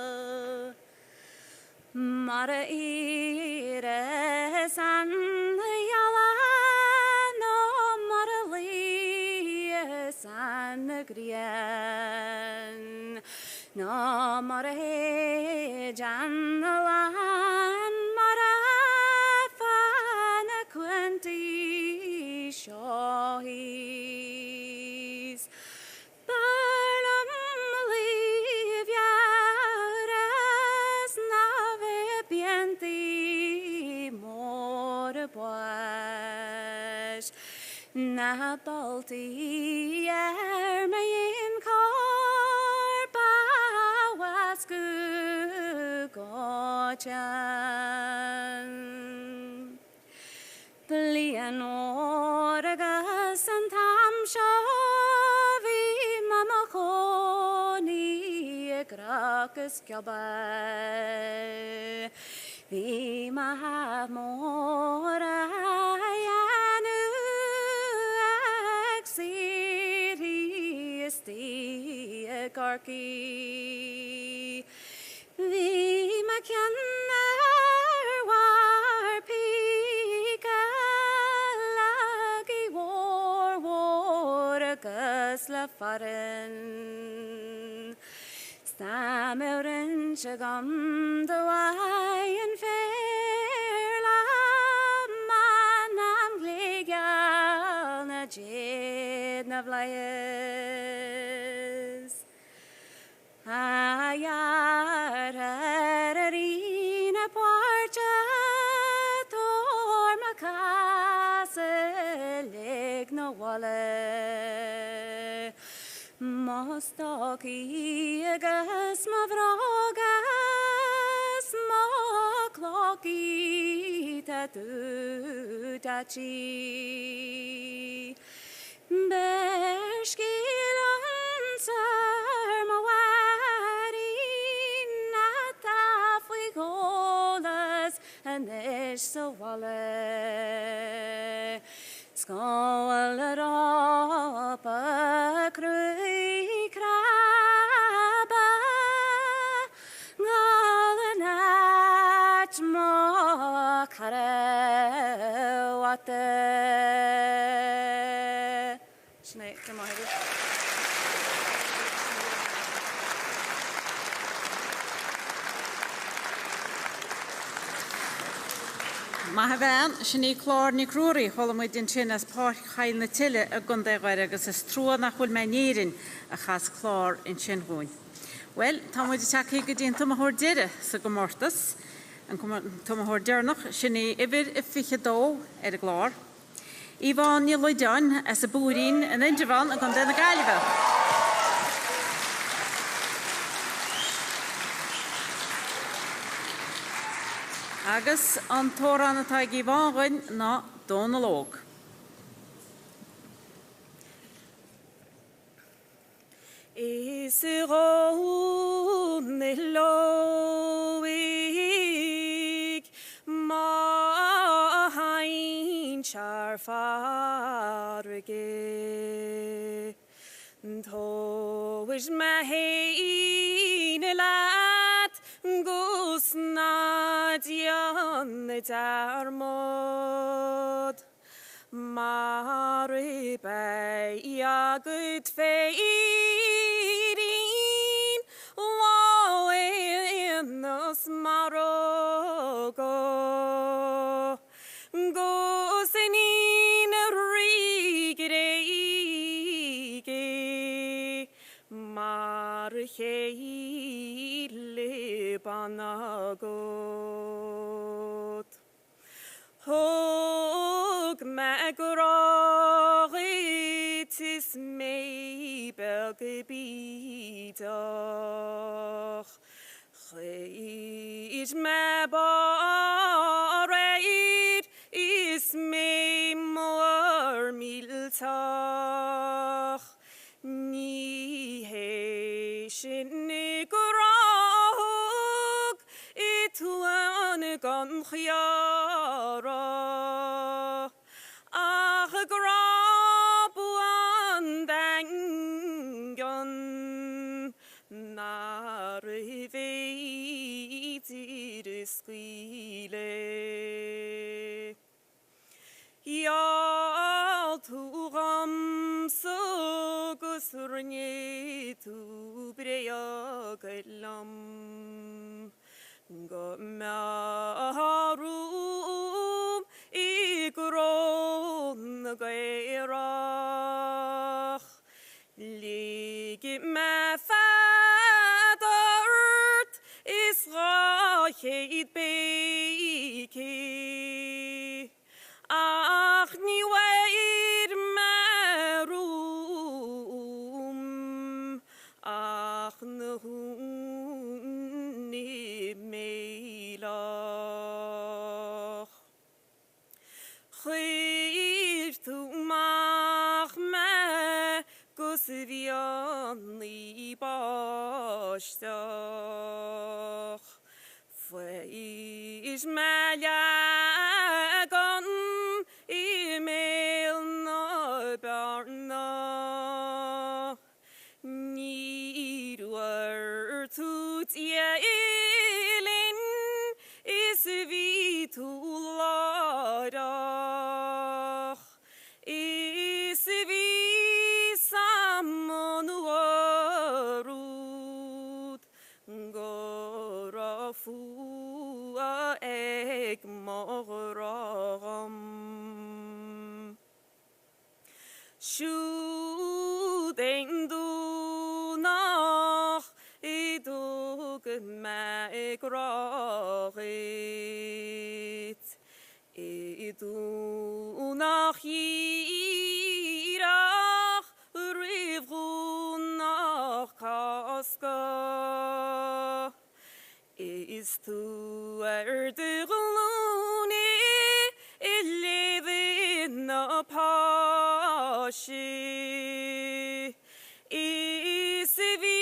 Mara ire san yala no mara li san grian no mara he janalan mara fana quanti shohis. Barnum liviares nave pienti more boas. Na balti meyin corba wasku gochan. Blian oragas and tam shavi mamachoni grakas gaba. Vi ma mora yanu exiristi garki. Vi ma kyanner war pika lagi war gus la faren. Stammerin shagam the wayan fair la manam gligal na jed na vlayes. Ayar hararina parcha tor makaselig no wale. Mostaki gas mavrogas mokloki tatu tachi. Bershkilon sar mawarin natafwi golas anesh so wale. Skålar apa krui krabba ngalanat makare wate. Snake, come on. Mahavan, Shani Clor Nicruri, Holomid in Chinas Park High Natilla, a Gundagaras, a straw Nahul Manirin, a Has Clor in Chinhoon. Well, Tom would attack Higgin Tomahor did it, so Gomortas. an tumthór dearnach sinné ibir I fiche dó a glár. Ivan ni loidan as a búrin an intervan a gan denna gaiileh. Agus an tóran atá gíháin ná dónalóg. Is ne loig ma hain char farge to is ma hein lat gus na dian darmod Mari bei a good feirin lo in nos marogo goes in rigre marhe libanagot Hog magoritis me belgebidach Chait me bareid is me mor miltach Ni he shinnig rog Ituan gan chiara Ach grabuan dangan Nar veitir squile Yal tu gam sugus rne tu breya galam Gamarum igron gairach Lig ma fadert is racheid beiki Ach ni weir marum Ach nahun ni meilach Chir tu mach me Gusvian li bastach Feis malagan email na barna Nidwar tut ilin is vi tu ladach is vi samonuarud gorafu eg moram Shuden du nach idug me grachit Idu nach jirach rivru nach kaska Is tu de gluni living na pashi Is vi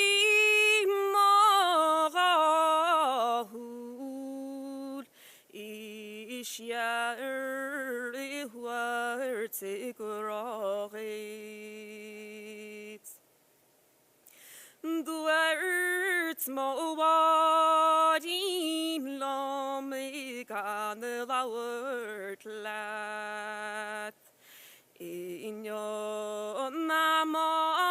marahul Is yar huart grachit Duart moadin lam gan lawrt lat In your namara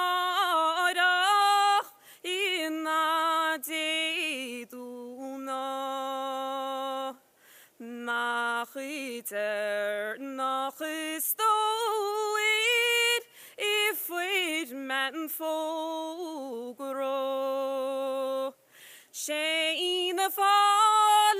in a day do na Nachiter nach stoid if we'd man fogro Shane the fall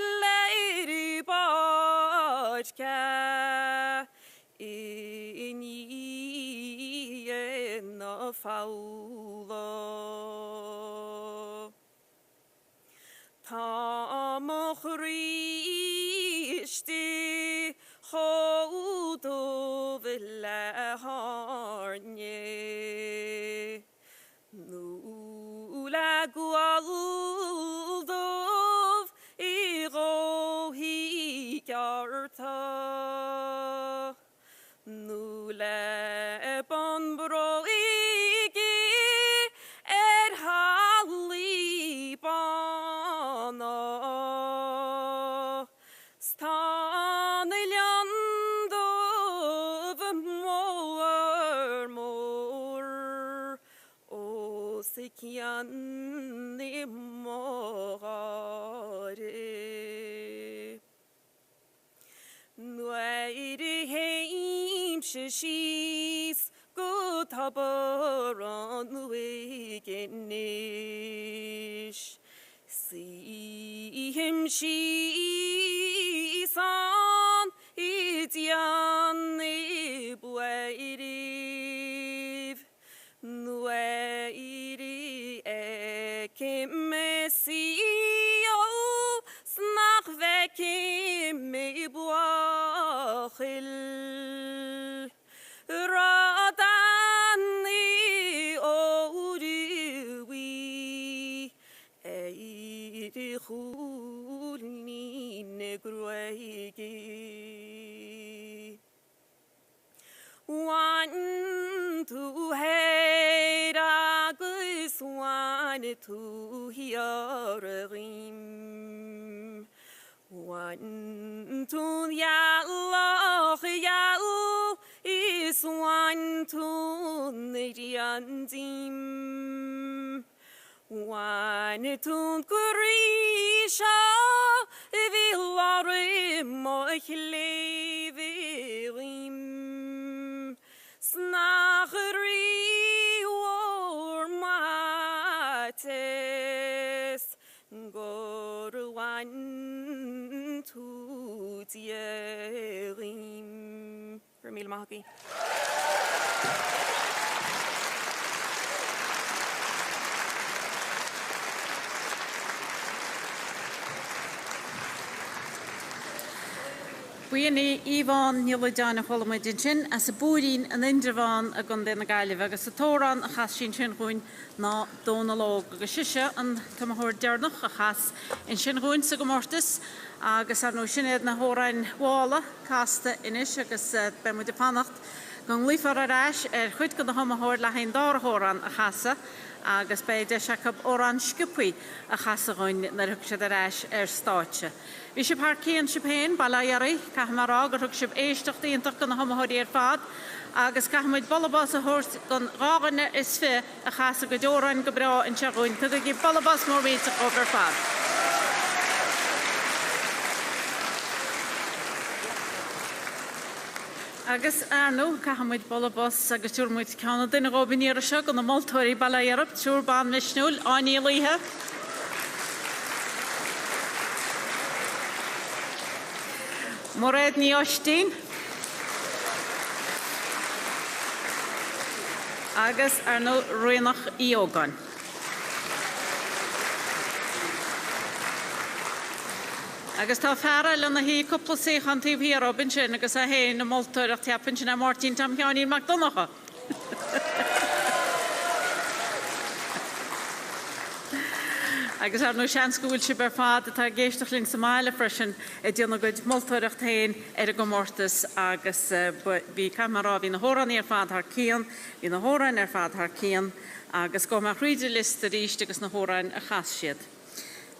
in a faula. Tamach risti chodo vile harne. Nula gualdov iro hi garta. Nula bon broigi halli bana. Staniliandov mor o sikian nimore. Nuairi heim shishis good habaran nuigenish. See him shisan idian ibuairiv. Nuairi ekimesio snach vekim ibuachil. Radani ouriwi eiri chulni negruegi. One to head agus one to hearing. One to yallah yal is one to nidiandim. One to Grisha villarim mochleverim. Snachri or mates gor one to dierim. Vermil Mahaki. Buine Ivan Nilajana Holomajin as a boodin and Indravan a Gundena Galiva, as a Toran, a Hashin Shinhuin, na Donalog, a Shisha, and Kamahor Dernach, a Has in Shinhuin, Sagomortis, agus no Shined na Horain Walla, Casta Inish, agus Bemudipanacht, Gung Leafar Arash, Hutka the Homahor Lahain Dar Horan, a Hassa, agus bei de Shakab Oran Skipui, a Hassagun, Narukshad Arash, Starcha. Bishop Harkian Shiphain, Balayari, Kahmarag, Rukship Eistach, the Intakan Homahori Fad, Agus Kahmid Bolabas a horse gun Ragana is fair, a Hassa Gadora and Gabra and Charuin, to give Bolabas more weight over Fad. Agus Arno, Kahmid Bolabas, Agaturmut Canada, and Robin Yerashak on the Maltori Balayarab, Turban Mishnul, Ani Liha. Mored Niostin. Agus Arno Ruinach Iogan. Agus tá fearra lena hí cúpla séchan tíobh hí Robin sin agus a hé na moltóireach teapin sin a Martin tam cheannaí McDonagha. Agus ar nó seans go bhfuil si bar fad atá géisteach linn sa máile freisin a dtíanana go moltóireacht hain ar a go mórtas agus bhí camará hí na hóraní ar fad thar cían, hí na hórain ar fad thar cían agus go mar chríide list a ríist agus na hórain a chas siad.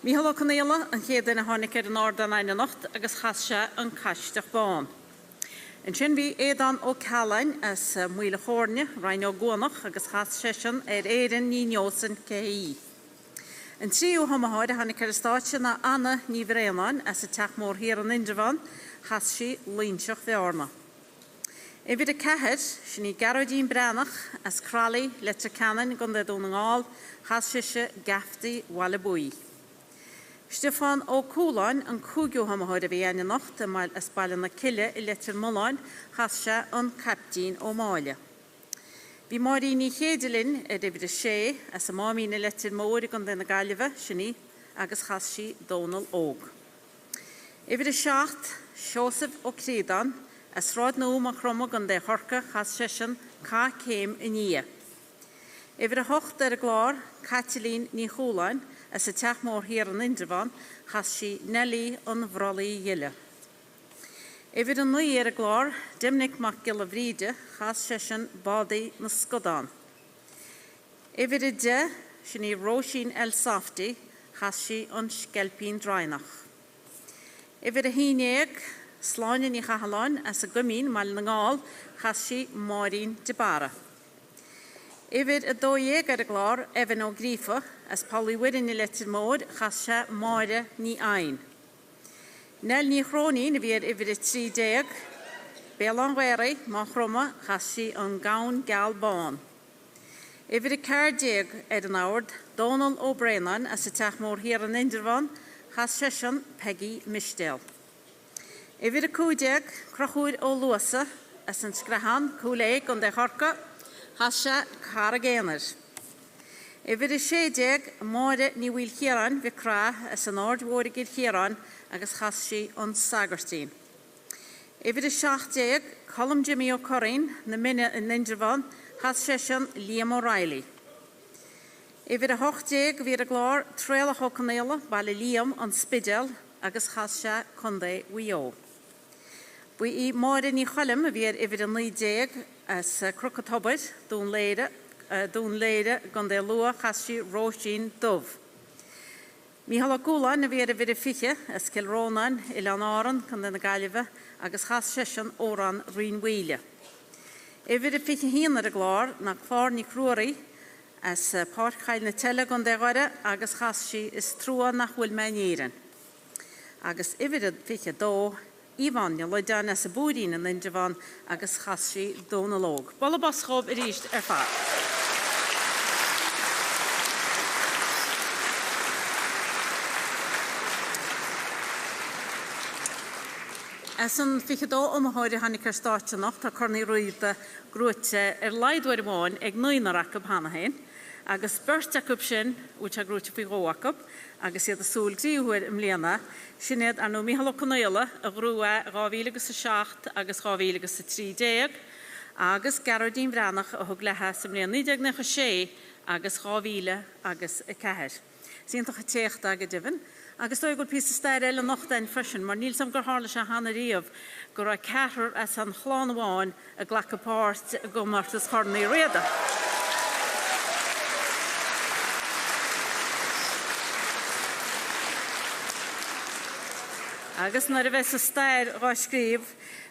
Míhall Canéla an chéad in a tháinig ar an ordan aine nacht agus chas se an caiisteach bán. An sin bhí édan ó Callain as muile chórne, rain ó Gónach agus chas sesin ar éireann ní neosan céí. An tríú hamaháid a tháinig ar stáitse na Anna ní bhréamáin as a teachmór hir an Indravan chas si líonseach bheorna. I bhí a cehead sin í Garodín Bránach as cralaí letar canan gon le dún ngáil chas siise gaftaí walla buí. Stefan ó Cúláin an cúgiú hamaháid a bhí aine nacht a mail as bailin na cille I letar Muláin chas se an captín ó Máile. Bhí marí ní chéidirlinn a dhibhir sé as a mámí na letir móir gan den na gaiileh sinní agus chas sí dónal óg. Ifir a seacht, Seosaf ó Crídan, as rád nó má chroma gan de chorca chas sesin cá céim i ní. Ifir a hocht ar a glár, Catalín ní Chúlain, as a teach mór hir an Indrefan, chas sí Nelly an Vrolaí Yile. Ifir a nui ar a glár, Dimnic mac gil a bhríide, chas sesin Badaí na Scodan. Ifir a de, sinní Róisín El Safti, chas sí an Sgelpín Drainach. Ifir a hínéag, Sláine ní Chahaláin as a gumín mal na ngáil, chas sí Máirín de Bara. Ifir a dóéag ar a glár, Evan ó Grífa, as Pauli Widin i letir mód, chas sé Máire ní Ain. Nel ní chrónín ifir ifir a 30, Bélan Wéri, má chroma, chas sí an Gaun Gal Bán. Ifir a 40 ar an áward, Donald O'Brien as a teach mór hir an Indrefan, chas sesin Peggy Mistel. Ifir a 50, Crachúid ó Luasa, as an Sgrahan, Cúléig an de Chorca, chas sé Cara Géanar. Ifir a 60, Máire ní bhfuil Chiaran vi crá as an árdhórig i'r Chiaran agus chas sí an Sagartín. Ifir a 60, Colm Jimmy O'Corrin na minne in Indrefan, chas sesin Liam O'Reilly. Ifir a 80, vir a glár Tréla Hocanéla, Bala Liam an Spidel agus chas sé Condé Wio. Bhui I Máire ní Cholim vir ifir a 90 as Crocotobid, dún léide gan de lua chas sí Róisín Dov. Míhall Gúla na vir a 50 as Kilrónan I Leanáran gan na Gailve agus chas sesin Óran Rinhuile. Ifir a 50 ar a glár na chlár ní Cruarí as Párchail na Tele gan de Gaire agus chas sí is trúa nach bhfuil meníran. Agus ifir a 52 Ivan le dan as a búdín in Indrefan agus chas sí dónalóg. Bolla baschob I ríist ar fad. As an fichadó omhairi hannig státe nacht a corní roiide grúte leidwair máin ag nuinar acab hana hain, agus burt acab sin, úte a grúte fi góacab, agus iad a súl gríhuir mliana, sinad ar nó Míhall O'Connell a grúa 2007 agus 2013, agus Gerardín Brannach a thug lethe sa mliana 1996 agus 2000 agus a 4. Síntacha teachta a divan, agus dói gul pís stair eile nachtain frisin, mar níl sam gur hála se hana riamh gur a ceathar as an chláánháin a ghlacha páirt go martas chornaí Riada. Agus na bheits a stair ráiscríb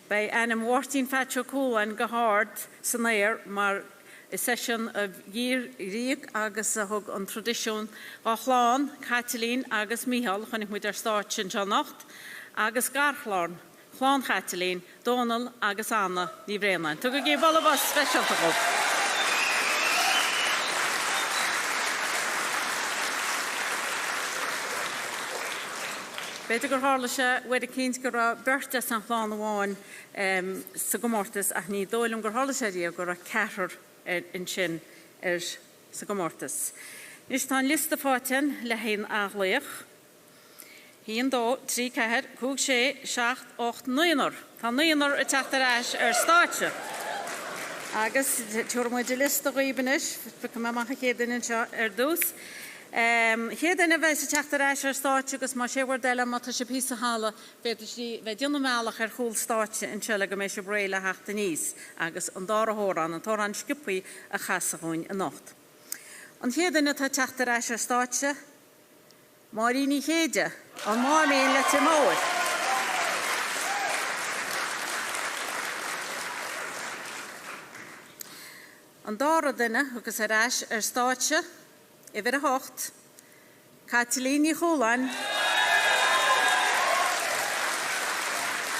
bei anam Wartín Féach Cúlain go háirt san éir mar a session of year ríag agus a thug an tradiisiún á chláán, Catalín agus Míhall chunig muid ar stáit sin se nacht, agus garchláán, chláán Catalín, Donal agus Anna ní Brénain. Tu go gé ballabas specialta go. Beidir gur hála se wedi cíns gur a berta san chláán amháin sa gomórtas ach ní dóilm gur hála se ríag gur a ceathar in sin sa gomórtas. Nis tá lista fáitin le haon aghlaoch. Híon dó 3 ceithir, 5 6 7 8 9. Tá 9 a teachtar eis ar stáitse. Agus tuair muid de lista roibanis, fe cumamacha chédainn seo ar dús. Chédainn a bheits a teachtar eis ar stáitse agus má sé bhar deile má tá sé písa hála beidir sí bheith dionamálach ar chúl stáitse in seile go mééis sé bréile heachta níos agus an dárthórán an tórán scipaí a chasaúin a nacht. An chédainn a tá teachtar eis ar stáitse, Máirí ní chéide, an máíon le te móir. An dára duine agus ar eis ar stáitse, ifir a 8, Catalín ní Chúlain,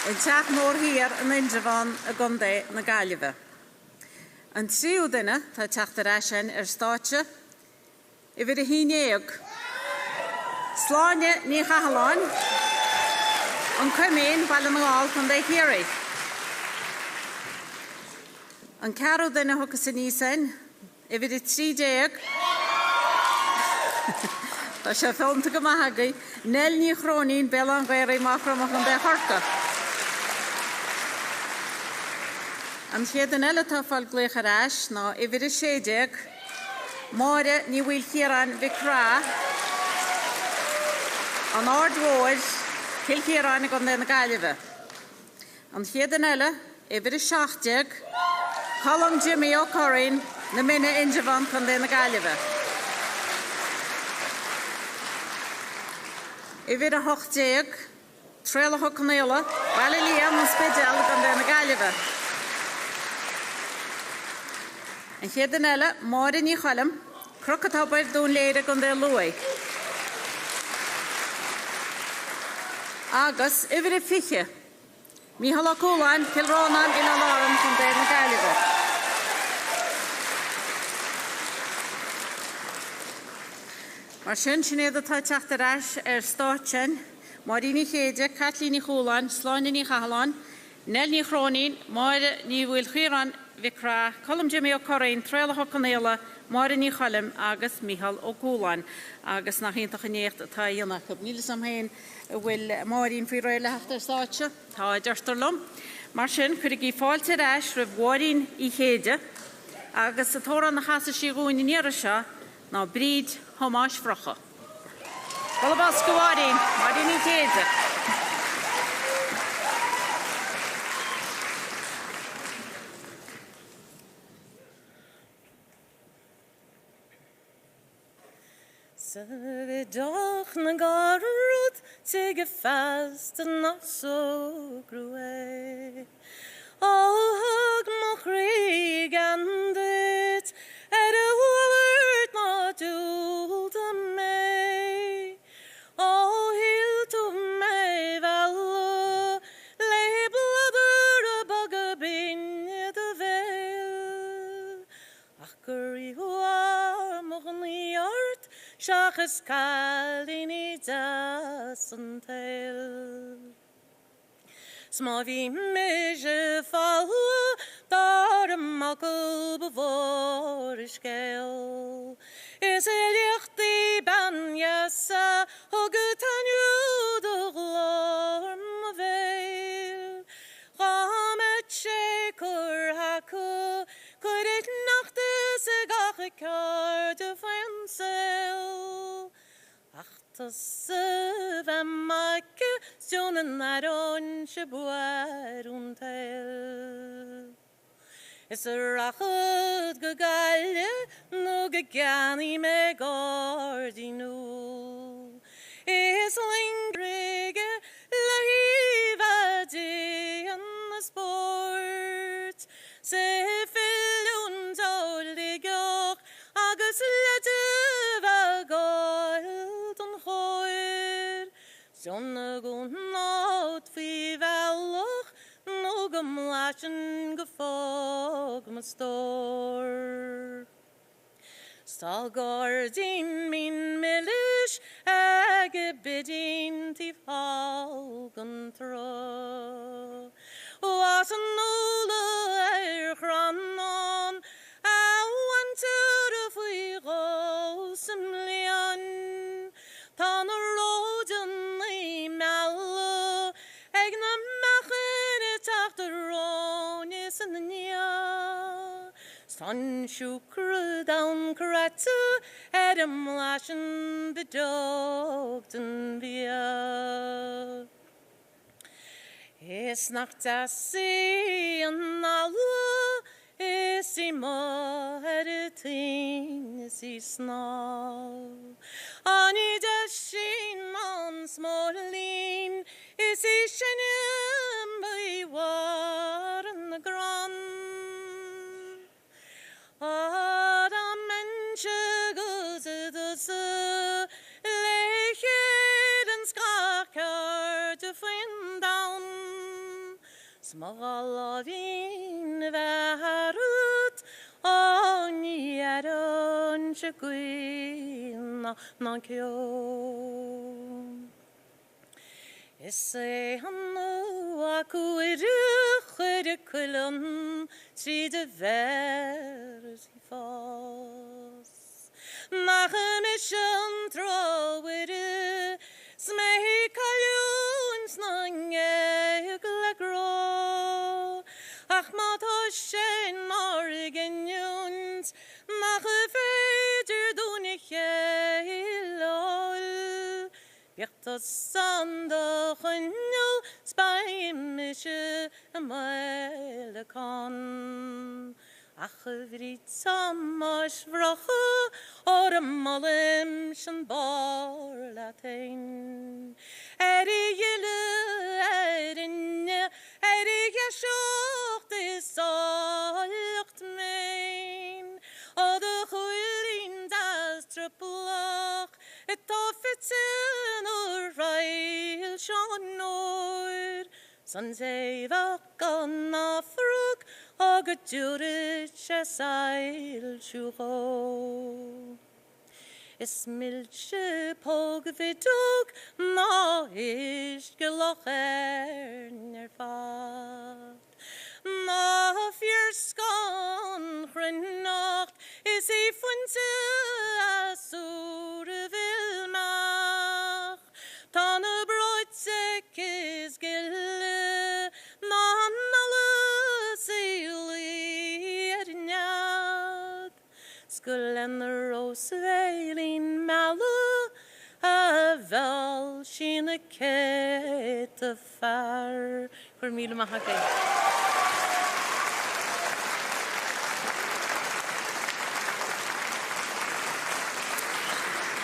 in teach mór hir an Indrefan a Gondé na Gailve. An tríú duine tá teachtar eis ar stáitse, ifir a 11, Sláine ní Chahaláin, an Cuimín Balla na Gáil Condé Hirí. An carú duna thugus san níosan, I bhí 30. Tá sé filmta go maithagaí, nel ní chrónín bell an gaiir machramach an de harta. An chéad an eile tá fáil gléich arás, ná I bhí 60, máire ní bhfuil chéaran bhí crá, an ardmhóir cilchéaran go na gaiileh. An chéad an eile, I bhí 60, Colm Jimmy O'Corrin na mine injavan chun na gaiileh. I bhí 80, tréalach cnéile, bailí líam an spéideal chun na gaiileh. An chéad an eile, máire ní chalam, crocatábair dún léire chun luaig. Agus, I bhí 50, Míhall Cúláin, Kilrónan in alarm chun na gaiileh. Mar sin sinnéad atá teachta arás stáit sin, Marí ní chéide, Catlí ní Chúláin, Sláine ní Chahalán, Nel ní Chrónín, Máire ní bhfuil chuiran Vicrá, Colm Jimmy O'Corrin, Tréalach Canéile, Máire ní Chalim agus Míhall Ó Cúláin, agus nach ionach nécht atá dhéanach. Nílas am héin bhfuil Máirín fao réile heachtar stáitse, tá deirtar lom. Mar sin chuir í fáilte arás ra bhóirín I chéide, agus atóran na chasa sí gúin I níara seo, ná bríd Thomáis Frocha. Balabas Gwarin, Marini Teze. Ze dag na garrot, tegen vast en not zo groe. Hag mag regan dit, de hoort not doelt mij. Heel to mij wel, lei bladder bugger bin de veel. Akker war mogen niet hart, Shachas kalini dasen tel. Smavi meje falu, dar makkel bevorisch gel. Is licht die ban jassa, hoget an you de glorm veil. Ramet shekur haku, could it nacht de gachekar de fansel. Achtas vemmaike, sjonen aron sheboar untel. Is rachud gegalle, no gegani me gardinu. Is lingrige, lahiva de an the sport. Se fillun toldigoch, agus lette gold on hoir. Zonne gon not fi veloch, no gemlachen gefog me stor. Stalgardin min millish, age bidding ti falgon thro. Was an ola chranon, I want to fui rosemlian. Tan a roden li mallo, egna machen it after ronis and nia. Stan shukru down karatu, Adam lashen bedogt and via. Is nacht asi an alla, is I editing, is I snav. Ani dashin man smolin, is I shenem by war in the gran. Adam menche goes the se, leched and skakar to find down. Smalavin varut, oni aron shquin na kyo. Isse hannu de cullen, trie de vers I fos. Machen is een trouwere, smee kaljoens nange glegro. Ach mat hoshen morgenjuns, nach veder donige lol. Wicht dat zondag en nul, spijmische meile kan. Ach vrit samas vrache, or malem shan bar latein. Jille erinne, je sjocht is alcht mein. O de goeilin das truppelach, het toffetsen or rail shan noor. San zei vakan afruk, og a djurit sail sjugo. Is milche pog vidog, na is gelocher nervat. Na fierskan grunnacht, is funse asure vilmach. Tanne broitsek is gille, man alle seili ernjad. Skullen roosveilin malu, a vel sine kete far. Cormile mahake.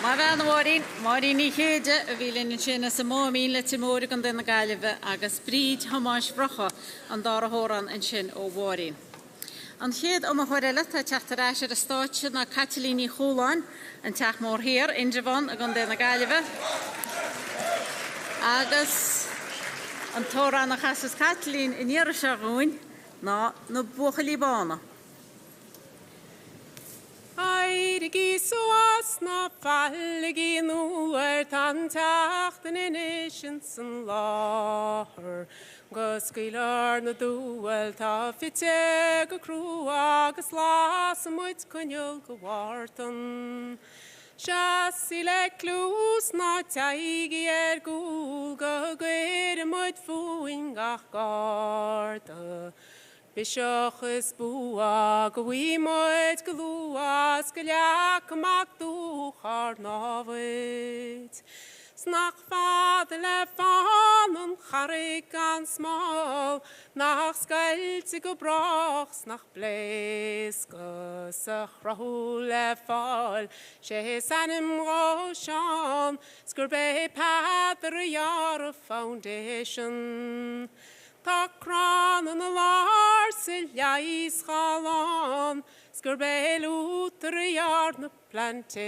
Maar Marin ní chéide a bhílinn sin sa mómín le timóra an den na gaiileh agus bríd hamáis brocha an dá hóran an sin ó bhórin. An chéad am a chuirile tá teachtaráis ar a stáitse na Catalíní Chúláin an teach mór hir Indrevan a gan den na gaiileh. Agus an tóra na chasas Catalín in iar se rúin ná na bucha Líbána. Airigi soas na falligi nuair tan tachten in ishins an láthir. Goscuilar na dúil tá fitte go crú agus lás a muid coniul go bhhartan. Seasaí le clús ná teigi gúil go gcuir a muid fuain gach garda. Biseach is bua go bhí muid go luas go leach amach dúchar náhaid. Snach fada le fan an charig an smál, nach scailte go brach snach bléis go sa chrathú le fáil, sé sanim rá seán, sgur bé Padar Riada Foundation. Tá crán an a lár sa leis chalán, sgur bé Lútar Riada na plantations,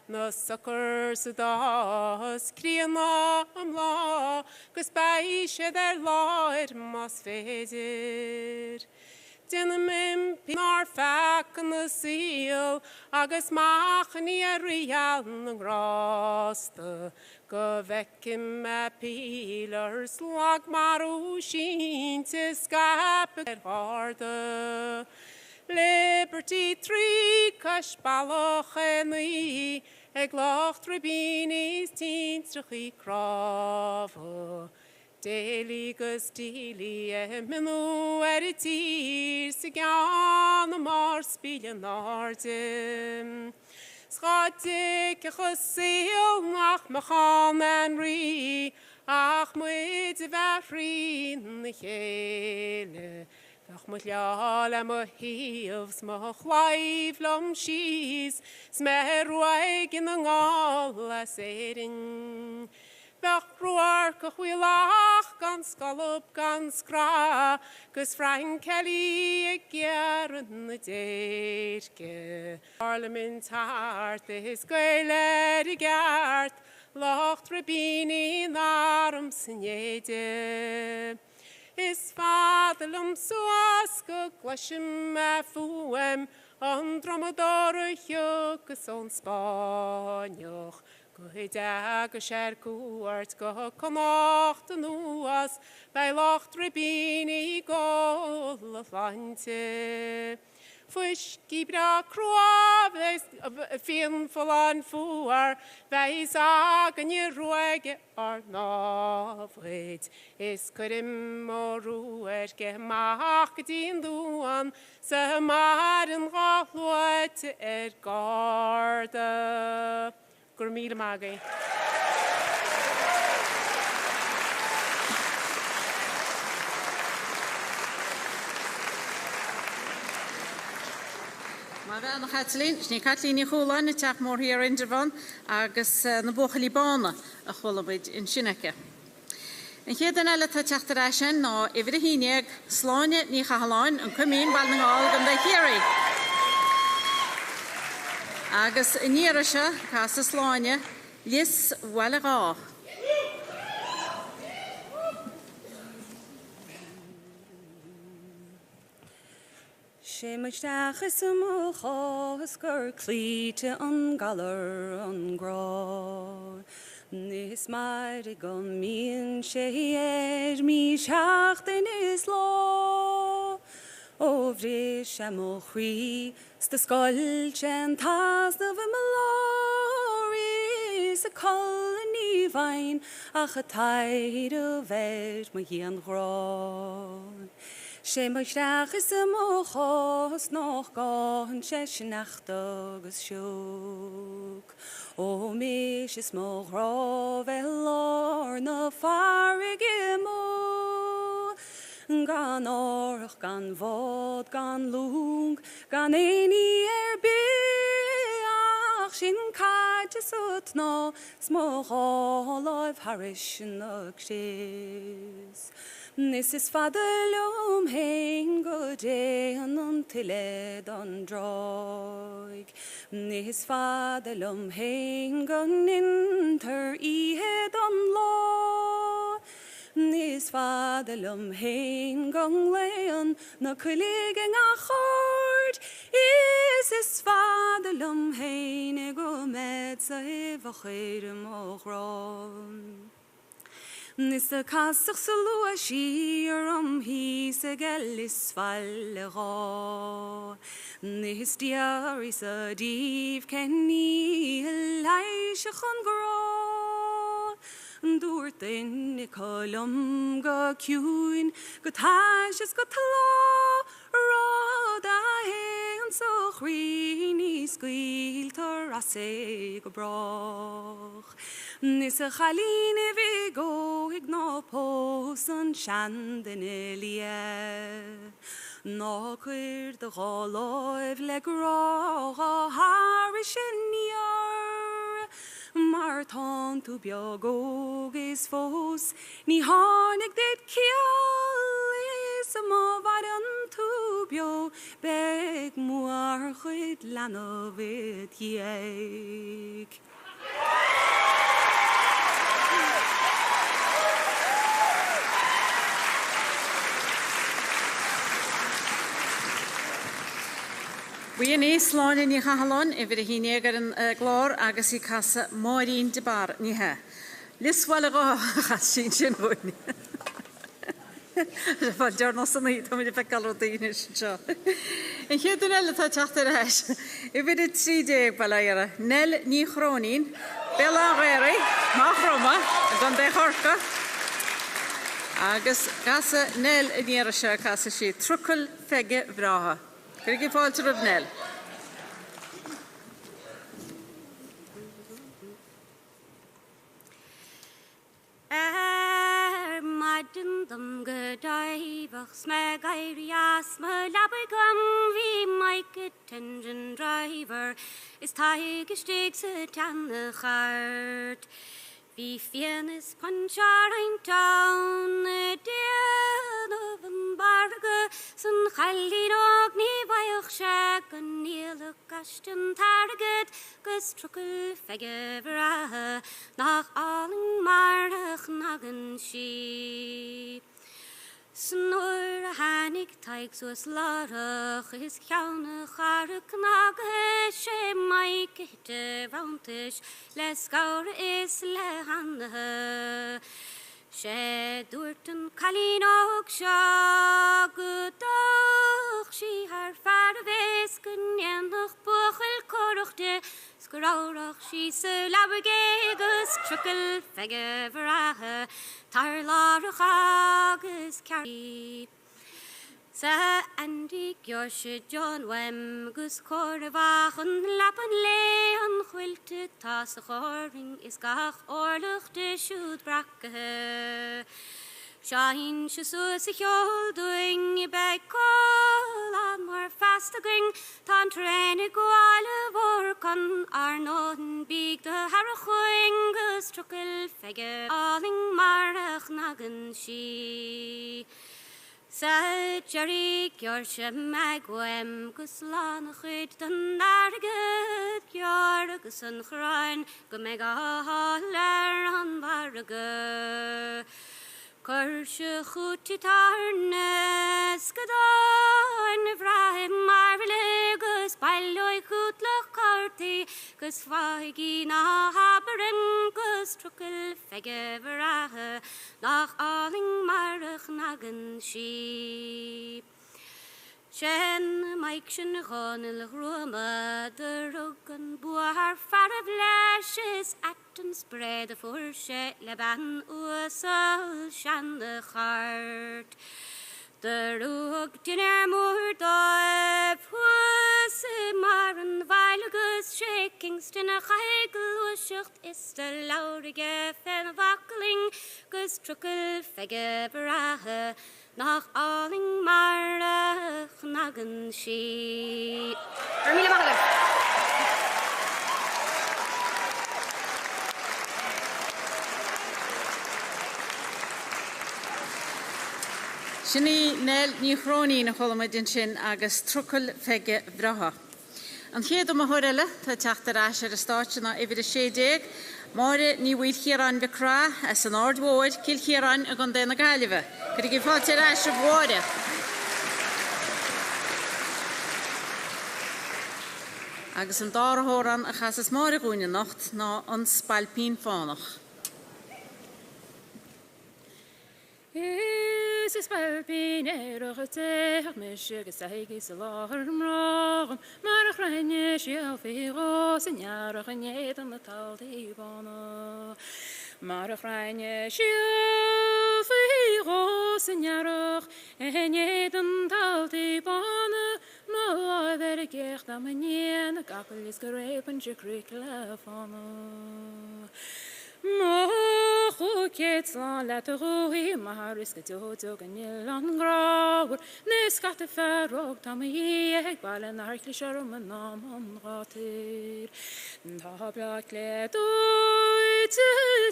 na suckers a das, críanna am lá, gus baiche der láir mas féidir. Dina mimpi nar Féach an na síl, agus machani a rial na grásta, go vecim a pílars lag marú sínte scape harda. Liberty trí cos ballach enní, ag lach tribínis tíntrach I crava. Déli gus díli minú I tír sa gan a mar spílan ardim. Schadig a chusil nach machan an rí, ach muid a bheithrí na chéile. Gach mu leal am a híomhs ma chhlaif lom síos, sme roig in an ngáil a sérin. Bech roar go chhuilach gan scalop gan scra, gus Frank Kelly a gearan na déirge. Parliament hart is gaile I gart, lach tribini narm syniede. Is fadalum soas go glashim a fuem, an dromador a hiogus on Spanioch. Goeiedag, scherkoert, go connacht nuas, bij lacht rebini golfante. Fush gibra kroa, fin volan fuar, wij zagen je roege arnavrit. Is kurim moruer gemaakt in duan, ze maren gafloet garde. Gurmile Maggie. Maar wel nog Kathleen, is niet Kathleen in Golan, het zag maar hier in de van, agus na Bochelibanen, een golabid in Schinneke. En hier dan alle het achterashen, nou even de hinig, slaanje niet gehalan, en kom in bal nog al de hieri. Agus nierashe, kasa slaanje, lis wallega. Séimeach is mochas gur clíte an galar an grá. Nis mar gan mín sé mí seachtain is lá. Ó bhré sé mo chrí sta scoilte an tas na bhí malóir sa col ní bhain ach a taid a bheith ma hí an grá. Séimeach is mochas nach gan sé nacht agus siúk. Ó mis is mo grá bheith na farige mó. Gan orach, gan vod, gan lung, gan éini beach sin caide sut ná smoch harish na gris. Nis is fadalum hein go dé an tiled an droig. Nis fadalum hein gan inter ihed an lá. Nis fadalum hein gang leon na kuliging a chord. Is fadalum hein go med sa evachirem och ron. Nis a casach sa lua shir hí sa gelis falle rá. Nis diari sa div kenni leisach an grá. Dúirt in I colum go ciúin go táis go talá rád a héan so chrí ní scuiltar a sé go brach. Nis a chalín bhí go ag ná pós an seandan lia. Ná cuir de gáláibh le grá a háris níor. Mar tá tú beagóg is fós, ní hánig dit ceall is a má bhar an tú beo, beg muar chuid leanmhid dhéig. Bhuian éasláin ní chahalán I bhí hínégar an glár agus I casa máirín de bar níthe. Lisháil a chas sin bhuiine. Fá dearná san í tá fe galú daine seo. In chéad an eile tá teachtar eis. I bhí 30 bailire, nel ní chrónín, bela réirí, má chroma, gan de chorca. Agus casa nel níar se casa sí trucail feige bhrátha. Cyrigi fáilte rubnel. Madden dum gedaibach sme gairias me labigam vi Mike Tension driver is tai gesteg se tanne hart. Vi fiernes punchar ein town dean of an barge sun challinog ni vaich shag an niele gaston target gus trukel fegevra nach allen marach nagen shi. Snor a hanig taig soos larach is cheanna chara cnaga sé maig de vantish les gaur is le hanna sé dúirt an calínog seo godach sí haar far ves gynneannach buchel corachde sgorach sí sa labergegus truckle fege verahe tar larach agus carry sa Andy Gjorshe John Wem gus corvach an lapan le an chwilte tas a choring is gach orlach de shoot brakke Shahin Shasu sich all doing by call on more fast going tan train go all work on are not big the harroing gus truckle figure alling marach nagan she Sa Jerry Gjorshe magwem gus lan chud den nargad Gjor gus an chrain go mega haller an barge Kursche chuti tarnes gedaan vrahim marvele gus bailoi kutlach karti gus vaigi na haberen gus trukel fege verahe nach alling marach nagen sheep Shen Mike shen gonel roma the rogan buar far of lashes at and spread for she leban usal shan the heart the rug dinner more dive was maran vilagus shaking stin a higel shucht is the laurige fen wackling gus truckle fege brahe nach alling marach nagen she Ermila Mahler Sinní nel ní chróní na cholamidin sin agus trucul fege vraha. An chéad am horile tá teachtarrás ar a stáit na ifir a sédéag, máre ní bhfuil chiaran bhecrá as an ardmhóid cil chiaran a gan déna gailibh. Gyda gyd fáilte rás a bhóide. Agus an dárthóran a chasas máre gúine nacht ná an spalpín fánach. Is spalpín erach a teach me agus aigis a láhar mrágan mar a chraine sial férós in jarach a néad an na taldaí bána. Mar a chraine sial férós in jarach a néad an taldaí bána má ver a gecht am a néan a gapel is go répan se cric le fána. Moch o ketlan let a rohi maharis getotog an il an grauer nes gat a ferrog tam eg balen arkli sharum an nam an ratir da blak le doit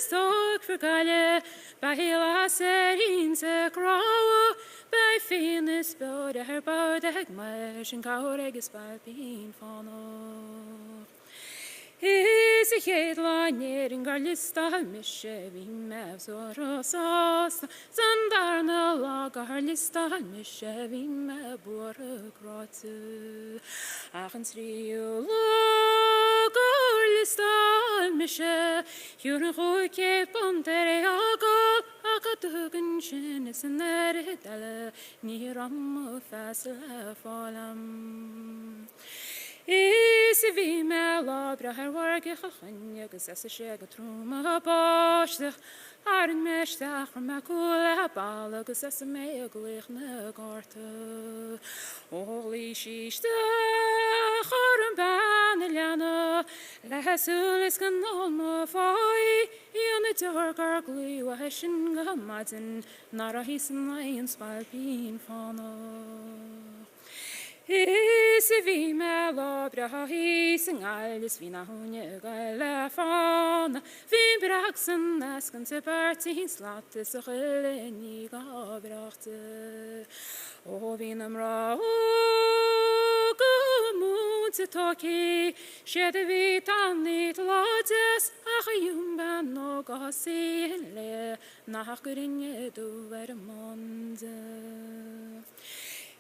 stok for galle by hela serin se grauer by finis bod her bod eg mesh en kaureg spalpin fano Is a héadláin near in garlistal mishe vi mev sorosas Zandarna laga har listal mishe vi me bore gratu Achan sriu laga listal mishe Hjurn choike pontere agol Agadugan shin is an eridele Niram fasle falam Is vi me labra her warge chachan agus as a sé go trúma báisteach ar an meisteach ar me cúla ball agus as a mé a gluich na gárta. Ólí síiste ar an ban a leanna le hesúlis gan olma fáí í an a dúrgar glú a hesin go madin nar a hís an leon spalpín fána. Is vi me labra ha hís an gailis vi na húne gaile fána Vin braxan ascan se bartín slatis a chile ní gabrachte Ó vín am ra go mún te toki, shed vit an it lodes, ach yum ban no gosile, nach grinje du monde.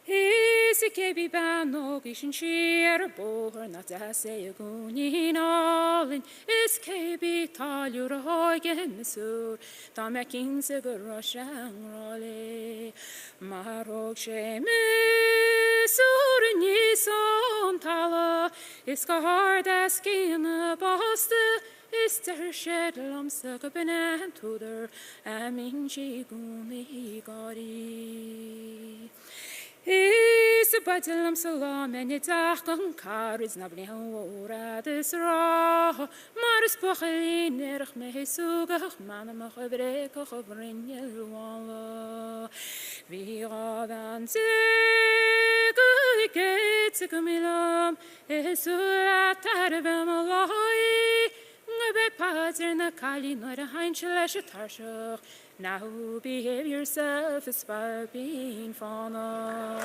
Is ik kebi ban no gishin sheer boher na ta se gunin allin, is kebi taljur hoigen sur, ta mekin se groshan role, marok sheme sur ni son tala, is gehard as kin baste, is der shed lamse benan toder, amin she guni gari. Is a battleam salam and it's a car is not ora this raw. Maris Pochelin, Erch Mehesugach, Manamach Breko of Rinel Walla. We are than Gates a Camilam, Esura Tarabam Alai, Nabe Pater in the Kali, not a Heinchelash Tarshach. Now behave yourself as far being fauna.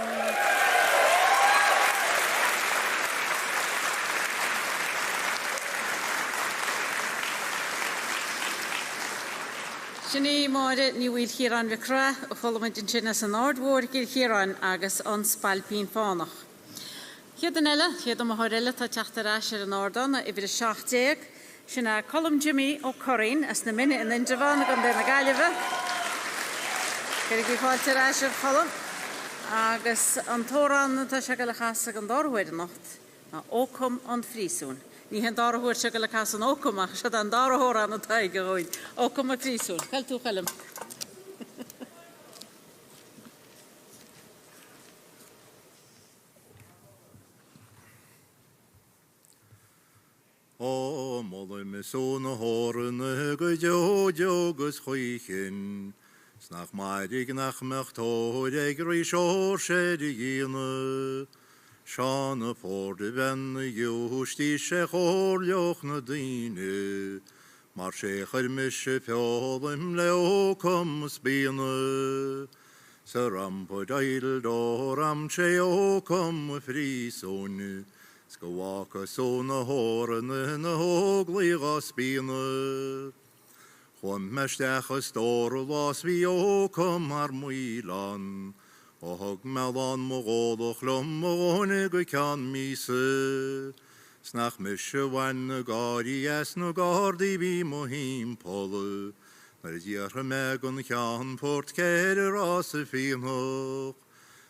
Sinní máire ní bhfuil chiaran bhicra a cholamid in sinna san ardmhór gur chiaran agus an spalpín fánach. Chiad an eile, chiad am háile tá teachtarrás ar an ardan a bhir 16. Sinna colm Jimmy ó Corín as na minute in Indraván gan de na Gaillimhe. Gur go fáilte rás ar colm agus an tóran tá se go le chasa an dárhuiir nacht na ócum an frísún. Ní hen dárhuiir se go le chasa an ócum ach se an dárthór an na taige roiid. Ócum a frísún. Cail tú chailm. O molle me so na horne go jogus chuichin. Snach maidig nach mecht hoor ag ri shor shedigine. Shana for de ben justi shechor joch na dine. Mar shecher mische pjolem leo kom spine. Saram po dail doram cheo kom frisone. Ska waka so na horne na hogliga spine. Chwan mesteach a stor las vi kom ar muilan. O hog melan mo godoch lom mo go kan mise. Snach mische wan na gari es na gardi vi mo him pole. Mar diar megon kan port kere ras fin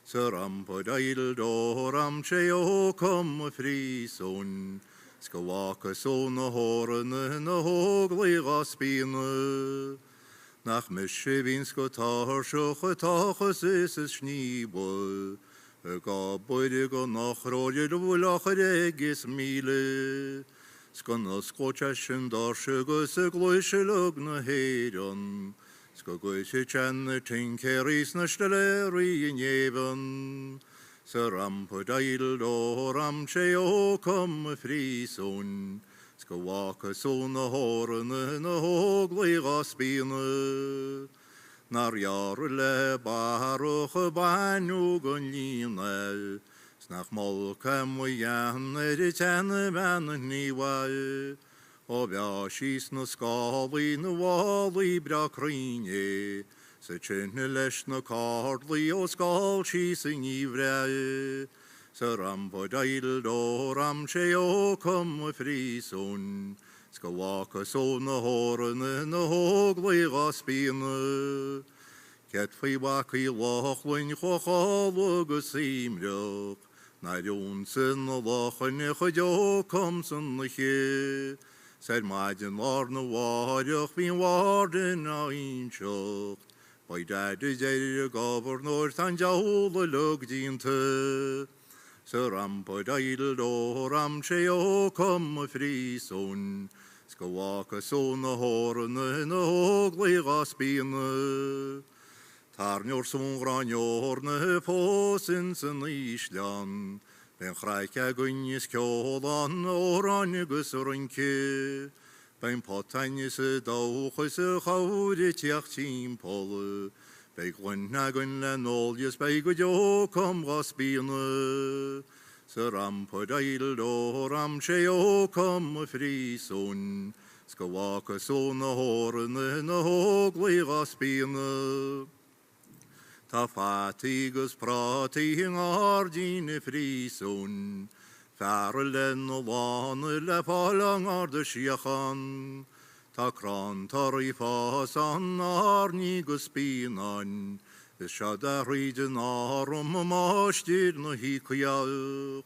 Saram po dail doram cheo kom frison. Ska waka so na horne na hogliga spine. Nach mische vinsko tar sjoche taches is es schniebol. Ga boide go nach roje do lacher egis mile. Ska na skochaschen darsche gose gloische log na heron. Ska goise tjenne tinkeris na stelleri in jeven. Saram po dail doram cheo kom frison. Ska waka so na horne na hogliga spine. Nar jarle baruch banu gonline. Snach molka moyan tjenne ben niwa. O bja skis na skali na wali bra krine. Se tjenne lesh na kardli o skal skis in ivre. Saram po dail doram cheo kom frison. Ska waka so na horne na hogliga spine. Ket fi waki lachlin chochalagus imrach. Na jonsen na lachin chodjo kom san liche. Ser maidin lar na warach fin warden na inchach. By dad is a governor tan jaula lug dinte. Saram po dail doram cheo kom frison. Ska waka so na horne na hogliga spine. Tarnjor son granjorne posin san islan. Ben chraika gunnis kjolan orangus rinke. Ben potannis dauchus chaude tiach timpole. Bei grunna gunna noljes bei gujo kom raspine. Sir Ampodail Doram Sheo come frison, Skawaka so na horn na hogli gaspina. Ta fatigus prating ardine frison, Farlen olan le falang arde shiachan, Ta kran tarifasan arnigus spinan, Shada riden arum mashtir no hikjacht,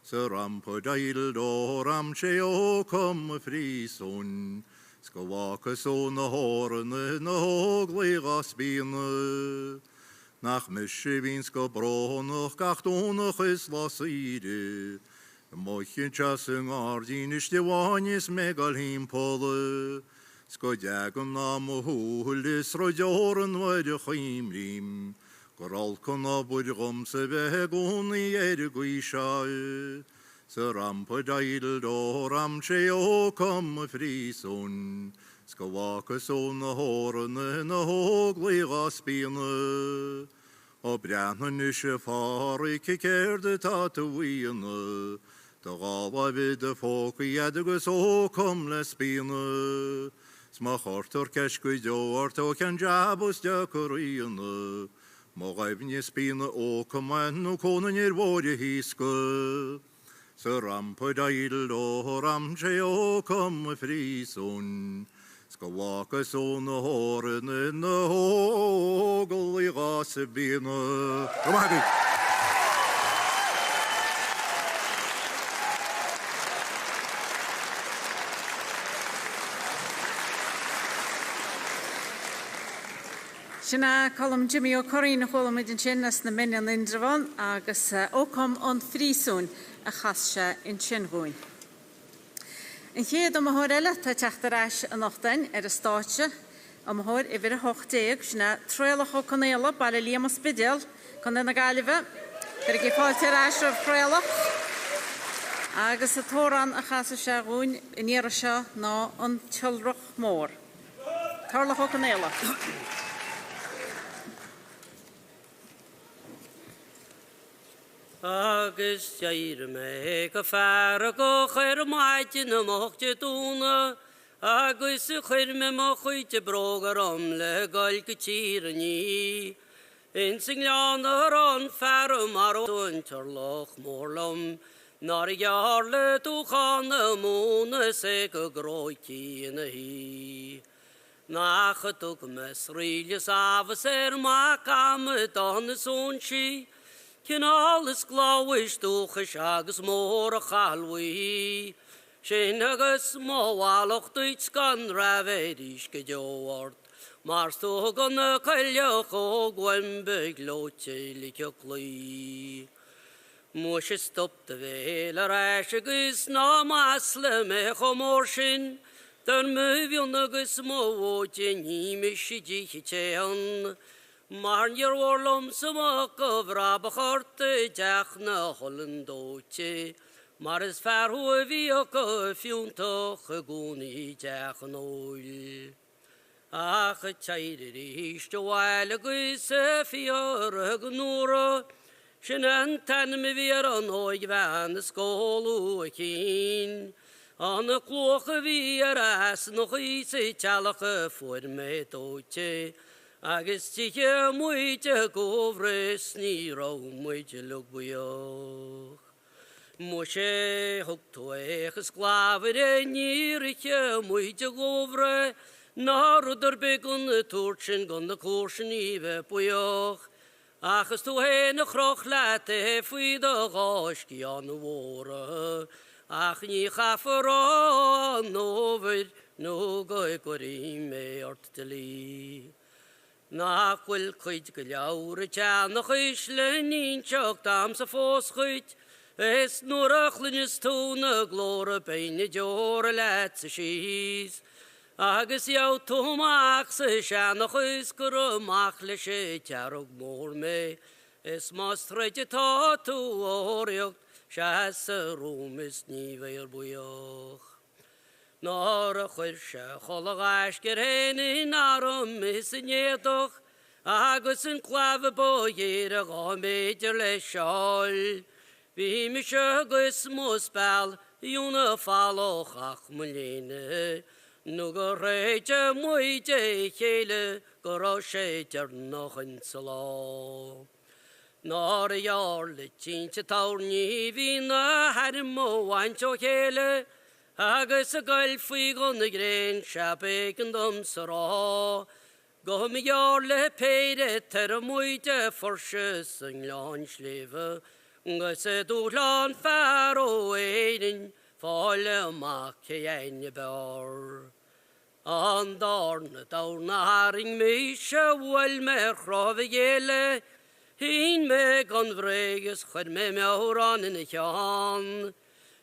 Sir Ampodail Doram Sheo come frison, Skawaka so na horn na hogli gaspina. Nach Mischewinsko Bronoch gachtonach is laside. Mochen chasing ardinish de wanis megalhim pole. Skodjagum namo hulis rojoren wade chimrim. Goralkon abudgom se behegoni erguisha. Sir Ampodail Doram Sheo come frison. Skawaka so na horn na hogli gaspina. O brann ishe fari kekerde tatuine. Da gala vid de foki edgus o kom lespine. Smach ortor keshku joart o kan jabus jakurine. Mogavnje spine o komen o konen våre hiske. Sir Ampodail Doram Sheo come frison. Skawaka so na horn na hogli gaspina. Kom her. Sinna colm Jimmy O'Corrin cholam in sinnas na minion Lindravan agus ócom an frísún a chasse in sinrúin. In chéad am eile tá teachtaráis an nachtain a stáitse am thir I bhir hochtéag sinna tréalach ó canéala baile líamas bidéal chun na gaiileh gur gé fáilteráis ar tréalach agus a tóran a chasa se rún in éire se ná an tilrach mór. Tarlach ó canéala. Agus teir me go fear go chuir maidin na mochte dúna, agus chuir me mo chuite brogar am le gail go tír ní. In sin leanar an fear mar o'n tarlach mórlam, nar I gearle dúchana múna se go gróiti na hí. Nachatug mes rílis afas ma kam dan son si, Cyn alles glawys dwchys agus môr a chalwi. Sy'n agus mawalwch dweud gan rafed isgydioord. Mars dwch gan y caeliwch o gwembyg lote licio gli. Mwys y stop dy fel ar agus na masle mech o môr sy'n. Dyn myfion agus mawod ni mysi dich I tean. Marn your warlom sumak of rabacharte jachna hollandoche. Maris farhu vioko fiunto guni jachnoil. Ach, chairi is to while a goose fior gnura. Shenantan me vier on oivan the skolu kin. On a cloch of vier as no easy chalach for me doche. Agus tiche muite govres ni ro muite lugbuoch. Moshe hoktoe gesklaver ni riche muite govre. Nar der begun torchen gon de korsen ive buoch. Agus to hen groch late fui de gaski an wore. Ach ni gafero over no go kori me orteli. Na gwil cwyd gylawr y jan o'ch islen ni'n siog dam sa ffos chwyd. Es nŵr achlyn ys tŵn y glor y bein y dior y let y sys. Agus iaw tŵm ach sa sian o'ch ysgwr y machle se tiarog môr me. Es mas treid y ta tŵ oriog sias y rŵm ys ni feir bwyoch. Nor a chwyrse cholag asgyr henyn ar ymys yn edrych, agus yn claf y boir a gomedr le siol. Bhí me se gus múspel dúna fáloch ach mulíine, nó go réite muide chéile go rá séidir nach an sa lá. Nar a jaar le tínte táirní hí na harim ó haintó chéile, agus a gail faoi go na gréin seapaig an dom sa rá. Go mi jaar le péire tar a muide forse san leán sléve, gus a dúlán fear ó éirin fáile amach chéine bear. An darna dána haring mi se bhfuil me chráfa géile, hín me gan bhrégus chuir me meórán in a cheán.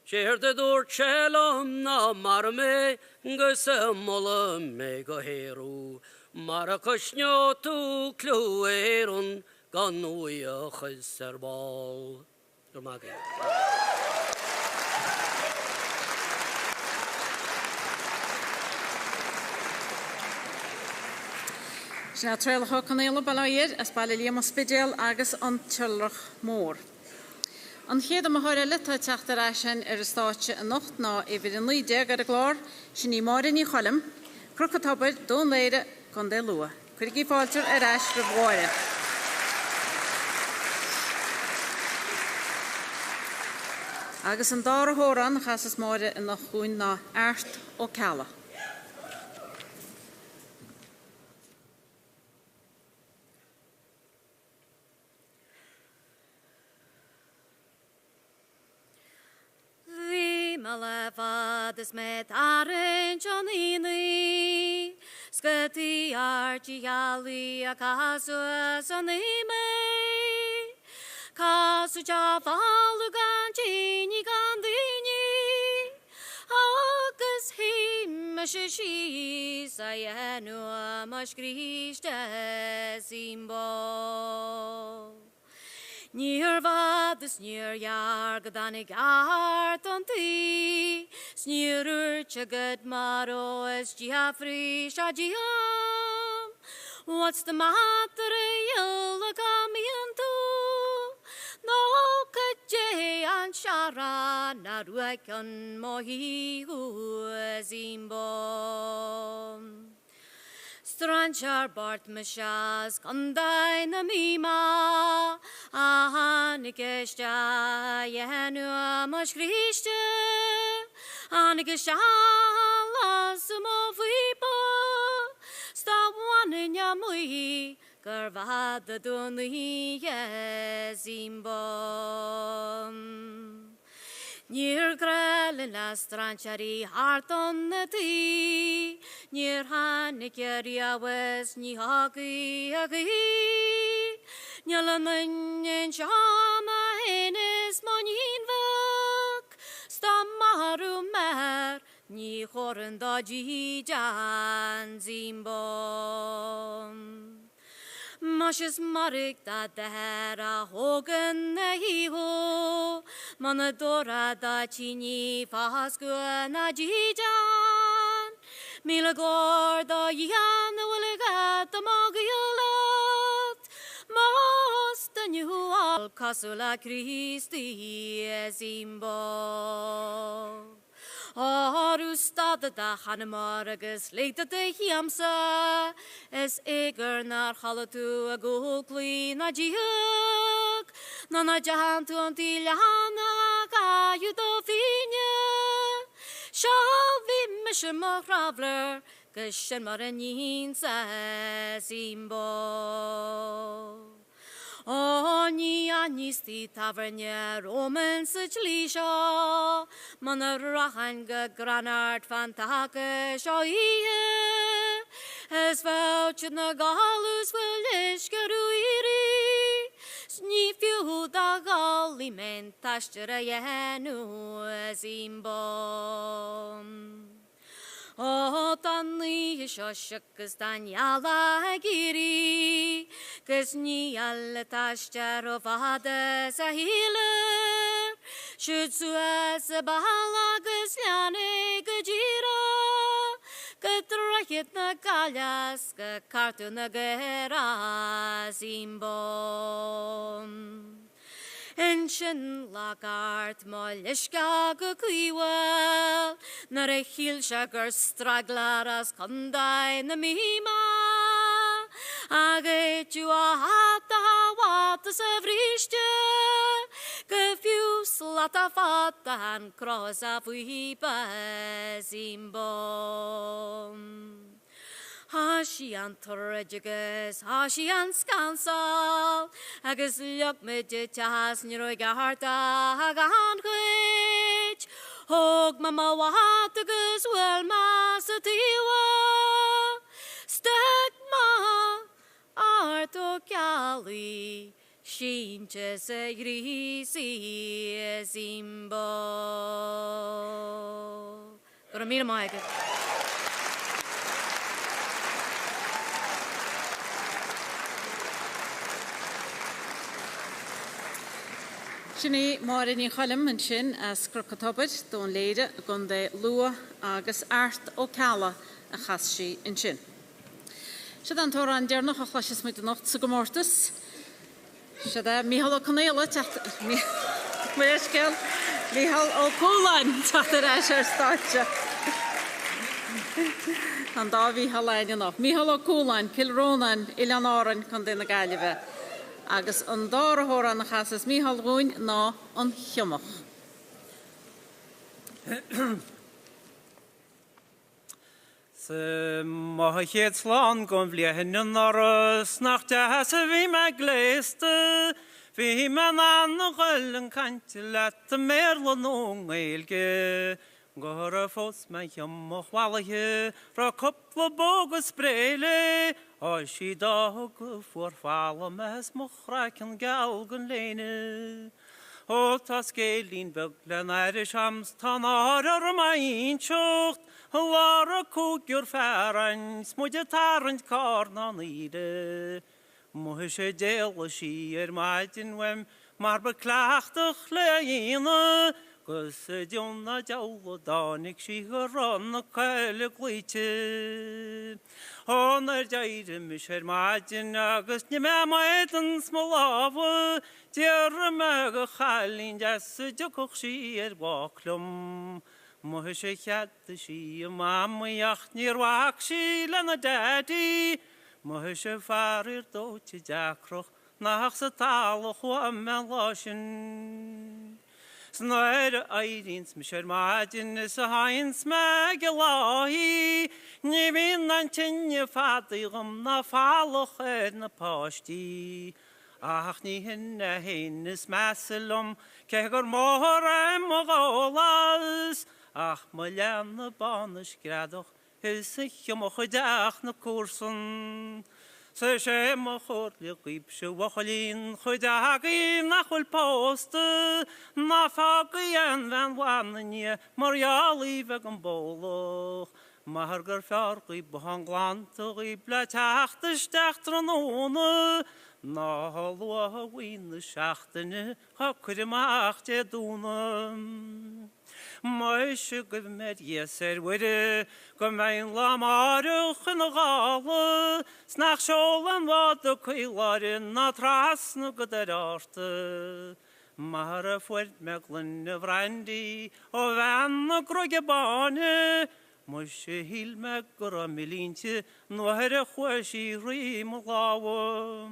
Séir de dúirt selam na mar me gus a molla me go héirú, mar a cosneo tú clú éiron gan uíochas ar bál. Gur mag Sna treil hocanéla balair as bailíam spidéal agus an tullach mór. An chéad am háir lita teachtar sin ar státe a nocht ná i bhí an líide ar a glár sin ní márin í cholim, crucatabir dón léire gan dé lua. Cuir í fáiltir ar eis ra bháire. Agus an dára hóran chasas máire in nach chuin ná airt ó cella. Malefad met aren Johnini, Skati Archiali Akasu Sanime, Kasu Javalugan Chini Gandini, Agus him Shishi Sayanu Mashkrishta Simbo. Níor vad sníor jaar gadanig art an tí, sníorúr tegad maro as Geoffrey Shadiam. What's the matter, you'll come in too? No kajay an shara nadwakan mohi huazimbom. Stranchar Bart Mashas Kandai Namima Ahanikeshta Yehanu Mashkrishta Anikeshta Sumovipo Stawan Yamui Garvada Duni Yezimbom. Níor grelin le stranchari hart on na tí, níor hannig awes ní hagi agi. Nílan in shama henes monin vak, stamaru mer, ní choran da jan zimbom. Mashes marik da dera hogan nehiho, manadora da chini fasku na jijan, milagor da yan willigat the mogiolat, most the new al casula Christi ezimbo. Arustad da Hanamaragus leita de hiamsa, es eager nar halatu a gulkli na jihuk, nana jahantu antilahana ka yudofinya, shall we mission more traveler, Gashan Maranin Simbo. Oni anisti tavernier Roman Siclisha, Manarahanga Granard Fantake Shoie, as vouch in the Galus Vilish Garuiri, Snifu da Galiment Tashtayanu Zimbom. O tanni shoshkas danyala giri, Kasni al tashtaro vada sahila, Shutsuas bahalagas yane gajira, Katrahit na kalas, Kartu na gera zimbom. Sin lagart má leisce go cuiháil, nar a chiil se gur straglar as condain na míma. Agéitú a hat a hawat a sa bhríste, go fiús lat a fat an cros a bhuiba zimbom. Hashi an torrejigus, hashi an scansal, agus look me de tas niroi gaharta hagan quich. Hog mama wahat agus well masatiwa. Stek ma arto cali, shinche se grisi zimbo. Gonna meet him, Mike. Sinné mar in chalim an sin as crocotobid don léide gon de lua agus art ó cala a chasí in sin. Se an tóra an dearnach a chhlasis mu nacht sa gomórtas. Se Míhall ó Conéla Míhall ó Cúlain tatar eis ar státe. An dá Míhall aine nach. Míhall ó Cúlain, Kilrónan, Ileanáran chun duna gaiileh. Agus an dárathór an chasas Míhall Rúin ná an chiomach. Sa maithe chéad sláán go bhliaithin an áras nach deas a bhí me gléiste, bhí me an ghuiil an cainte leat a méirlan ó ngéilge. Gohar a fós me chiomach bhalathe ra cupla bógus spréile, á sí dá go fuór fála mes mo chraicin gal gon léine. Ó tá scélín beg le nairi shams tá náir ar maín seocht, Lar a cúgur ferrains, muide tarrant carna níide. Muhe sé déla sí maidin wem, mar beclachtach le ína, gus dionna deala dánig sí go ranna caile glíte. Honar deire mis maidin agus ni me maidin smoláfa, dear me go chalín des deoch sí baclum. Muhe sé chead sí mam iacht níor wach sí lena daddy, muhe sé farir dóti deacroch nach sa talach wa me lásin. Snair airins mis maidin is a hains me geláhi, ni vin an tinne fadigum na falach na pástí. Ach ní hinne hin is meselum, kegur mór o gálas, ach ma leanna banis gradach, his a chiomach deach na cúrsan. Sa sé ma chórli gíb se wachalín, chuideagaí nachhfuil pósta, na fagaí an van wananie, marialí veg an bólach. Mahar gur feargaí bohan glantagaí ble teachtas an óna, na halwa win de schachtene, ha kurimach te dúna. Maisje go met jeser wide, go mein lamaruch in a gala, snach sjål an vad de kvilarin na trasna go der arte. Mara fuert meglen vrandi, og vanna grogge bane, Moisje hil meg gora milintje, no herre chwashi rim lawa.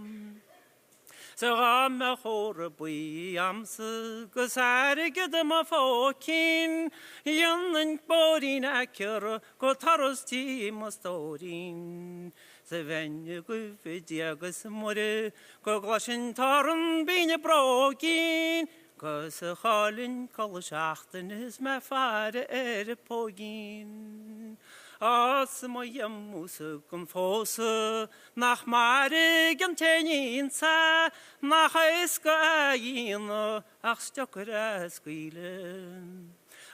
Så ga me chore bui amse, gus herre gede ma fåkin, jannen borin ekkere, go taros ti ma storin. Så venne gufe diagas more, go glashin taran bine brokin, Gus a chalinn colleachten is me fare pogin. As ma jemmuse gom fose, nach marig an teninsa, nach eiska aina, ach stokker skile.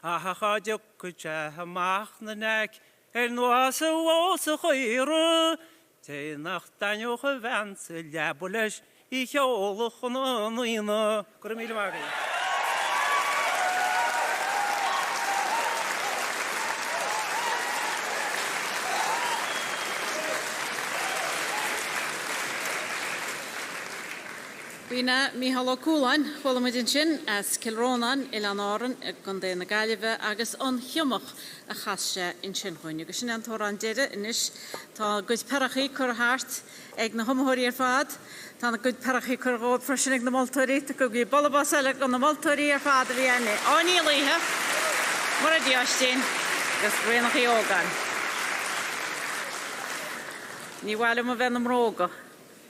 Ach a djokkutja ha machne nek, noase wose choire, te nach danjoche wense jabolesh, I hjólach an ína. Gur míle magi. Bína Míhall Cúlain, Chhuilamid sin as Kilrónan Ilanáran gan déna Gailibh agus an chiomach a chaiste in sin chuine. Agus sin an tóran deide inis tá gud parachaí chur háart ag na thomóirí ar fad, tá na gud parachaí chur gód freisin ag na moltóirí, tá go gí bolabás eile gan na moltóirí ar fad a bhí enni. Áí laithe, mar a diaistín, gus rénach í ógan. Ní bhhaile a bheith am róga.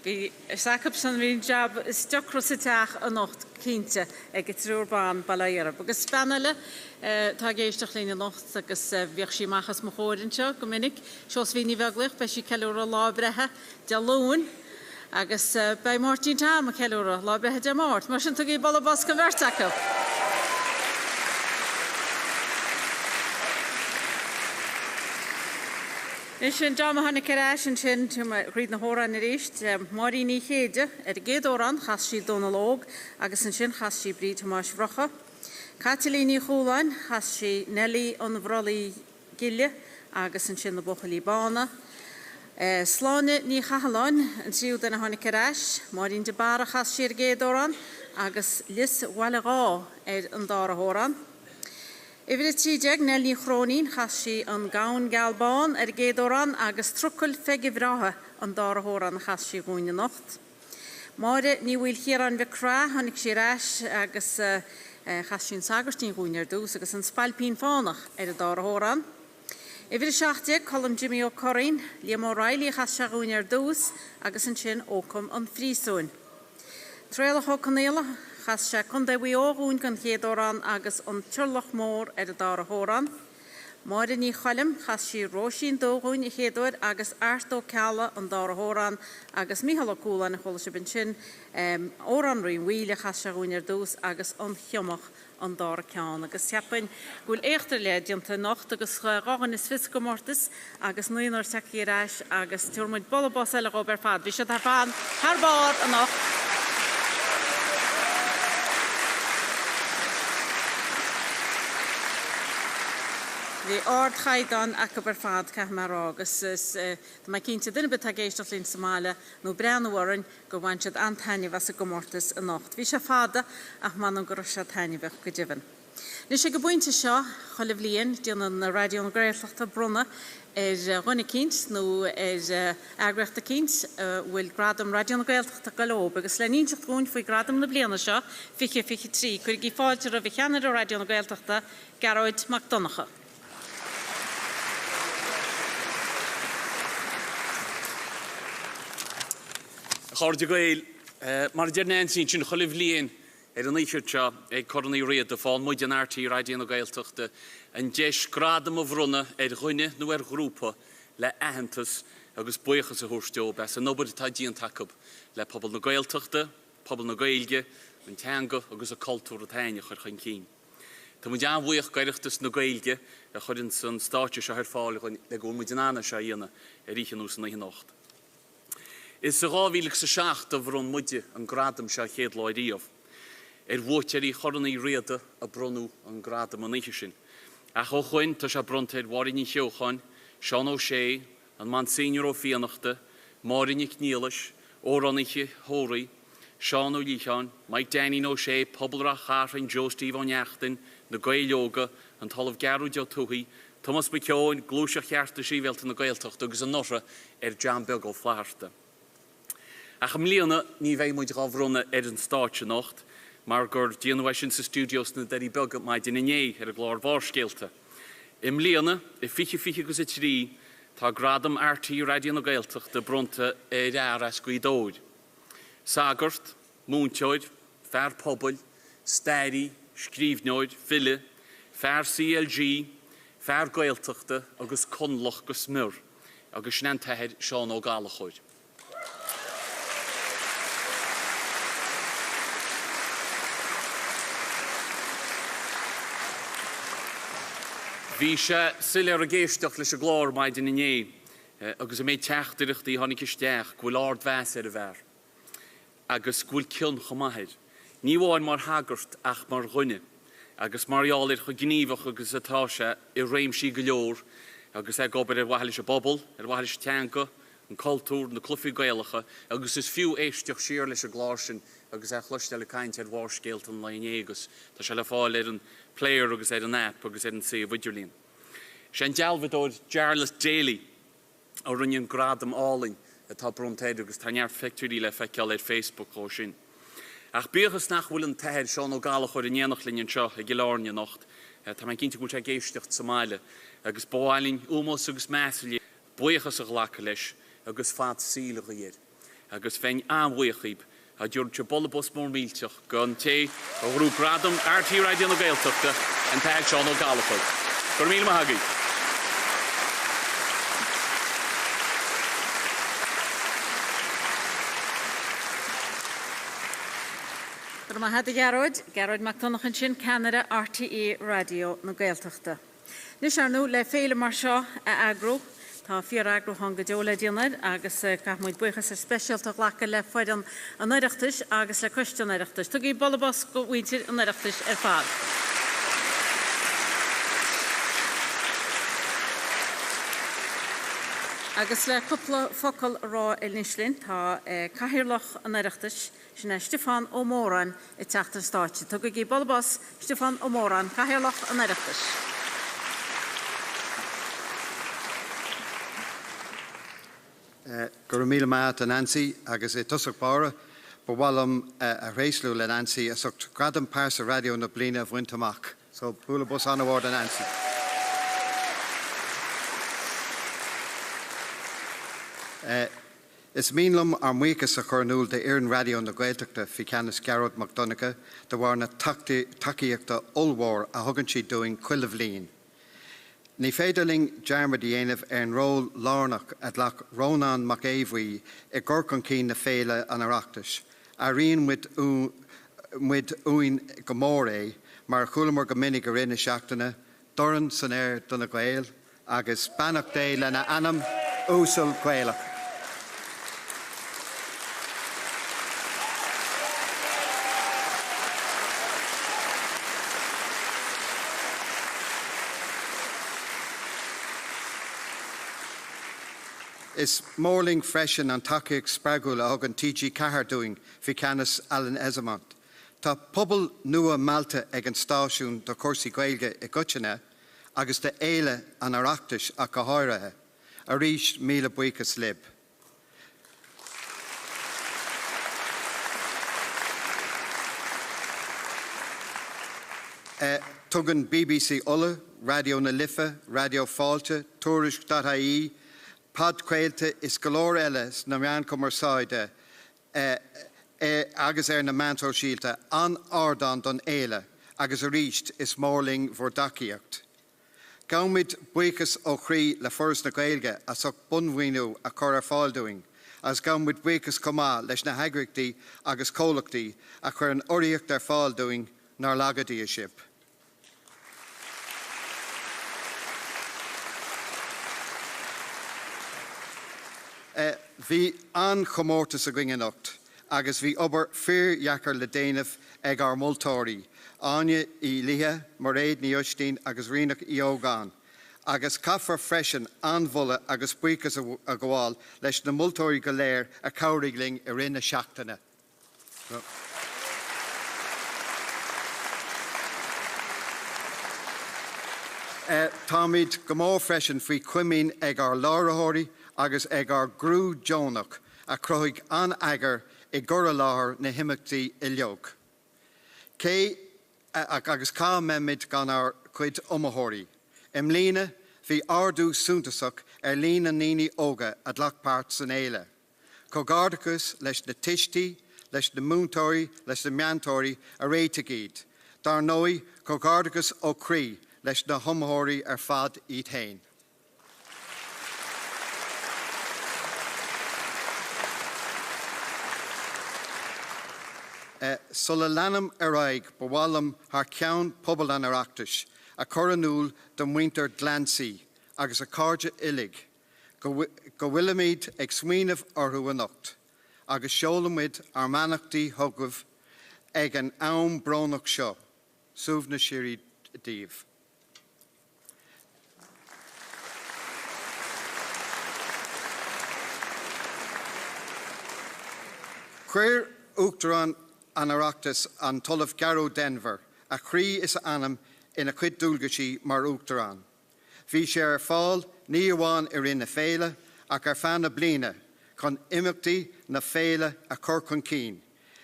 Bhí sacab san bhí jab is deocras a teach a nocht cínte ag trúrbán balaíarab. Agus spanile tá géisteach lína nocht agus bhíoh sí machas mo chóirinse go minic, seos bhí ní bheaglaich be sí ceúr a lábrethe de lún agus bei Martin Tam a ceúr a lábrethe de mát, mar sin tugaí bolabás go bhirrtacha. Is sin dáma hanna ceráis sin ríd na hóra na ríist, marí ní chéide ar géadóran chas sí donalóg agus an sin chas sí brí Tomás Vrocha. Catalíní Chúlain chas sí Nelly an bhrolaí giile agus an sin na bochalí bána. Sláine ní chahaláin an tríú den na hanna ceráis, marín de bara chas sí ar géadóran agus lis bhaileá ar an dára hóran. Ifir tíideag Nelly Chrónín chas sí an gán galbán ar géadóran agus trucail feigibhrátha an dárathóran chas sí gúine nocht. Máire ní bhfuil chéaran bheith crá tháinig sí ráis agus chas sin sagartín gúine ar dús agus an spalpín fánach ar a dárathóran. Ifir seachteag colm Jimmy O'Corrin, Liam O'Reilly chas se gúine ar dús agus an sin ócam an phríosún. Tréalach ó canéala chas se chun de bhí ógún gan chéadóran agus an tuirlach mór ar a dárathóran. Máire ní chalim chas sí róisín dógún I chéadúir agus airtó ceala an dárathóran agus Míhall Cúlain na chola se bin sin óranraín bhuiile chas se gúine ar dús agus an chiomach an dára ceán. Agus teapain gúil éachtar le dianta nocht agus rágan is fis go mortas agus nuonar seaíráis agus tuairmuid bolabás eile go bar fad. Bhí sé tar fan tar bád a nocht. Bhí ard chaidan ac bar fad ce mar agus mae cínte duna bit a géisteach lín Somália nó breanúharin go bhain siad antainine was a go mortas a nocht. Bhí sé fada ach man an gur se tainine bheith go divan. Ní sé go buinte seo cholah líon díana na radio an Gréalachta brunna runna cínt nó agreachta cínt bhfuil gradam radio an Gréalachta galób agus le níteach gún faoi gradam na bliana seo fiche trí chuir í fáilte a bhí cheanad ó radio an Gréalachta Gearóid MacDonacha. Chorda gael, mar dyrna'n sy'n sy'n cholif lien an eisiau tia ag corna I Riada fáin muid an artí radio na Gaeltachta an 10 gradam o frwna ghuine nhw grwpa le ahantas agus buchas a hwrstio bes a nobod ta dian tacab le pobl na Gaeltachta, pobl na Gaelge, an teanga agus a cultúr a taine chuir chuin cín. Tá muid an bhuiach Gaelachtas na Gaelge a chuirn san státe se ar fáil le gún muid an anna se dhéana ríchan ús na hinocht. Is a ráhílig sa seach a bhrún muide an gradam se chéad láidíomh. Bhuaiteí choranna I Riada a brunú an gradam an éisi sin. A cho chuin tá se brontaid warin I cheocháin, Sean O'Shea, an man senior ó fianachta, Marin I Cníalas, Óraniche Hóraí, Sean O'Leachan, Mike Danny O'Shea, pobl a chárin Joe Steve O'Neachtain, na Gaelóga, an talamh Garú de Tuhi, Thomas McKeown, glúise chearta síbhelta na Gaeltacht agus an norra Jan Beg ó Flaharta. Ach am líana ní bheith muid gáhrúna an státe nocht, mar gur díanamhaid sin sa studios na deirí begad maid in iné a glár bhárscéalta. Im líana, I fiche agus a trí, tá gradam artaí radio na Gaeltach de bronta aras go I dóid. Sagart, múnteoid, fear pobl, stairi, scríbneoid, fille, fear CLG, fear Gaeltachta agus conlach go smur, agus sheinnteoir Seán ó Galachóid. Bhí sé silear a géisteach leis a glár maid in iné, agus a méid teachtarachtaí tháinig isteach gúil ard bheas ar a bhar. Agus gúil cion chomaithid. Ní bháin mar hagart ach mar ghuine, agus marialir chu gníomhach agus atá sé I réimsí go leor, agus ag obair ar bhaithlis a bobbal, ar bhaithlis teanga, an cultúr na clufií Gaelacha, agus is fiú éisteach siar leis a glár sin agus chluiste le caiint ar bhharscéalt an lain agus tá se le fáil ar an player agus ar an app agus ar an sé bhidirlín. Sé an dealbhadóir Charles Daly ó rinnean gradam álainn atá brontéid agus tá neart feictúí le feiceáil ar Facebook ó sin. Ach bíochas nach bhfuil an tair seán ó gála chuir in dhéanach líonn seo a gilárne nacht. Tá mai cinnte go sé géistecht Somáile agus báilín úmós agus measaí buochas a ghlacha leis agus fad síle réir. Agus féin anhuichaíb a dúirt se bollabos mór mílteach go an té ó hrú gradam RT Radio na Gaeltachta an tair seán ó gála chuir. Gur míle maithagaí. Ma had Gerard McDonagh sin Canada RTE Radio na Gaeltachta. Nis ar nú le féile mar seo a agro, tá fíor agro hon godeola díanaid agus caiithmid buchas ar speisialta lecha le foiid an Oireachtas agus le cuiste an Oireachtas. Tugaí bollabos go bhhaintir an Oireachtas ar fád. Agus le cúpla focail rá il Nislin tá caithirlach an Oireachtas sinna Stefan Ó Móran I teachtar stáitse. Tugaí bollabos Stefan Ó Móran, caithirlach an Oireachtas. Gur míle maith an Nancy agus tusach bára bhhalam a rééislú le Nancy a sucht gradam páirsa radio na bliana a bhaint amach. So bhúla bus an bhór an Nancy. Is mínlam ar muchas a chornúil de Éireann Radio na Gaeltachta fi ceannas Gerard McDonagh de bhar na tacaíochta olmhór a thugann siad doing cuilimh líon. Ní féidirling dearmad dhéanamh ar an ról lárnach at lech Rónán mac éhmhaí I gcurcan cín na féile an Oireachtas. A rion muid uin go mór é mar chulamar go minic ar rinne seachtainna, doran san air donna Gael agus bannach dé lena anam úsal Gaelach. Is mórling freisin an takeíoch spreagúil a thug an TG4 doing fi ceannas Alan Esamont. Tá pobl nua Malta ag an stáisiún do cuasaí Gaeilge I gcoitinne agus de éile an Oireachtas a go háirithe, a rís míle buchas lib. Tugann BBC Ulla, Radio na Lifa, Radio Fáilte, Tuairisc.ie, Pod Quailte is golóir eile na meán commerceáide agus na Mantóir Síolta an ardán don éile agus a ríist is mórling bhórdacaíocht. Gabhaimid buchas ó chrí le foras na Gaeilge a such bunmhaoinú a chur ar fáildúing, as gabhaimid buchas comá leis na heagraíochtaí agus cólachtaí a chur an oireacht ar fáildúing nar lagadaí sib. Bhí an chomórtas a gcuingenocht, agus bhí obair fíorheachar le déanamh ag ar multóirí, áine I lithe, mar réad ní Uistín agus rianach I ógáin, agus caithfar freisin anmhulla agus buchas a gháil leis na multóirí go léir a cabhraigling I rinne seachtainna. Táimid go mór freisin faoi cuimín ag ar lárathirí agus ag ar grú Jónach a chruthigh an agar I gcura láthair na himachtaí I leog. Cé agus cá memid gan ar cuid umathirí. Im lína bhí ardú súntasach ar lína níní óga a dlachpáirt san éile. Cogardachas leis na tistí, leis na múntóirí, leis na meantóirí a réiteigíd. Dar nói cogardachas ó crí leis na thomthirí ar fad iad hain. Sulla leanam araig bhhalam haar ceann pobl an Oireachtas a choranúil do muinter glansaí agus a cáirde illig go bhfuilimid ag smaoinemh orthú a nocht agus seolamid ar manachtaí thugmh ag an am brónach seo, Samhna Sirí Díobh. Cuir Uachtarán an Oireachtas an Tullaf Garrow Denver, a chrí is anam ina cuid dúlgaí mar uachtarán. Bhí sé ar fáil ní amháin ar ina féile ach ar fanna bliana chun imeachtaí na féile a chur chun cín.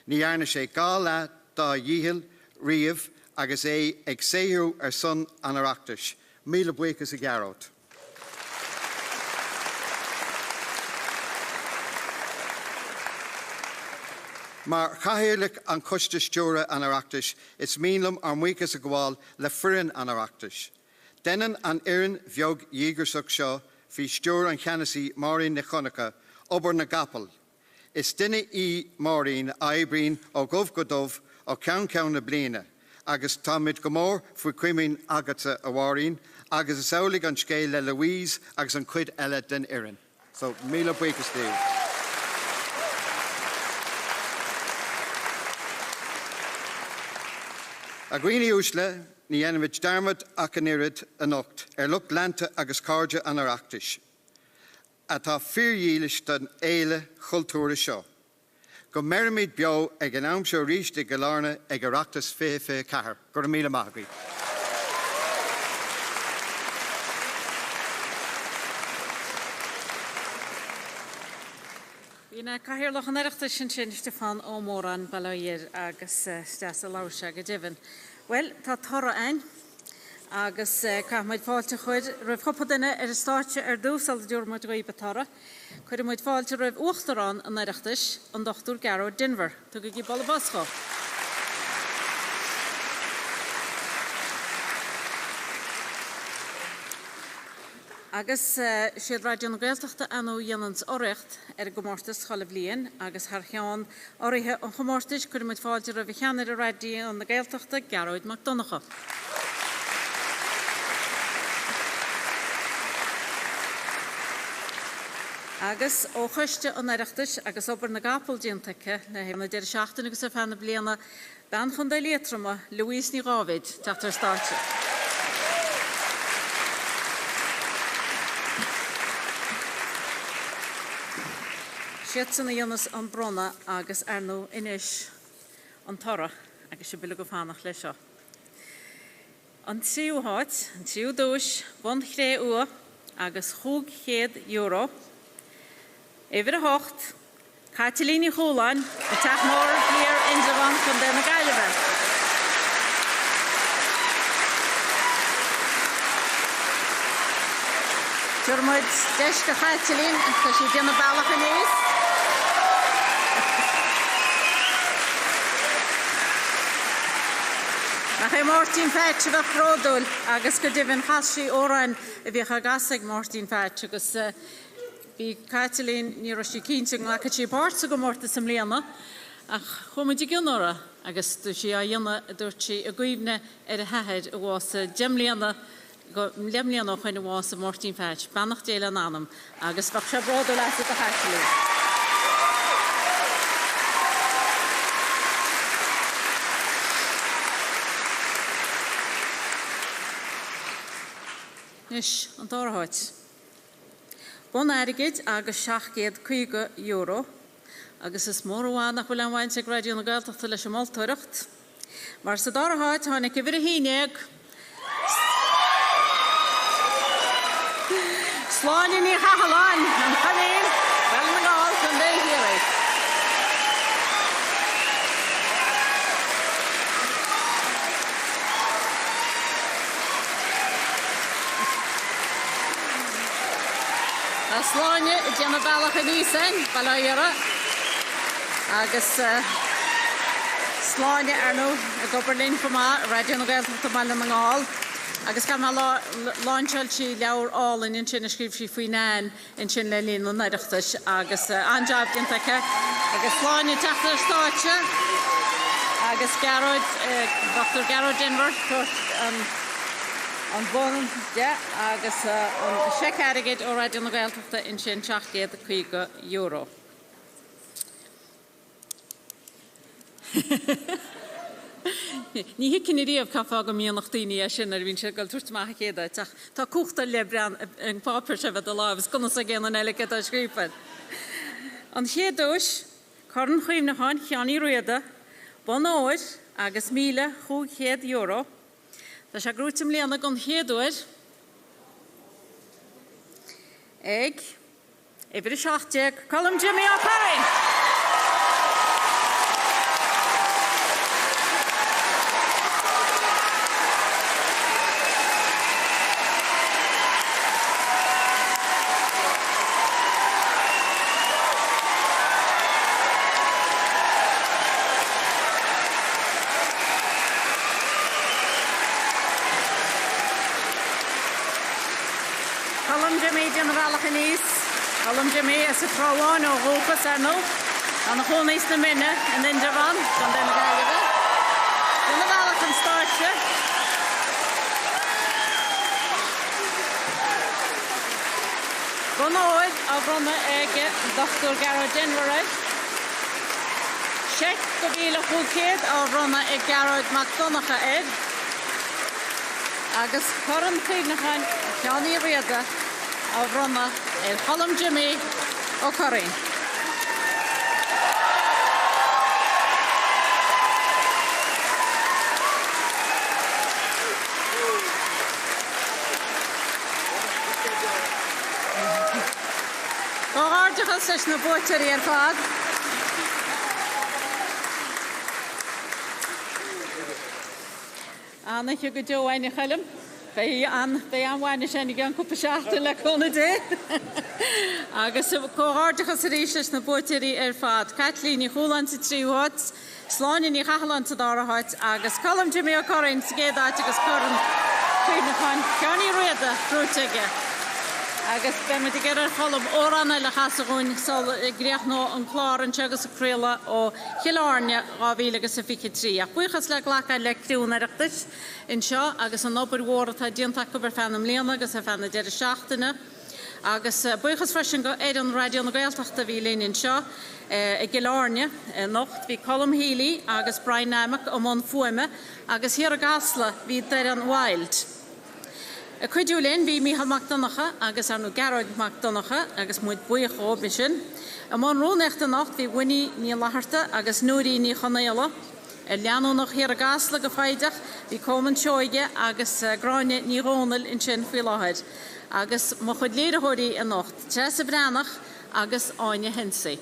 Ní airne sé gá le dá dhíthil riamh agus é ag saothú ar son an Oireachtas. Míle buchas a Garrod. Mar chahiirlik an costas dúra an Oireachtas, is mílam ar muchas a gháil le frian an Oireachtas. Denan an irin bheog dhígursach seo hí stúr an cheannasaí Maureen na Chonacha, obair na Gapal. Is duine í Maureen aibrín ó gomh go dubh ó ceann na bliana, agus táid go mór faoi cuimín agata a Maureen, agus is samhlaigh an scéil le Louise agus an cuid eile den irin. So, míle buchas Steve. A gcuoine úsle, ní dhéanamid darmad ach an irid a nocht, lucht lenta agus cáirde an Oireachtas. A tá fíorhílis den éile chultúra seo. Go merimid beo ag an aimseo ríist i Galarna ag Oireachtas fé cahar. Gur míle maithagaí. Bhína caithfearlach an Oireachtas sin Stefan ó Móran Balaír agus Stas a Láirse go Divan. Well, tá tora ein agus caithmaid fáilte chuid roimh chopa duine ar státe ar dúsal dúrmaid roibe tora. Chuir muid fáilte roimh uachtarán an Oireachtas an Dr. Garrow Denver. Tu go gí balla basco. Agus siad raidion Gaeltachta anú dhéanans oireacht ar gomórtas chola bliain agus thar cheann áirithe an chomórtas chuir muid fáilte roimh cheannar a raidion na Gaeltachta Garrod MacDonagha. Agus ó chuiste an Oireachtas agus obair na Gapal diantacha le héna deireadh seachtain agus a fanna bliana ben chun dé létrama Louise ní Rávid teachtar státe. Siad sanna dhéanas an bronna agus arnú inis an tora agus sé billa go fánach lei seo. An tríú háit, an tríú dúis, bon chré ua agus €100 Éidir a hocht, Catalíní Chúláin, a teachmór hir indravan chun de na Gaillimhe. Tuairmuid deis go Catalín tá sí déanana bailach a níos. Nach é Mórtín Féach a bheith pródúil agus go dibhinn chaisí óráin a bhíoch a gasig Mórtín Féach agus Bhí Catalín ní raibh cínte le sí páirte go mórta sam léana ach chumaid gionóra agus tú sí a dhéanana dúirt sí a gcuimhne ar a hethead a bhása deimléana go lemléana chuin bhása Mórtín Féach, bannach déile an anam agus bheadh sé bráda leis a Catalín. Nis, an dáráid. Bon airigid agus €750 agus is mór amháin nach bhfuil an bhaint ag raidió na Gaeltachta leis an máltóireacht. Mar sa dáráid tháinig go bhfuir a híineag sláine ní chahaláin an chanéin bheal na gáil chun dé híraigh. Sláine i déanana bailach a níosain, Balaíra, agus sláine arnú a gobarlín chumá, raidió na Gaeltachta baile na ngáil, agus gan láinseil sí leabhar álainn in sin a scríb sí faoi náin in sin le líon na Oireachtas agus anjab diantacha, agus sláine teachtar státe, agus Garrod, Dr. Garrow Denver, an bhn agus an seicharigid ó raidió na Gaeltachta in sin €750. Ní hicinn í riamh cafa go míonach daoine sin ar bhín sé go tuairteach chéad tá cúchta le brean an pápir se bheith a lábhs gona a ggéanana eile a scrípan. An chéadúis, chuann chuoim na háin cheannaí Riada Bonóir agus €1,500. Tá sé grútim líana gon chéadúir ag Ibre 60 Colm Jimmy O'Carrin. Colm Jimmy is a throw-on o Rufus Arno. An y chwn eis na minna yn Indervan. Gan den y gael yma. Dyna falach yn startio. Gon oed a bronna ege Dr. Garrod Denver. Siec gyfil o chwlcyd a bronna eg Garrod MacDonagh ed. Agus corn chydnachan Johnny Riada. A bronna Colm Jimmy O'Carrin. Gárdeachas leis na bóitearí ar fad. Anna go deohaine chailm. Bé anhhaine sin gan cúpa seachta le chuna dé. Agus cóáirdeachas ríis leis na bóitearí ar fad. Catlín í chúlann sa tríúhat, sláinin í chahalan sa dárahat, agus Colm Jimmy O'Carrin sa géadáit agus corn chuidnachan Johnny Riada brúteige. Agus be me gur ar cholam óranna le chasagún sol gréach nó an chláran tegus a créla ó chiileárne gáhíle agus a fiche trí. A buchas le ghlacha le criúnaireachtas in seo agus an obair mhórtha diontaach gobar fannam léana agus a fanna deir seachtainna. Agus buchas freisin go éad an radio na Gaeltachta bhí léin in seo i Gilárne nocht bhí Colm Healy agus Brian Namack ó Mon Fuime agus hir a gasla bhí deir an Wild. A cuidiúlinn bhí Micheál MacDonagh agus anú Garrod MacDonagh agus muid buíoch ó bisin. A man rónechta nacht bhí Winnie ní Laharta agus Núri ní Chonéala. Leanú nach hir a gasla go faideach bhí Coman Seoige agus Gráine ní Rónal in sin fí láthir. Agus mo chud léireóirí a nacht, Tessa Bránach agus Áine Hinsaí.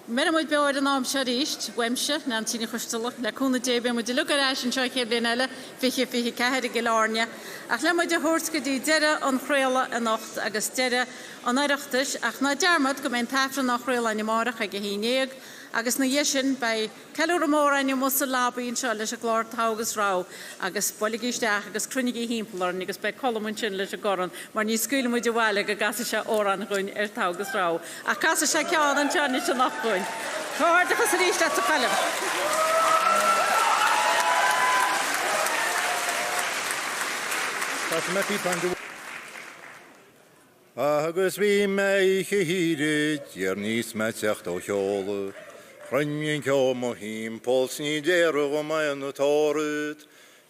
Mer muid beir an am se ríist, weimse na tíine chustalach le cúna débé mu de lugarráis an seo chéir blianile fiche ceir i Gilárne. Ach le muid de thuirt go dtí deire an chréala a nacht agus deire an oireachtas ach na dearmad go mbeidh taifre nach chréala an imárach ag a hínéag agus na dhéisin bei ceúr mór an musa lábaí seo leis a glár tágus rá agus bolligíisteach agus crunigí hímplar agus bei colmún sin leis a goran mar ní scuúla muid bhile go gasa se órán chuin ar tágus rá. A casa se ceád an teanna se nach chuin. Chádachas a ríiste a chailm. Agus bhí mé híide ar níos me techt ó cheola. Chrainmíon ceom ó hím póls ní déire go mai an natáid.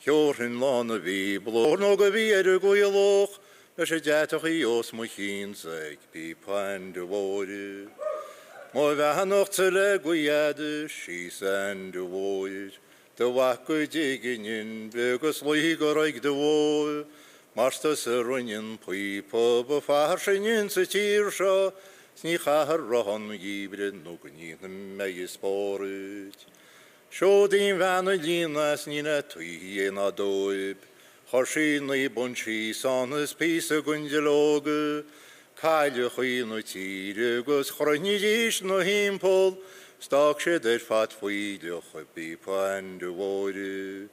Cheorthin lána bhí blór nó go bhí ar a goilech leis a deach í os mo chinsaigh bí pain de bhóide. Má bheithan nachta le goiade sí san de bhóid. De bhacu díginin begus luí go raig de bhóid. Marsta sa runnin puipa ba fahar sinnin sa tír seo, sní chahar rohan gíbrid nó go níhna megi spórid. Seo dín bhena línas nína tuí na dóib, chor sína í bunsí sanas písa gundelóga, caile chuoinú tíre agus chroinni díis nó hímpol, stach sé der fat fuideach a bípain de bhóide.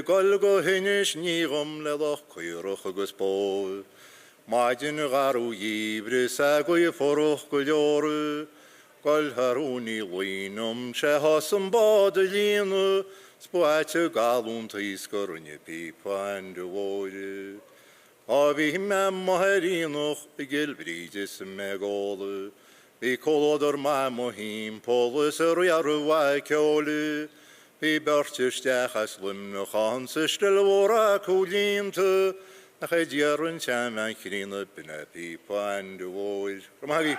Gol go hinnis ní gom leach chuireach agus bó. Maidin garú íbre sa go i forch go leorú, Gol harúní línom se has an bád a línu, Spáite galún tíscorunne pípain de bhóide. A bhí me maithínoch I gilbríide sa megála, Bhí colódar me mo hímpólas a riarú bhaid ceola, Bhí bertisteach as limna chan sa stilhóra cúlínta, a ché dearann team an chrína bina pípain de bhóid. Go maithí.